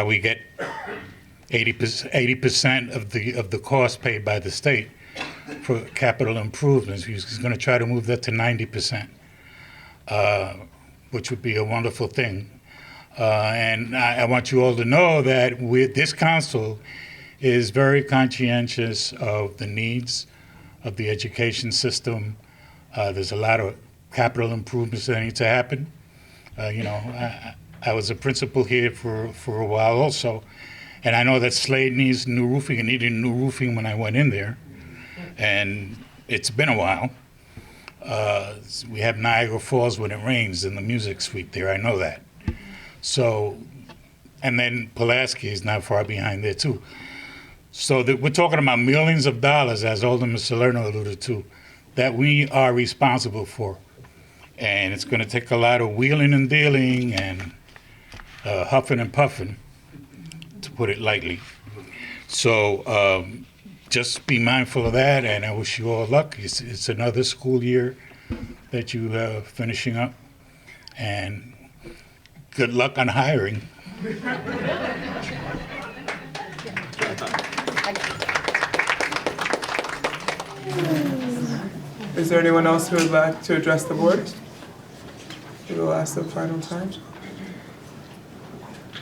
we get 80% of the cost paid by the state for capital improvements. He's going to try to move that to 90%, which would be a wonderful thing. And I want you all to know that this council is very conscientious of the needs of the education system. There's a lot of capital improvements that need to happen. I was a principal here for a while also, and I know that Slade needs new roofing. It needed new roofing when I went in there, and it's been a while. We have Niagara Falls when it rains in the music suite there, I know that. So, and then Pulaski is not far behind there too. So we're talking about millions of dollars, as Alderman Salerno alluded to, that we are responsible for. And it's going to take a lot of wheeling and dealing and huffing and puffing, to put it lightly. So just be mindful of that, and I wish you all luck. It's another school year that you are finishing up, and good luck on hiring. Is there anyone else who would like to address the board for the last and final time?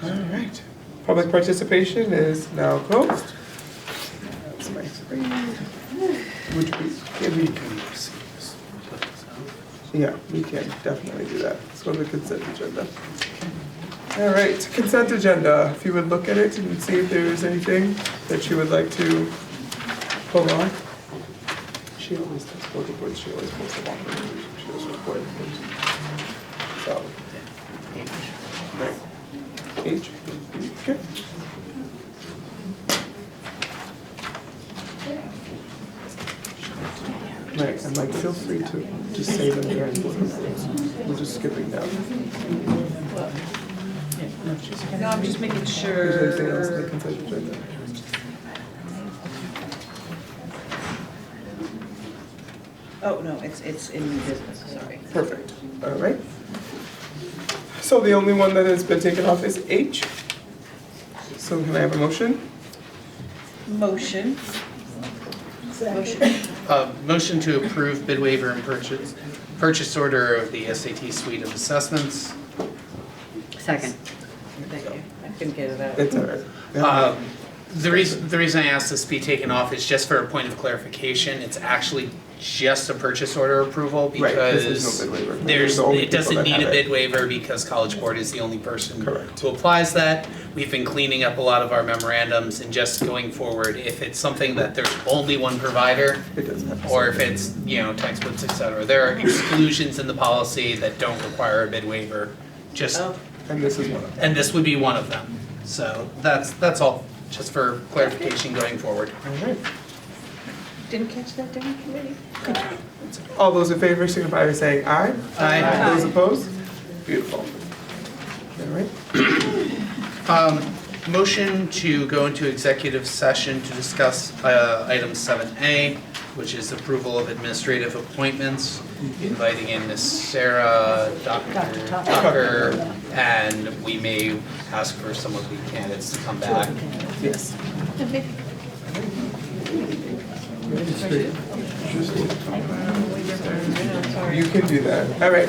All right. Public participation is now closed. That's my screen. Yeah, we can definitely do that. Let's go to the consent agenda. All right, consent agenda. If you would look at it and see if there's anything that you would like to pull on. She always does both of words. She always pulls them off. She does report. So, right. H. Okay. Right, and like, feel free to just say them during the words. We're just skipping down. No, I'm just making sure. Is there anything else in the consent agenda? Oh, no, it's in new business, sorry. Perfect. All right. So the only one that has been taken off is H. So can I have a motion? Motion. Motion. Motion to approve bid waiver and purchase order of the SAT suite of assessments. Second. Thank you. I couldn't get it out. It's all right. The reason I asked this to be taken off is just for a point of clarification. It's actually just a purchase order approval Right, 'cause because there's no bid waiver. there's the only it doesn't people that need a have it. bid waiver because College Board is the only person who applies that. We've been cleaning up a lot of our memorandums and just going forward, if it's something that there's only one provider, or if it's, textbooks, et cetera, there are exclusions in the policy that don't require a bid waiver. Just And this is one of them. and this would be one of them. So that's all, just for clarification going forward. All right. Didn't catch that during committee? All those in favor signify by saying aye. Aye. Those opposed? Beautiful. All right. Motion to go into executive session to discuss item 7A, which is approval of administrative appointments, inviting in Ms. Sarah, Dr. Tucker, and we may ask for some of the candidates to come back. Yes. You can do that. All right.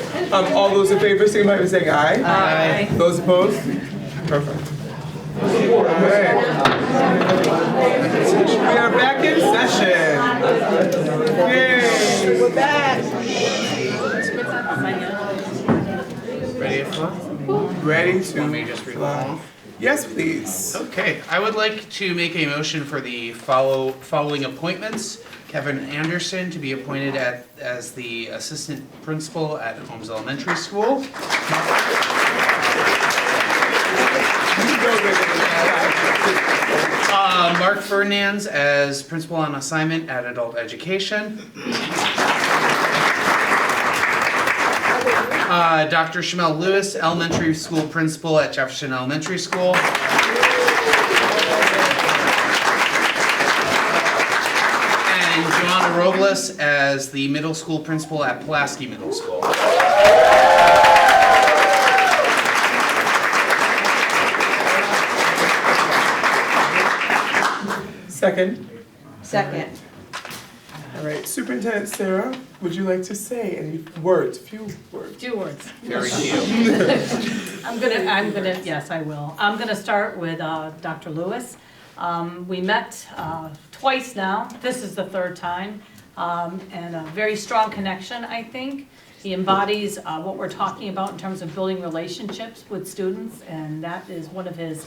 All those in favor signify by saying aye. Aye. Those opposed? Perfect. All right. We are back in session. Yay. We're back. Ready to fly? Ready to Want me to just read along? Yes, please. Okay, I would like to make a motion for the following appointments. Kevin Anderson to be appointed as the assistant principal at Holmes Elementary School. Mark Fernandez as principal on assignment at Adult Education. Dr. Shamel Lewis, elementary school principal at Jefferson Elementary School. And Joanna Robles as the middle school principal at Pulaski Middle School. second? Second. All right, Superintendent Sarah, would you like to say any words, few words? Few words. Very few. Yes, I will. I'm gonna start with Dr. Lewis. We met twice now. This is the third time, and a very strong connection, I think. He embodies what we're talking about in terms of building relationships with students, and that is one of his,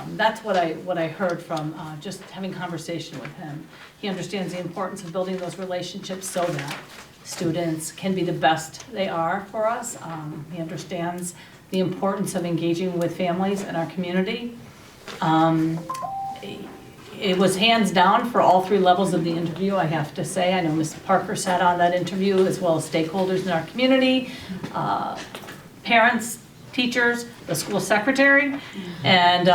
that's what I heard from just having conversation with him. He understands the importance of building those relationships so that students can be the best they are for us. He understands the importance of engaging with families in our community. It was hands down for all three levels of the interview, I have to say. I know Ms. Parker sat on that interview, as well as stakeholders in our community, parents, teachers, the school secretary, and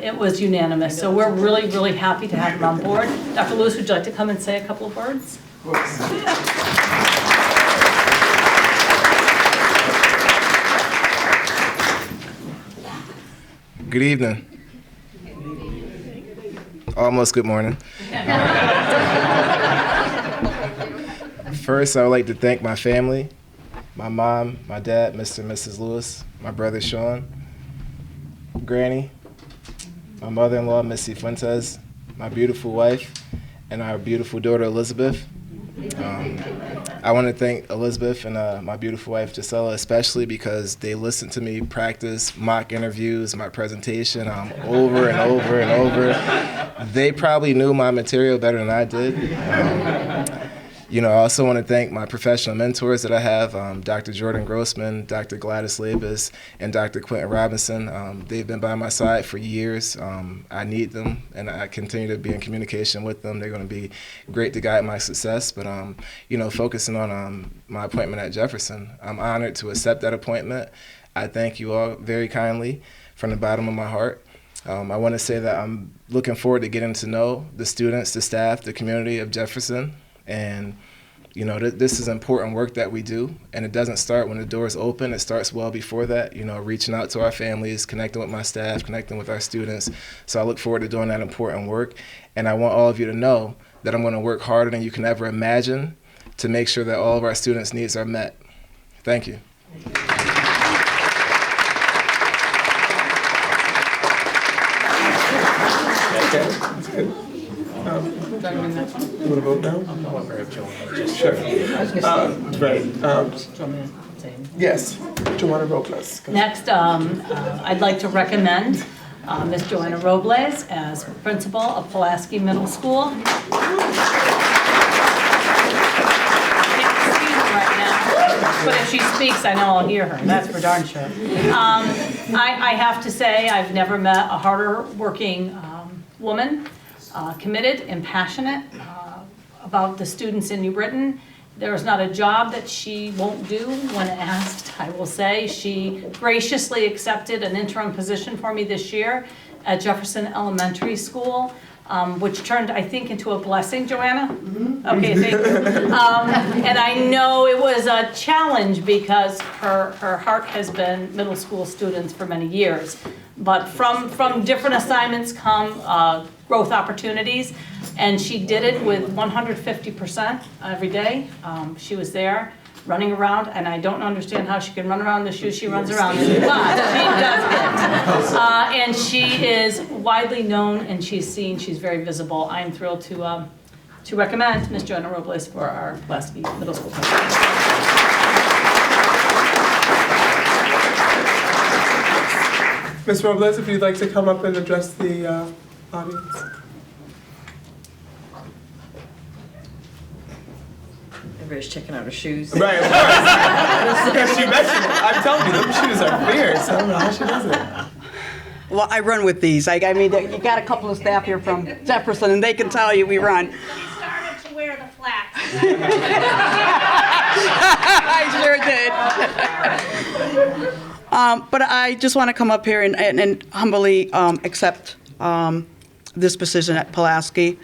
it was unanimous. So we're really, really happy to have him on board. Dr. Lewis, would you like to come and say a couple of words? Of course. Good evening. Almost good morning. First, I would like to thank my family, my mom, my dad, Mr. and Mrs. Lewis, my brother Sean, Granny, my mother-in-law, Missy Fuentes, my beautiful wife, and our beautiful daughter, Elizabeth. I want to thank Elizabeth and my beautiful wife, Gisela, especially because they listened to me practice mock interviews, my presentation over and over and over. They probably knew my material better than I did. I also want to thank my professional mentors that I have, Dr. Jordan Grossman, Dr. Gladys Labus, and Dr. Quentin Robinson. They've been by my side for years. I need them, and I continue to be in communication with them. They're going to be great to guide my success. But, focusing on my appointment at Jefferson, I'm honored to accept that appointment. I thank you all very kindly from the bottom of my heart. I want to say that I'm looking forward to getting to know the students, the staff, the community of Jefferson. And, this is important work that we do, and it doesn't start when the doors open. It starts well before that, reaching out to our families, connecting with my staff, connecting with our students. So I look forward to doing that important work. And I want all of you to know that I'm going to work harder than you can ever imagine to make sure that all of our students' needs are met. Thank you. Okay, that's good. You want to vote now? Sure. Yes, Joanna Robles. Next, I'd like to recommend Ms. Joanna Robles as principal of Pulaski Middle School. But if she speaks, I know I'll hear her. That's for darn sure. I have to say, I've never met a harder working woman, committed and passionate about the students in New Britain. There is not a job that she won't do when asked, I will say. She graciously accepted an interim position for me this year at Jefferson Elementary School, which turned, I think, into a blessing, Joanna? Mm-hmm. Okay, thank you. And I know it was a challenge because her heart has been middle school students for many years. But from different assignments come growth opportunities, and she did it with 150% every day. She was there running around, and I don't understand how she can run around the shoes she runs around in, but she does it. And she is widely known, and she's seen, she's very visible. I am thrilled to recommend Ms. Joanna Robles for our Pulaski Middle School principal. Ms. Robles, if you'd like to come up and address the audience. Everybody's checking out her shoes. Right, of course. Because she mentioned it. I'm telling you, them shoes are fierce. I don't know how she does it. Well, I run with these. I mean, you got a couple of staff here from Jefferson, and they can tell you we run. She started to wear the flats. I sure did. But I just want to come up here and humbly accept this position at Pulaski.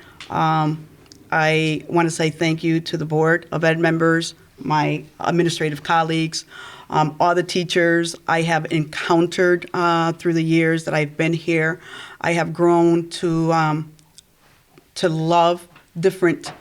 I want to say thank you to the Board of Ed members, my administrative colleagues, all the teachers I have encountered through the years that I've been here. I have grown to to love different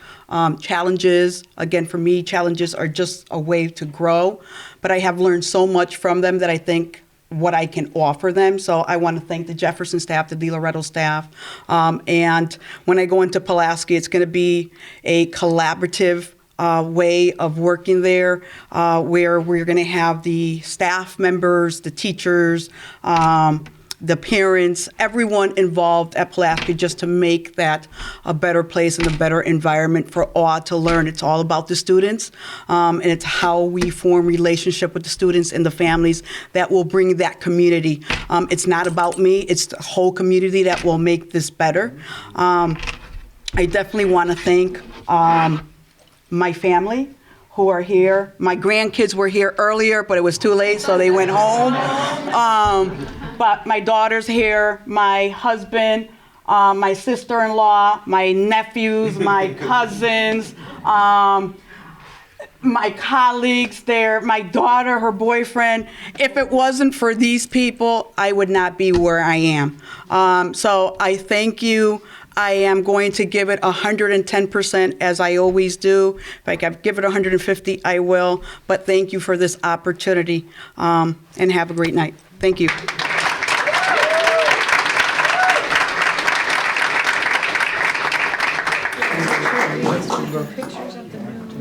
challenges. Again, for me, challenges are just a way to grow, but I have learned so much from them that I think what I can offer them. So I want to thank the Jefferson staff, the DeLoretto staff, and when I go into Pulaski, it's going to be a collaborative way of working there, where we're going to have the staff members, the teachers, the parents, everyone involved at Pulaski just to make that a better place and a better environment for all to learn. It's all about the students, and it's how we form relationship with the students and the families that will bring that community. It's not about me, it's the whole community that will make this better. I definitely want to thank my family who are here. My grandkids were here earlier, but it was too late, so they went home. But my daughter's here, my husband, my sister-in-law, my nephews, my cousins, my colleagues there, my daughter, her boyfriend. If it wasn't for these people, I would not be where I am. So I thank you. I am going to give it 110% as I always do. If I could give it 150, I will. But thank you for this opportunity, and have a great night. Thank you.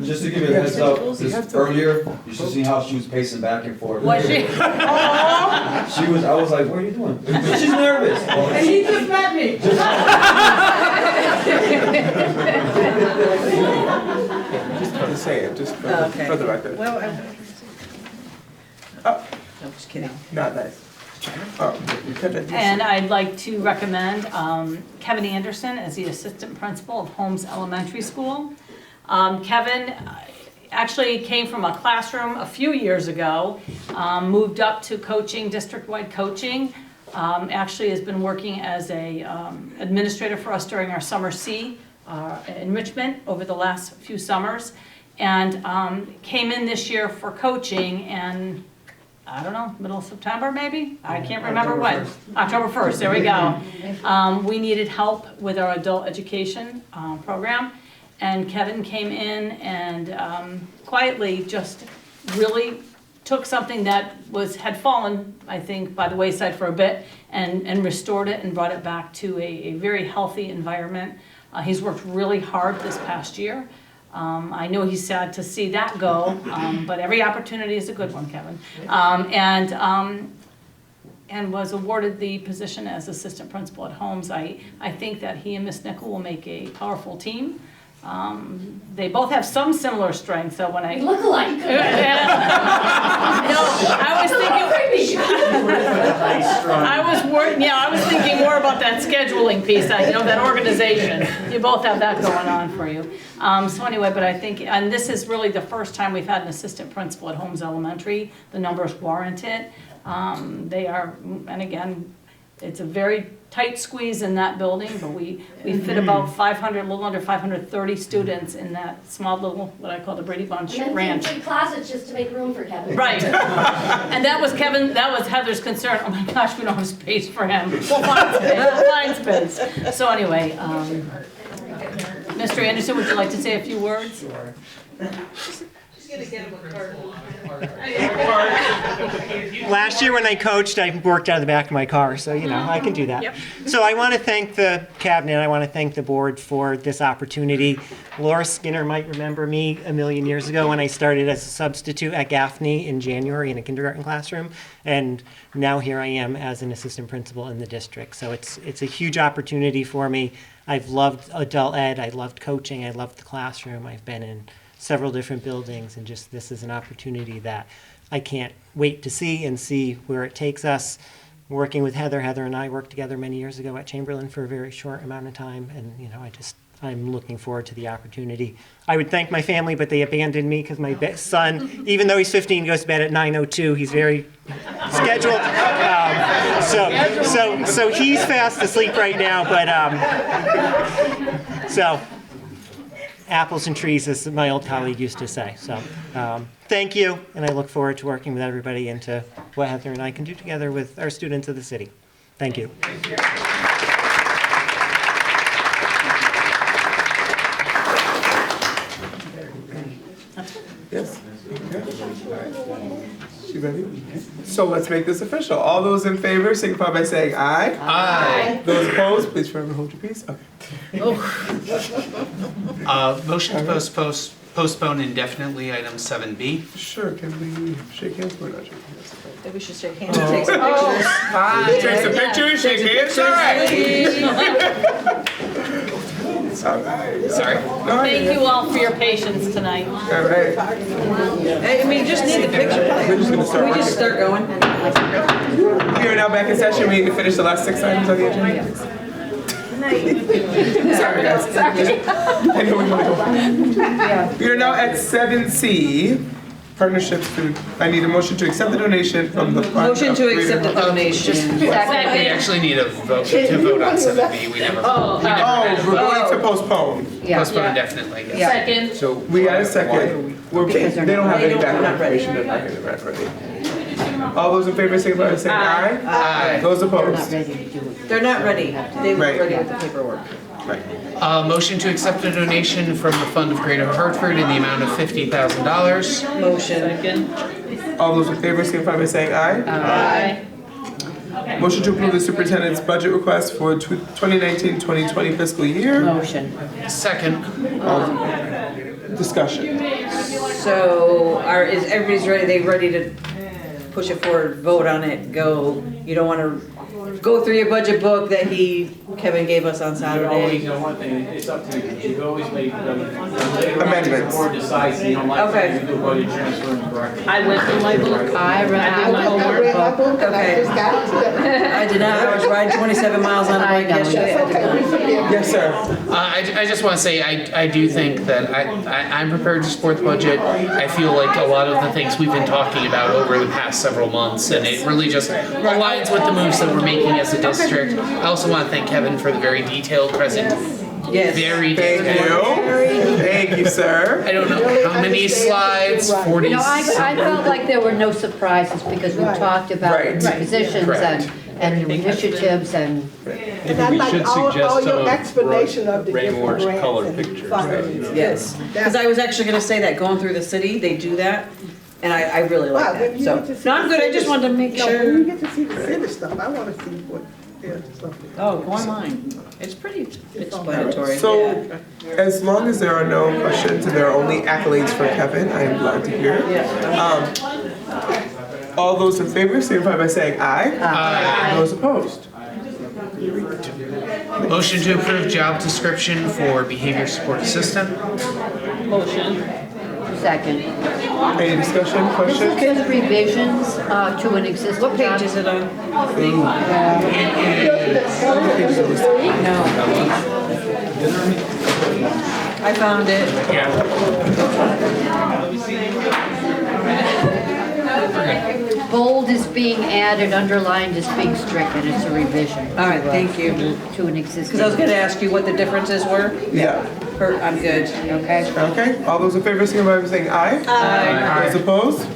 Just to give you a heads up, this earlier, you should see how she was pacing back and forth. Was she? She was, I was like, what are you doing? She's nervous. And he just met me. Just for the sake, just for the record. Well, Oh, I'm just kidding. not nice. And I'd like to recommend Kevin Anderson as the assistant principal of Holmes Elementary School. Kevin actually came from a classroom a few years ago, moved up to coaching, district-wide coaching. Actually has been working as a administrator for us during our summer C enrichment over the last few summers, and came in this year for coaching, and I don't know, middle of September maybe? I can't remember when. October 1st, there we go. We needed help with our adult education program, and Kevin came in and quietly just really took something that had fallen, I think, by the wayside for a bit, and restored it and brought it back to a very healthy environment. He's worked really hard this past year. I know he's sad to see that go, but every opportunity is a good one, Kevin. And was awarded the position as assistant principal at Holmes. I think that he and Miss Nickel will make a powerful team. They both have some similar strengths, so when I look alike. No, I was thinking more about that scheduling piece, that organization. You both have that going on for you. So anyway, but I think, and this is really the first time we've had an assistant principal at Holmes Elementary. The numbers warrant it. They are, and again, it's a very tight squeeze in that building, but we fit about 500, a little under 530 students in that small little, what I call the Brady Bunch ranch. Big closets just to make room for Kevin. Right. And that was Heather's concern. Oh my gosh, we don't have space for him. We'll find space. So anyway, Mr. Anderson, would you like to say a few words? Sure. Last year when I coached, I worked out of the back of my car, so I can do that. Yep. So I want to thank the cabinet, I want to thank the board for this opportunity. Laura Skinner might remember me a million years ago when I started as a substitute at Gaffney in January in a kindergarten classroom, and now here I am as an assistant principal in the district. So it's a huge opportunity for me. I've loved adult ed, I loved coaching, I loved the classroom, I've been in several different buildings, and just this is an opportunity that I can't wait to see where it takes us. Working with Heather and I worked together many years ago at Chamberlain for a very short amount of time, and I'm looking forward to the opportunity. I would thank my family, but they abandoned me because my son, even though he's 15, goes to bed at 9:02. He's very scheduled. So he's fast asleep right now, but so apples and trees, as my old colleague used to say. So thank you, and I look forward to working with everybody into what Heather and I can do together with our students of the city. Thank you. You ready? So let's make this official. All those in favor signify by saying aye. Aye. Those opposed, please firmly hold your peace. Okay. Motion to postpone indefinitely, item 7B. Sure, can we shake hands? We're not shaking hands. Maybe we should shake hands and take some pictures. Take some pictures, shake hands, all right. Sorry. Thank you all for your patience tonight. All right. I mean, you just need the picture. We're just gonna start We just start going. We are now back in session. We need to finish the last 6 items on the agenda. Sorry, guys. I know we want to go. We are now at 7C, partnerships food. I need a motion to accept the donation from the fund. Motion to accept the donation. We actually need a vote to vote on 7B. We never. We're going to postpone. Postpone indefinitely. Yes. Second. So we got a second. They don't have any background information. They're not getting ready. All those in favor signify by saying aye. Aye. Those opposed? They're not ready. They were Right. ready with the paperwork. Motion to accept a donation from the Fund of Greater Hartford in the amount of $50,000. Motion. Second. All those in favor signify by saying aye. Aye. Motion to approve the superintendent's budget request for 2019-2020 fiscal year. Motion. Second. Discussion. So is everybody's ready? They ready to push it forward, vote on it, go? You don't want to go through your budget book that Kevin gave us on Saturday? You know what, it's up to you. You always make amendments. The board decides you don't like Okay. it, you do budget transfer and correction. I went through my book. I read my I read my book and I just got it today. I did not. I was riding 27 miles on a bike yesterday. I did not. Yes, sir. I just want to say, I do think that I'm prepared to support the budget. I feel like a lot of the things we've been talking about over the past several months, and it really just aligns with the moves that we're making as a district. I also want to thank Kevin for the very detailed present. Yes. Very Thank detailed. you. Thank you, sir. I don't know how many slides, 40. You know, I felt like there were no surprises because we talked about Right. the positions and the initiatives and. And I like all your explanation of the different grants and funds. Yes. Because I was actually going to say that going through the city, they do that. And I really like Wow, when that. you So, get to see no, I'm the good. I city- just wanted to make No, when you sure. get to see the city stuff, I want to see what, stuff. Oh, go online. It's pretty explanatory. So, as long as there are no questions and there are only accolades for Kevin, I am glad to hear. All those in favor signify by saying aye. Aye. Those opposed? Motion to approve job description for behavior support assistant. Motion. Second. Any discussion, questions? Just revisions to an existing. What page is it on? No. I found it. Bold is being added, underlined is being stricken. It's a revision. All right, thank you. To an existing. Because I was going to ask you what the differences were. Yeah. I'm good. Okay. Okay, all those in favor signify by saying aye. Aye. Those opposed?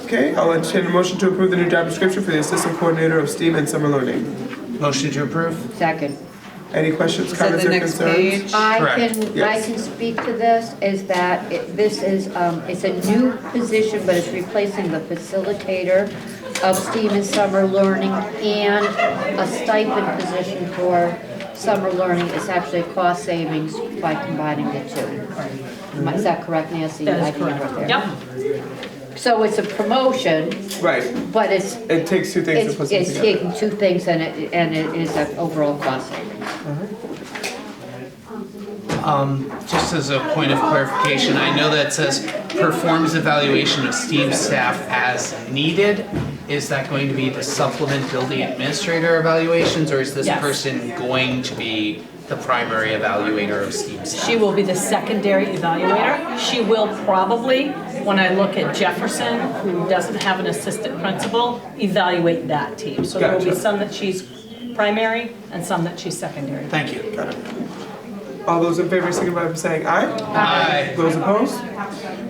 Okay, I'll entertain a motion to approve the new job description for the assistant coordinator of STEAM and summer learning. Motion to approve. Second. Any questions, Is that comments, the or next concerns? page? I Correct. can Yes. speak to this, is that this is, it's a new position, but it's replacing the facilitator of STEAM and summer learning and a stipend position for summer learning. It's actually a cost savings by combining the two. Is that correct, Nancy? That is I didn't correct. write Yep. there. So it's a promotion, Right, but it's, it takes two things to put them it's together. taking two things and it is an overall cost savings. Just as a point of clarification, I know that says performs evaluation of STEAM staff as needed. Is that going to be to supplement building administrator evaluations, or is this Yes. person going to be the primary evaluator of STEAM staff? She will be the secondary evaluator. She will probably, when I look at Jefferson, who doesn't have an assistant principal, evaluate that team. So there will be Gotcha. some that she's primary and some that she's secondary. Thank you. Got it. All those in favor signify by saying aye. Aye. Those opposed?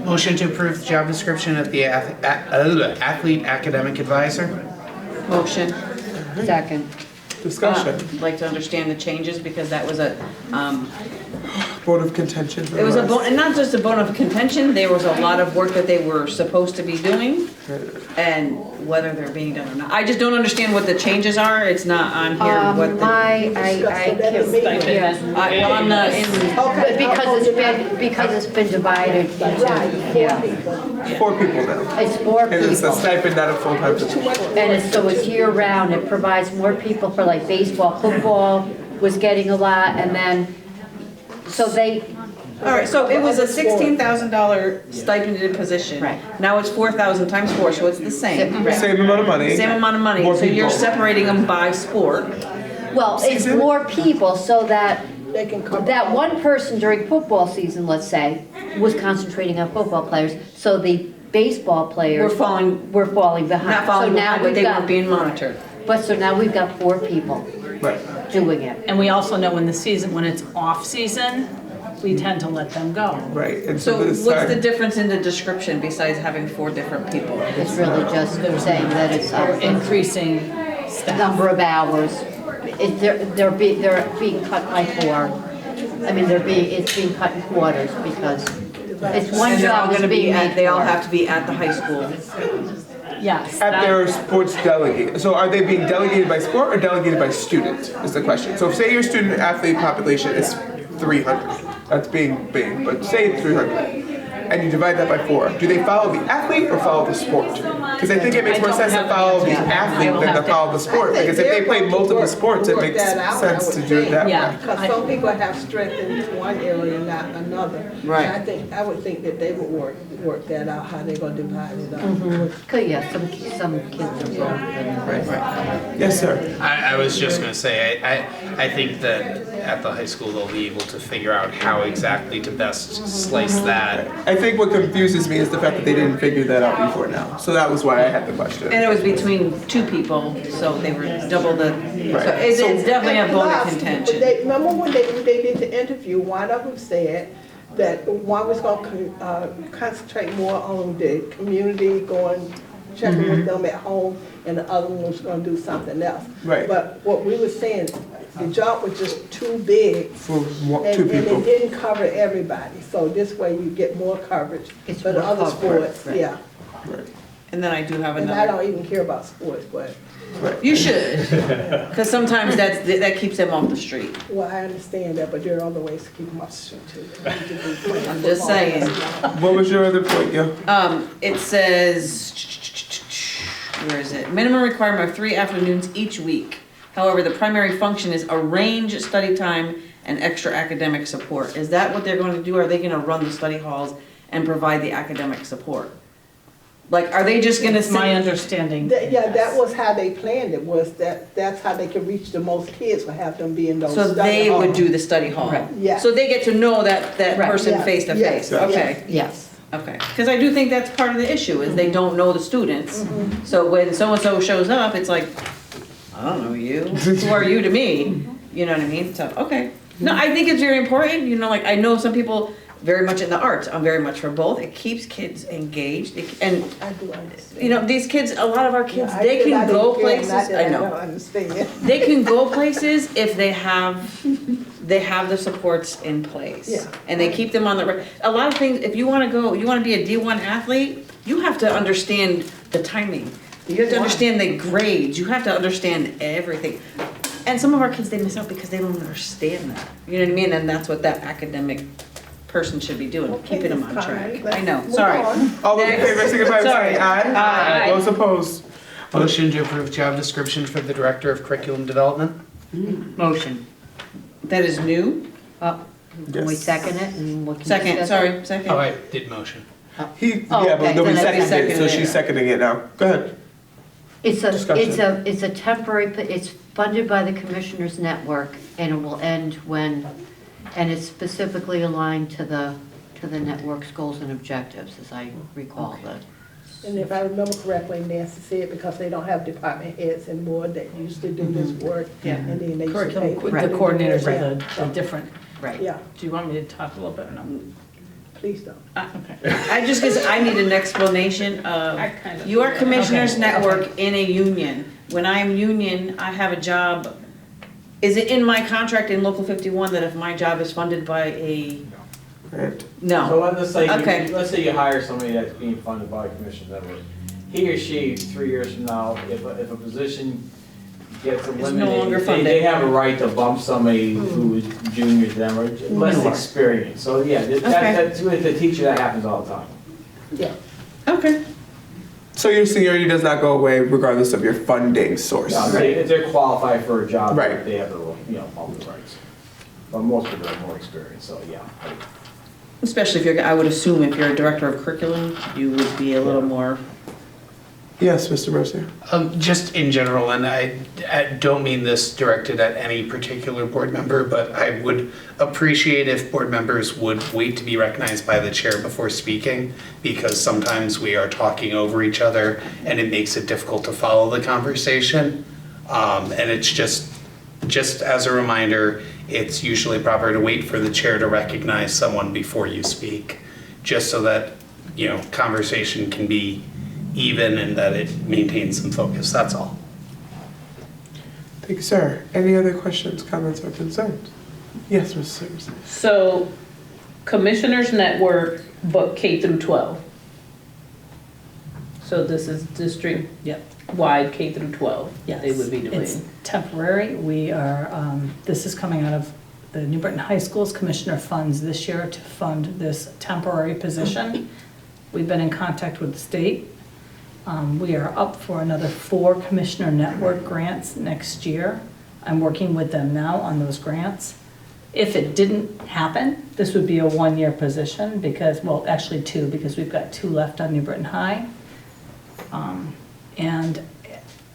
Motion to approve the job description of the athlete academic advisor. Motion. Second. Discussion. Like to understand the changes, because that was a, Board of contention. it was a bone, and not just a bone of contention, there was a lot of work that they were supposed to be doing, and whether they're being done or not. I just don't understand what the changes are, it's not on here what the. I can't, yeah. On the, in. Because it's been divided into, yeah. It's 4 people now. It's 4 And it's a people. stipend, not a full-time position. And so it's year-round, it provides more people for like baseball, football was getting a lot, and then, so they. All right, so it was a $16,000 stipended position. Right. Now it's 4,000 times 4, so it's the same. Same amount of money. Same amount of money, More so you're people. separating them by sport. Well, it's more people so that that one person during football season, let's say, was concentrating on football players, so the baseball players Were falling- were falling behind. Not falling So now behind, but we've they got- weren't being monitored. But so now we've got 4 people doing it. And we also know when the season, when it's off-season, we tend to let them go. Right. And So this what's time- the difference in the description besides having 4 different people? It's really just saying that it's Increasing staff. number of hours. They're being cut by 4. I mean, it's being cut in quarters because it's one And they're all job is gonna be being at, made they all for. have to be at the high school. Yes. At their sports delegate. So are they being delegated by sport or delegated by student is the question. So if say your student athlete population is 300, that's being big, but say it's 300, and you divide that by 4, do they follow the athlete or follow the sport? Because I think it makes more sense to follow the athlete than to follow the sport, because if they play multiple sports, it makes sense to do it that way. Because some people have strength in one area and not another. Right. And I would think that they would work that out, how they're gonna divide it up. Could, yeah, some kids are wrong. Yes, sir. I was just gonna say, I think that at the high school, they'll be able to figure out how exactly to best slice that. I think what confuses me is the fact that they didn't figure that out before now. So that was why I had the question. And it was between 2 people, so they were double the, so it's definitely a bone of contention. Remember when they did the interview, one of them said that one was gonna concentrate more on the community, going, checking with them at home, and the other one was gonna do something else. Right. But what we were saying, the job was just too big. For 2 And people. it didn't cover everybody, so this way you get more coverage It's for the more other coverage, sports, right. yeah. And then I do have And I another. don't even care about sports, but, You should, because sometimes that keeps them off the street. well, I understand that, but there are other ways to keep them off the street too. I'm just saying. What was your other point, yo? It says, where is it? Minimum requirement of 3 afternoons each week. However, the primary function is arrange study time and extra academic support. Is that what they're going to do? Are they going to run the study halls and provide the academic support? Like, are they just going to My sit? understanding. Yeah, that was how they planned it, was that's how they could reach the most kids, would have them be in those So study they would halls. do the study hall? Right. Yeah. So they get to know that Right. person Yeah. face to face? Yes. Okay. Yes. Okay, because I do think that's part of the issue, is they don't know the students. So when so-and-so shows up, it's like, I don't know you, who are you to me? You know what I mean? So, okay. No, I think it's very important, you know, like, I know some people very much in the arts, I'm very much for both. It keeps kids engaged, and, I do understand. you know, these kids, a lot of our kids, I they said I can go didn't care, not places, that I don't know. understand. They can go places if they have the supports in place. Yeah. And they keep them on the, a lot of things, if you wanna go, you wanna be a D1 athlete, you have to understand the timing. You have to understand the grades, you have to understand everything. And some of our kids, they miss out because they don't understand that. You know what I mean? And that's what that academic person should be doing, keeping them on track. I know, sorry. All those in favor, signify by Sorry. saying aye. Aye. Those opposed? Motion to approve job description for the Director of Curriculum Development? Motion. That is new? Can we second it and we can Second, discuss sorry, it? second. Oh, I did motion. Oh, Yeah, okay, but nobody then we seconded it, so seconded she's it. seconding it now. Go ahead. It's Discussion. a temporary, it's funded by the Commissioners Network, and it will end when, and it's specifically aligned to the network's goals and objectives, as I recall that. And if I remember correctly, Nancy said because they don't have department heads anymore that used to do this work. Yeah. And then they used to pay. Curriculum, people the to do coordinators it. are the different. Right. Yeah, Do you want me to talk a little bit or no? please don't. Okay. I just, because I need an explanation of, I kind of you are figured. Commissioners Okay. Network in a union. When I'm union, I have a job Is it in my contract in Local 51 that if my job is funded by a, no? So let's say, Okay. let's say you hire somebody that's being funded by Commissioner Network. He or she, 3 years from now, if a position gets no eliminated, longer they funded. have a right to bump somebody who is junior to them or less Newer. experienced. So yeah, that's with the teacher, that happens all the time. Yeah. Okay. So your seniority does not go away regardless of your funding source. No, if they're qualified for a job, Right. they have the, all the rights. But most people have more experience, so yeah. Especially if you're, I would assume if you're a director of curriculum, you would be a little more. Yes, Mr. Mercier. Just in general, and I don't mean this directed at any particular board member, but I would appreciate if board members would wait to be recognized by the chair before speaking, because sometimes we are talking over each other and it makes it difficult to follow the conversation. And it's just as a reminder, it's usually proper to wait for the chair to recognize someone before you speak, just so that, conversation can be even and that it maintains some focus, that's all. Thank you, sir. Any other questions, comments, or concerns? Yes, Mrs. Siverson. So, Commissioners Network, but K through 12. So this is district-wide K through 12. Yes. They would be doing. It's temporary. We are, this is coming out of the New Britain High School's commissioner funds this year to fund this temporary position. We've been in contact with the state. We are up for another 4 Commissioner Network grants next year. I'm working with them now on those grants. If it didn't happen, this would be a 1-year position because, well, actually 2, because we've got 2 left on New Britain High. And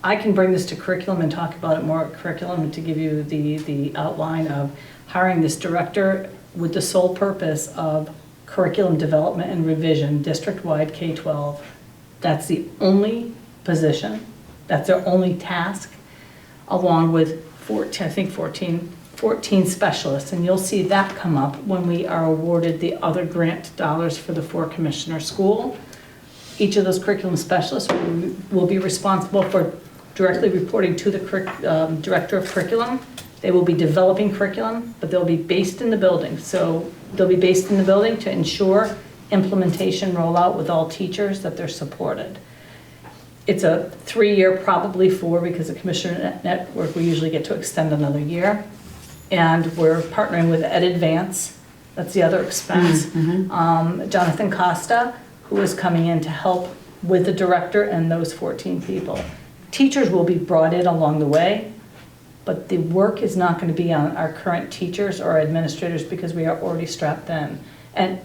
I can bring this to curriculum and talk about it more at curriculum to give you the outline of hiring this director with the sole purpose of curriculum development and revision, district-wide K-12. That's the only position, that's their only task, along with 14 specialists. And you'll see that come up when we are awarded the other grant dollars for the 4-commissioner school. Each of those curriculum specialists will be responsible for directly reporting to the director of curriculum. They will be developing curriculum, but they'll be based in the building. So they'll be based in the building to ensure implementation rollout with all teachers that they're supported. It's a 3-year, probably 4, because the Commissioner Network, we usually get to extend another year. And we're partnering with Ed Advance, that's the other expense. Jonathan Costa, who is coming in to help with the director and those 14 people. Teachers will be brought in along the way, but the work is not going to be on our current teachers or administrators because we are already strapped in. And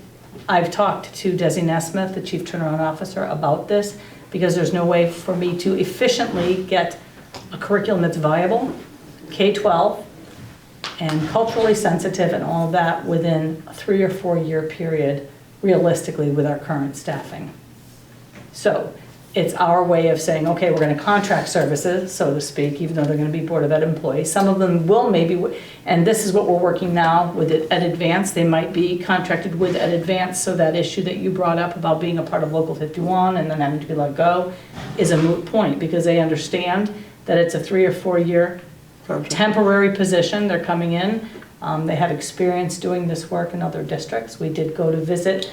I've talked to Desi Nesmith, the Chief Turnaround Officer, about this because there's no way for me to efficiently get a curriculum that's viable, K-12, and culturally sensitive and all of that within a 3 or 4 year period, realistically, with our current staffing. So it's our way of saying, okay, we're going to contract services, so to speak, even though they're going to be Board of Ed employees. Some of them will maybe, and this is what we're working now with Ed Advance. They might be contracted with Ed Advance, so that issue that you brought up about being a part of Local 51 and then having to be let go is a moot point because they understand that it's a 3 or 4 year temporary position. They're coming in. They have experience doing this work in other districts. We did go to visit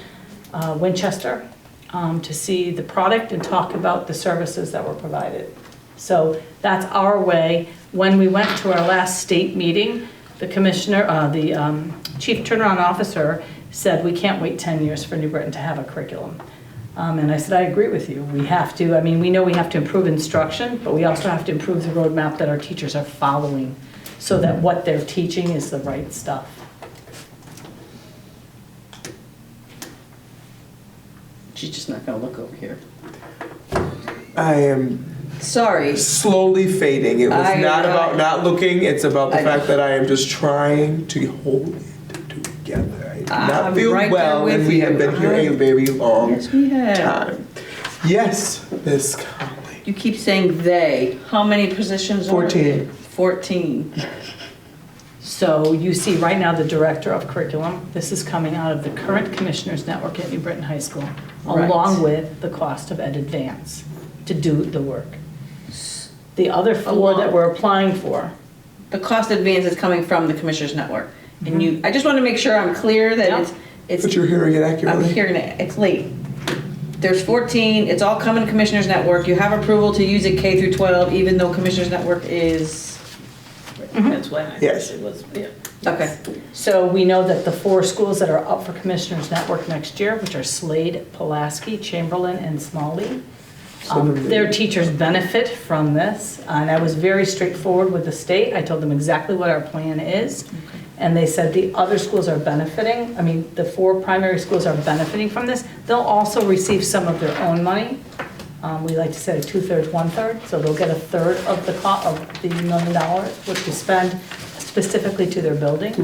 Winchester to see the product and talk about the services that were provided. So that's our way. When we went to our last state meeting, the commissioner, the chief turnaround officer said, we can't wait 10 years for New Britain to have a curriculum. And I said, I agree with you. We have to, I mean, we know we have to improve instruction, but we also have to improve the roadmap that our teachers are following so that what they're teaching is the right stuff. She's just not gonna look over here. I am sorry. Slowly fading. It was not about not looking. It's about the fact that I am just trying to hold it together. I do not feel right well, there with and we have you. been here a very long Yes, we have. time. Yes, Miss Conley. You keep saying they. How many positions? 14. 14. So you see right now the director of curriculum. This is coming out of the current commissioners network at New Britain High School, Right. along with the cost of Ed Advance to do the work. The other 4 that we're applying for the cost advance is coming from the Commissioners Network. And I just want to make sure I'm clear that it's. But you're hearing it accurately. I'm hearing it, it's late. There's 14, it's all coming to Commissioners Network. You have approval to use it K through 12, even though Commissioners Network is. That's why I Yes. it was, yeah. Okay. So we know that the 4 schools that are up for Commissioners Network next year, which are Slade, Pulaski, Chamberlain, and Smalley, their teachers benefit from this. And I was very straightforward with the state. I told them exactly what our plan is. And they said the other schools are benefiting. I mean, the 4 primary schools are benefiting from this. They'll also receive some of their own money. We like to say 2/3, 1/3. So they'll get 1/3 of the $1 million, which we spend specifically to their building.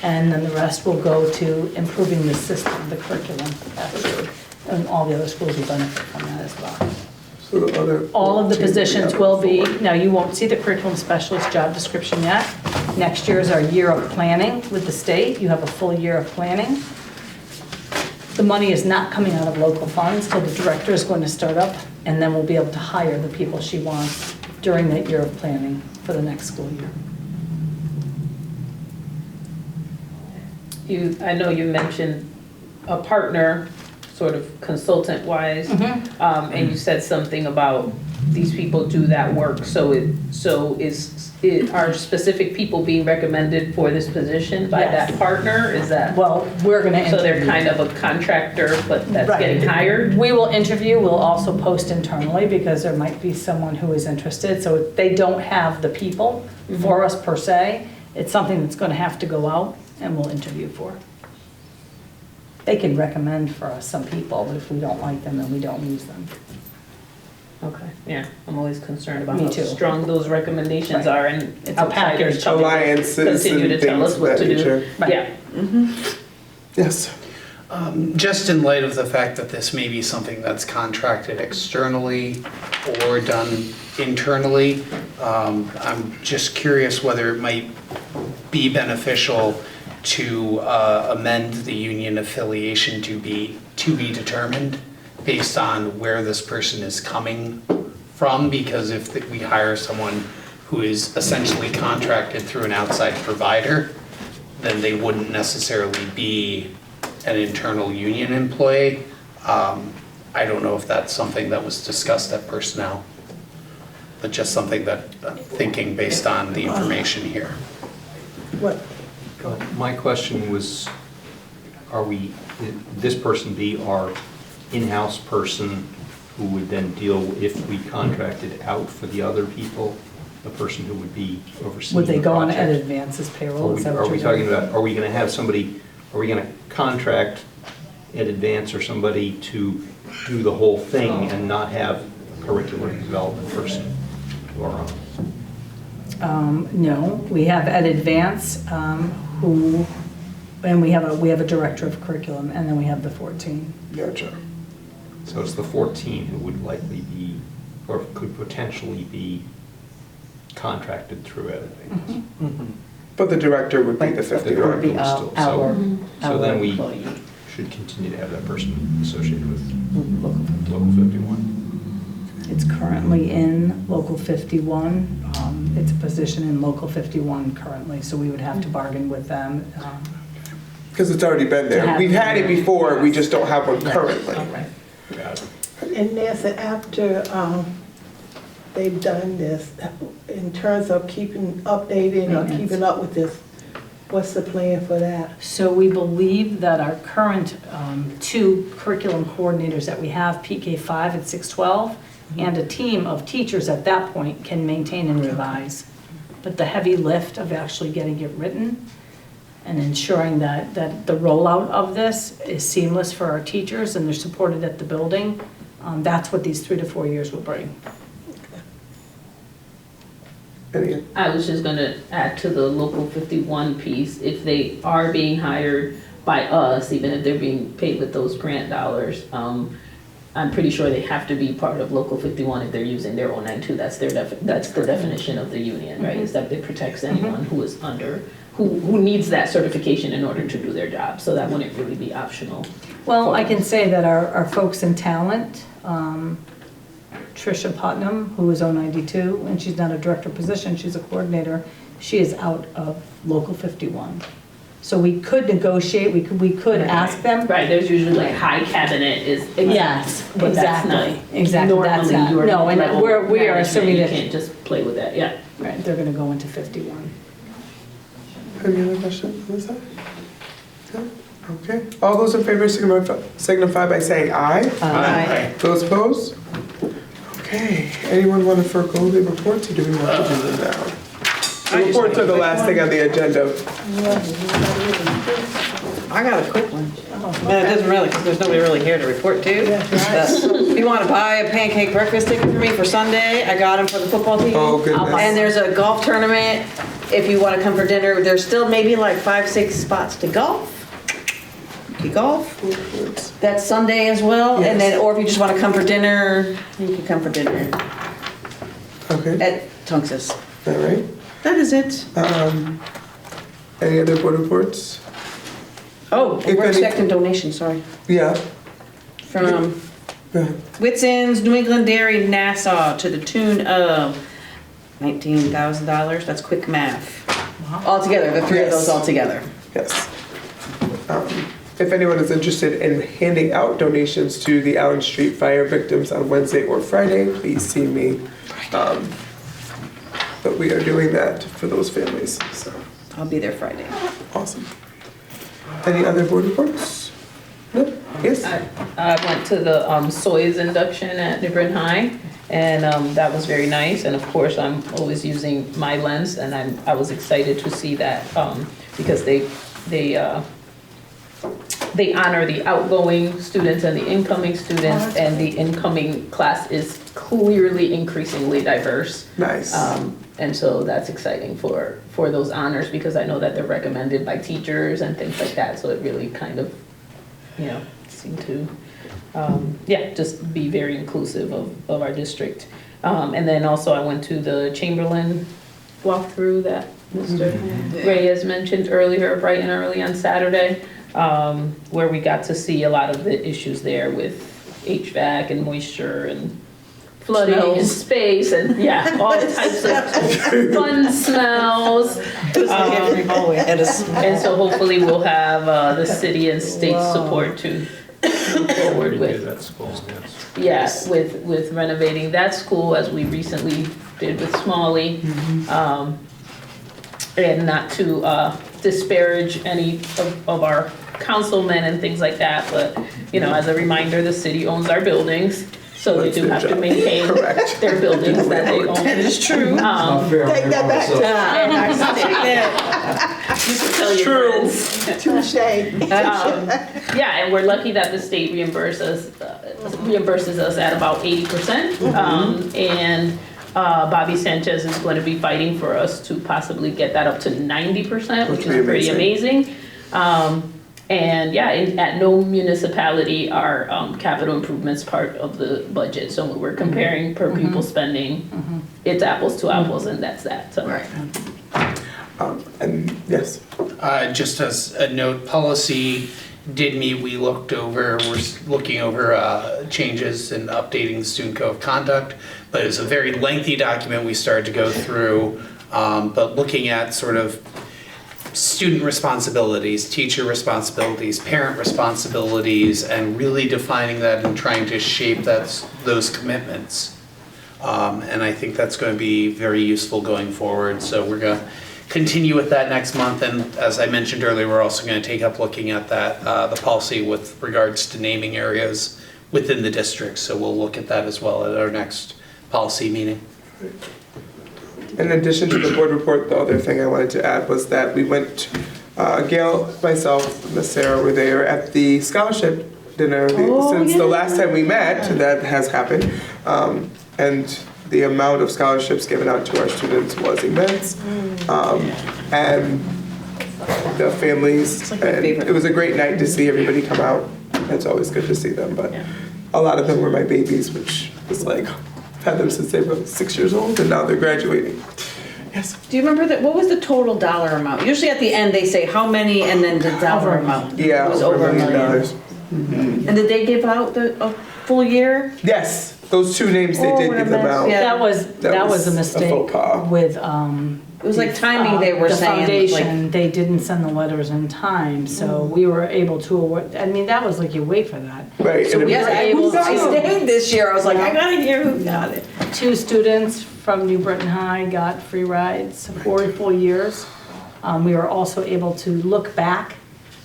And then the rest will go to improving the system, the curriculum, actually. And all the other schools will benefit from that as well. So the other All of the 14 positions will be, now you won't see the curriculum specialist job description yet. Next year is our year of planning with the state. You have a full year of planning. The money is not coming out of local funds, so the director is going to start up, and then we'll be able to hire the people she wants during that year of planning for the next school year. I know you mentioned a partner, sort of consultant-wise, and you said something about these people do that work. Are specific people being recommended for this position by Yes. that partner? Is that? Well, we're going to So they're interview. kind of a contractor, but that's Right. getting hired? We will interview, we'll also post internally because there might be someone who is interested. So they don't have the people for us per se. It's something that's going to have to go out and we'll interview for. They can recommend for us some people, but if we don't like them, then we don't use them. Okay, yeah, I'm always concerned about Me how too. strong those recommendations Right. are and It's a outsiders package. come in and Alliances continue to and tell us things what of to that do. nature. Yeah. Yes. Just in light of the fact that this may be something that's contracted externally or done internally, I'm just curious whether it might be beneficial to amend the union affiliation to be determined based on where this person is coming from, because if we hire someone who is essentially contracted through an outside provider, then they wouldn't necessarily be an internal union employee. I don't know if that's something that was discussed at personnel, but just something that I'm thinking based on the information here. What? My question was, this person be our in-house person who would then deal, if we contracted out for the other people, the person who would be overseeing Would they the go on project? Ed Advance's payroll? Is that what Are we you're talking doing? about, are we going to have somebody, are we going to contract Ed Advance or somebody to do the whole thing and not have a curriculum development person of our own? No, we have Ed Advance, who, and we have a director of curriculum, and then we have the 14. Gotcha. So it's the 14 who would likely be, or could potentially be contracted through Ed Advance. But the director would be the 50. The director be would still, our so then we employee. should continue to have that person associated with Local 51. It's currently in Local 51. It's a position in Local 51 currently, so we would have to bargain with them. Because it's already been To there. have We've had it them. before, we just don't have one currently. Got it. And Nancy, after they've done this, in terms of keeping updated or Maintenance. keeping up with this, what's the plan for that? So we believe that our current 2 curriculum coordinators that we have, PK5 at 612, and a team of teachers at that point can maintain and revise. But the heavy lift of actually getting it written and ensuring that the rollout of this is seamless for our teachers and they're supported at the building, that's what these 3 to 4 years will bring. I was just gonna add to the Local 51 piece, if they are being hired by us, even if they're being paid with those grant dollars, I'm pretty sure they have to be part of Local 51 if they're using their 092. That's the definition of the union, right? Is that it protects anyone who is under, who needs that certification in order to do their job. So that wouldn't really be optional. Well, I can say that our folks in talent, Tricia Putnam, who is 092, and she's not a director position, she's a coordinator, she is out of Local 51. So we could negotiate, we could ask them. Right, there's usually like high cabinet is exempt, Yes, but that's exactly, not exactly, that's normally not, your no, and level we are management. assuming You that. can't just play with that, yeah. Right, they're gonna go into 51. Any other questions on this side? No? Okay. All those in favor signify by saying aye. Aye. Those opposed? Okay. Anyone want to forego the reports, or do we want to do them now? The reports are the last thing on the agenda. I got a quick one. Man, it doesn't really, because there's nobody really here to report to. If you want to buy a pancake breakfast ticket for me for Sunday, I got them for the football team. Oh, goodness. And there's a golf tournament. If you want to come for dinner, there's still maybe like 5-6 spots to golf. You can golf. That's Sunday as well. And then, or if you just want to come for dinner, you can come for dinner. Okay. At Tunx's. All right. That is it. Any other board reports? Oh, and we're expecting donations, sorry. Yeah. From Whitson's, New England Dairy, Nassau, to the tune of $19,000. That's quick math. Altogether, the three of those altogether. Yes. If anyone is interested in handing out donations to the Allen Street fire victims on Wednesday or Friday, please see me. But we are doing that for those families, so. I'll be there Friday. Awesome. Any other board reports? No? Yes? I went to the Soys induction at New Britain High, and that was very nice. And of course, I'm always using my lens, and I was excited to see that because they honor the outgoing students and the incoming students, and the incoming class is clearly increasingly diverse. Nice. And so that's exciting for those honors, because I know that they're recommended by teachers and things like that. So it really kind of, seemed to, just be very inclusive of our district. And then also I went to the Chamberlain walkthrough that Mr. Ray has mentioned earlier, bright and early on Saturday, where we got to see a lot of the issues there with HVAC and moisture and flooding and space and all types of fun smells. And so hopefully we'll have the city and state support to move forward with. Yes, with renovating that school, as we recently did with Smalley. And not to disparage any of our councilmen and things like that, but as a reminder, the city owns our buildings. So they do have to maintain their buildings that they own. That is true. Take that back. It's true. Touche. And we're lucky that the state reimburses us at about 80%. And Bobby Sanchez is going to be fighting for us to possibly get that up to 90%, which is pretty amazing. And at no municipality are capital improvements part of the budget. So when we're comparing per pupil spending, it's apples to apples, and that's that. So. Right. And yes. Just as a note, policy did meet. We're looking over changes and updating the student code of conduct, but it's a very lengthy document we started to go through, but looking at sort of student responsibilities, teacher responsibilities, parent responsibilities, and really defining that and trying to shape those commitments. And I think that's going to be very useful going forward. So we're going to continue with that next month. And as I mentioned earlier, we're also going to take up looking at that, the policy with regards to naming areas within the district. So we'll look at that as well at our next policy meeting. In addition to the board report, the other thing I wanted to add was that we went, Gail, myself, Miss Sarah were there at the scholarship dinner. Since the last time we met, that has happened. And the amount of scholarships given out to our students was immense. And the families, and it was a great night to see everybody come out. It's always good to see them, but a lot of them were my babies, which was like, I've had them since they were 6 years old, and now they're graduating. Yes. Do you remember what was the total dollar amount? Usually at the end they say how many and then the dollar amount. Yeah, it was over $1 million. And did they give out a full year? Yes. Those two names they did give them out. That was a mistake faux pas. with, It was like timing they were the saying, foundation, they didn't send the letters in time, so we were able to award, I mean, that was like, you wait for that. Right. So we were Yes, able I to. stayed this year. I was like, I gotta hear who got it. 2 students from New Britain High got free rides, 4 full years. We were also able to look back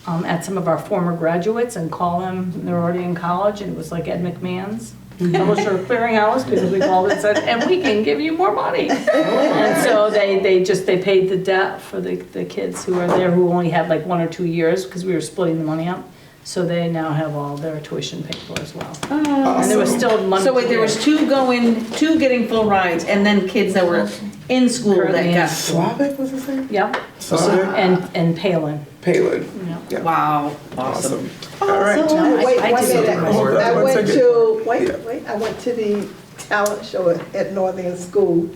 at some of our former graduates and call them, they're already in college, and it was like Ed McMahon's Publisher Clearinghouse, because we called it and said, and we can give you more money. And so they paid the debt for the kids who are there who only had like 1 or 2 years, because we were splitting the money up. So they now have all their tuition paid for as well. And there was still money. So wait, there was 2 getting full rides, and then kids that were in school Currently that in got. Slavic was his name? Yep. Slavic? And Palin. Palin. Yeah. Wow, awesome. All right. Wait, I one did minute. something Hold on, I one went second. to, I went to the talent show at Northern School,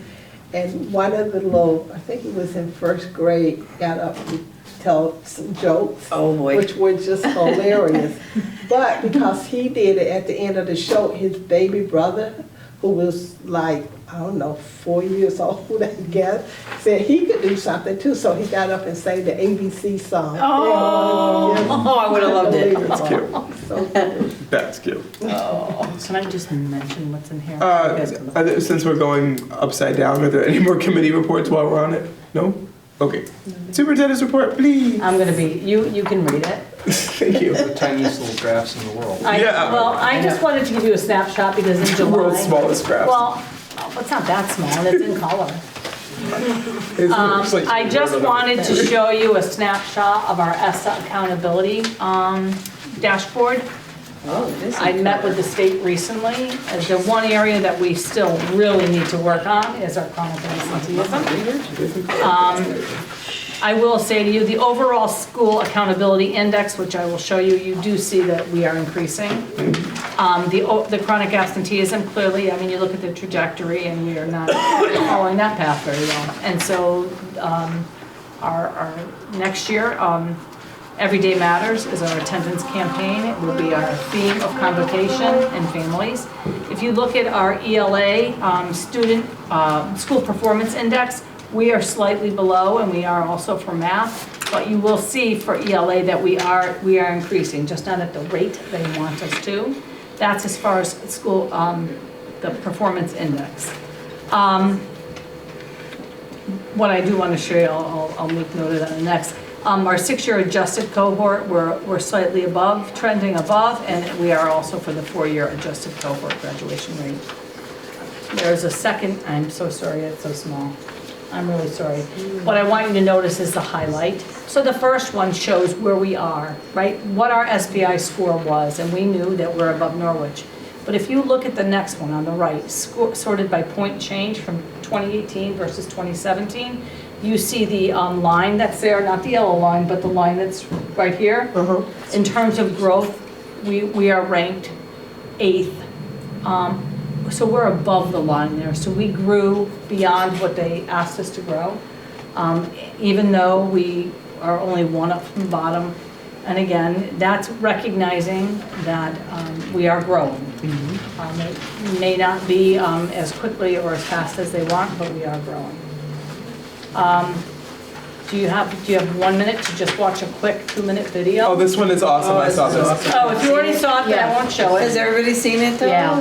and one of the little, I think he was in 1st grade, got up to tell some jokes. Oh, boy. Which were just hilarious. But because he did it at the end of the show, his baby brother, who was like, I don't know, 4 years old, I guess, said he could do something too, so he got up and sang the ABC song. Oh, I would have loved it. That's cute. So good. That's cute. Can I just mention what's in here? Since we're going upside down, are there any more committee reports while we're on it? No? Okay. Superintendent's report, please. I'm gonna be, you can read it. Thank you. The tiniest little graphs in the world. Well, I just wanted to give you a snapshot because in July. World's smallest graphs. Well, it's not that small, and it's in color. It's I just wanted to show you a snapshot of our ESSA accountability dashboard. I met with the state recently. The one area that we still really need to work on is our chronic absenteeism. I will say to you, the overall school accountability index, which I will show you, you do see that we are increasing. The chronic absenteeism, clearly, I mean, you look at the trajectory and we are not following that path very well. And so our next year, Everyday Matters is our attendance campaign. It will be our theme of convocation and families. If you look at our ELA school performance index, we are slightly below, and we are also for math, but you will see for ELA that we are increasing, just not at the rate they want us to. That's as far as school, the performance index. What I do want to show you, I'll make note of that in the next. Our 6-year adjusted cohort, we're slightly above, trending above, and we are also for the 4-year adjusted cohort graduation rate. There's a second, I'm so sorry, it's so small. I'm really sorry. What I want you to notice is the highlight. So the first one shows where we are, right? What our SPI score was, and we knew that we're above Norwich. But if you look at the next one on the right, sorted by point change from 2018 versus 2017, you see the line that's there, not the yellow line, but the line that's right here. In terms of growth, we are ranked 8th. So we're above the line there. So we grew beyond what they asked us to grow, even though we are only 1 up from the bottom. And again, that's recognizing that we are growing. It may not be as quickly or as fast as they want, but we are growing. Do you have 1 minute to just watch a quick 2-minute video? Oh, this one is awesome. I saw this. Oh, if you already saw it, then I won't show it. Has everybody seen it though? Yeah.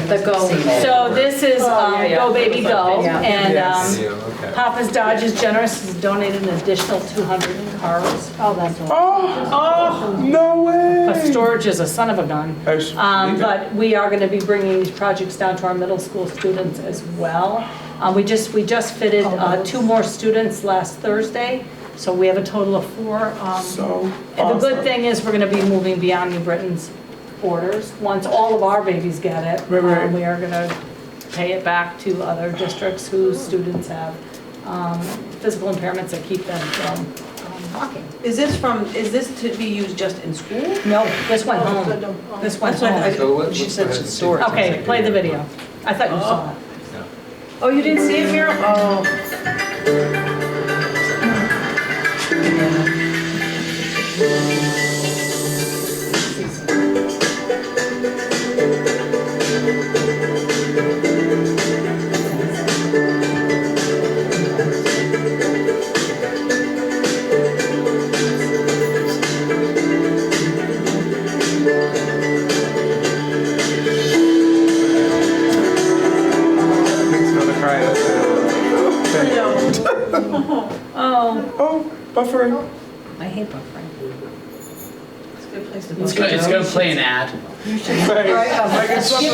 The Go. So this is Go Baby Go, Yeah. and Papa's Dodge is generous, has donated an additional 200 cars. Oh, that's Oh, no way. But storage is a son of a gun. But we are going to be bringing these projects down to our middle school students as well. We just fitted 2 more students last Thursday, so we have a total of 4. And the good thing is we're going to be moving beyond New Britain's borders. Once all of our babies get it, we are going to pay it back to other districts whose students have physical impairments that keep them from walking. Is this to be used just in school? No, this went home. This went home. She said it's storage. Okay, play the video. I thought you saw it. Oh, you didn't see it, Mira? Oh. Right. Oh, buffering. I hate buffering. It's gonna play an ad. You should give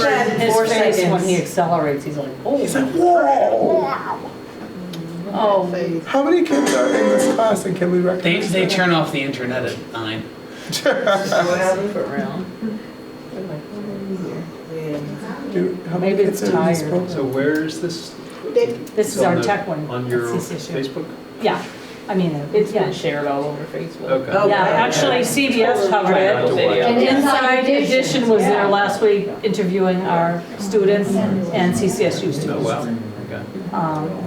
that his face when he accelerates. He's like, oh. He's like, whoa. Oh. How many kids are in this class and can we recognize They them? turn off the internet at 9. Maybe it's tired. So where is this? This is our tech one. On your That's CCSU. Facebook? Yeah, I mean, It's yeah. been shared all over Facebook. Okay. Yeah, actually CBS covered Not to watch. it. And Inside Edition was there last week interviewing our students and CCSU Oh, students. wow. Okay.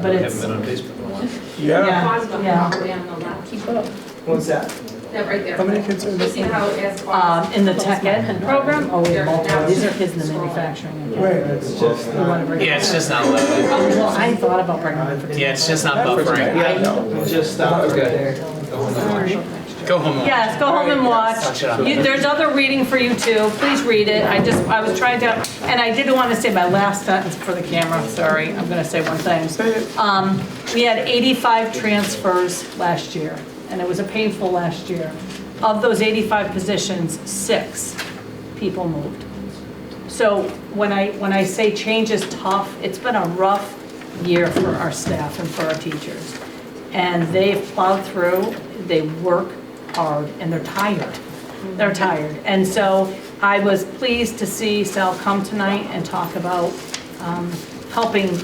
But I it's, haven't been on Facebook in a while. yeah. Keep up. What's that? That right there. How many kids are in this? See how it has In the tech ed program, oh, we have multiple. These are kids in the manufacturing. Wait. Yeah, it's just not loaded. Well, I thought about bringing them for Yeah, it's just not buffering. Just stop. Okay. Go home and watch. Yes, go home and watch. Touch it up. There's other reading for you too. Please read it. I was trying to, and I didn't want to say my last sentence for the camera. Sorry, I'm going to say one thing. We had 85 transfers last year, and it was a painful last year. Of those 85 positions, 6 people moved. So when I say change is tough, it's been a rough year for our staff and for our teachers. And they've plowed through, they work hard, and they're tired. They're tired. And so I was pleased to see Sal come tonight and talk about helping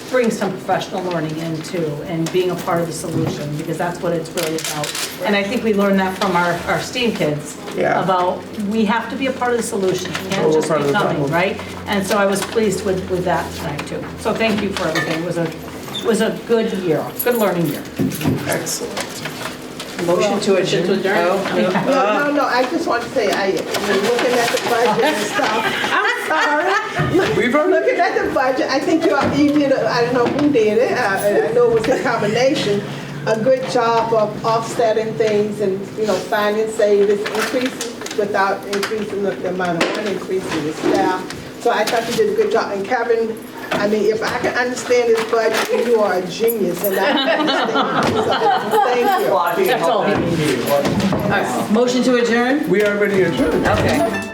bring some professional learning into and being a part of the solution, because that's what it's really about. And I think we learned that from our STEAM kids about we have to be a part of the solution. It can't just be coming, right? And so I was pleased with that tonight too. So thank you for everything. It was a good year, good learning year. Excellent. Motion to adjourn. No, I just want to say, when looking at the budget and stuff, I'm sorry. Looking at the budget, I think you did, I don't know who did it, I know it was a combination, a good job of offsetting things and, finding savings, increases without increasing the amount of money, increasing the staff. So I thought you did a good job. And Kevin, I mean, if I can understand this budget, you are a genius, and I understand. So, thank you. That's all. All right, motion to adjourn? We already adjourned. Okay.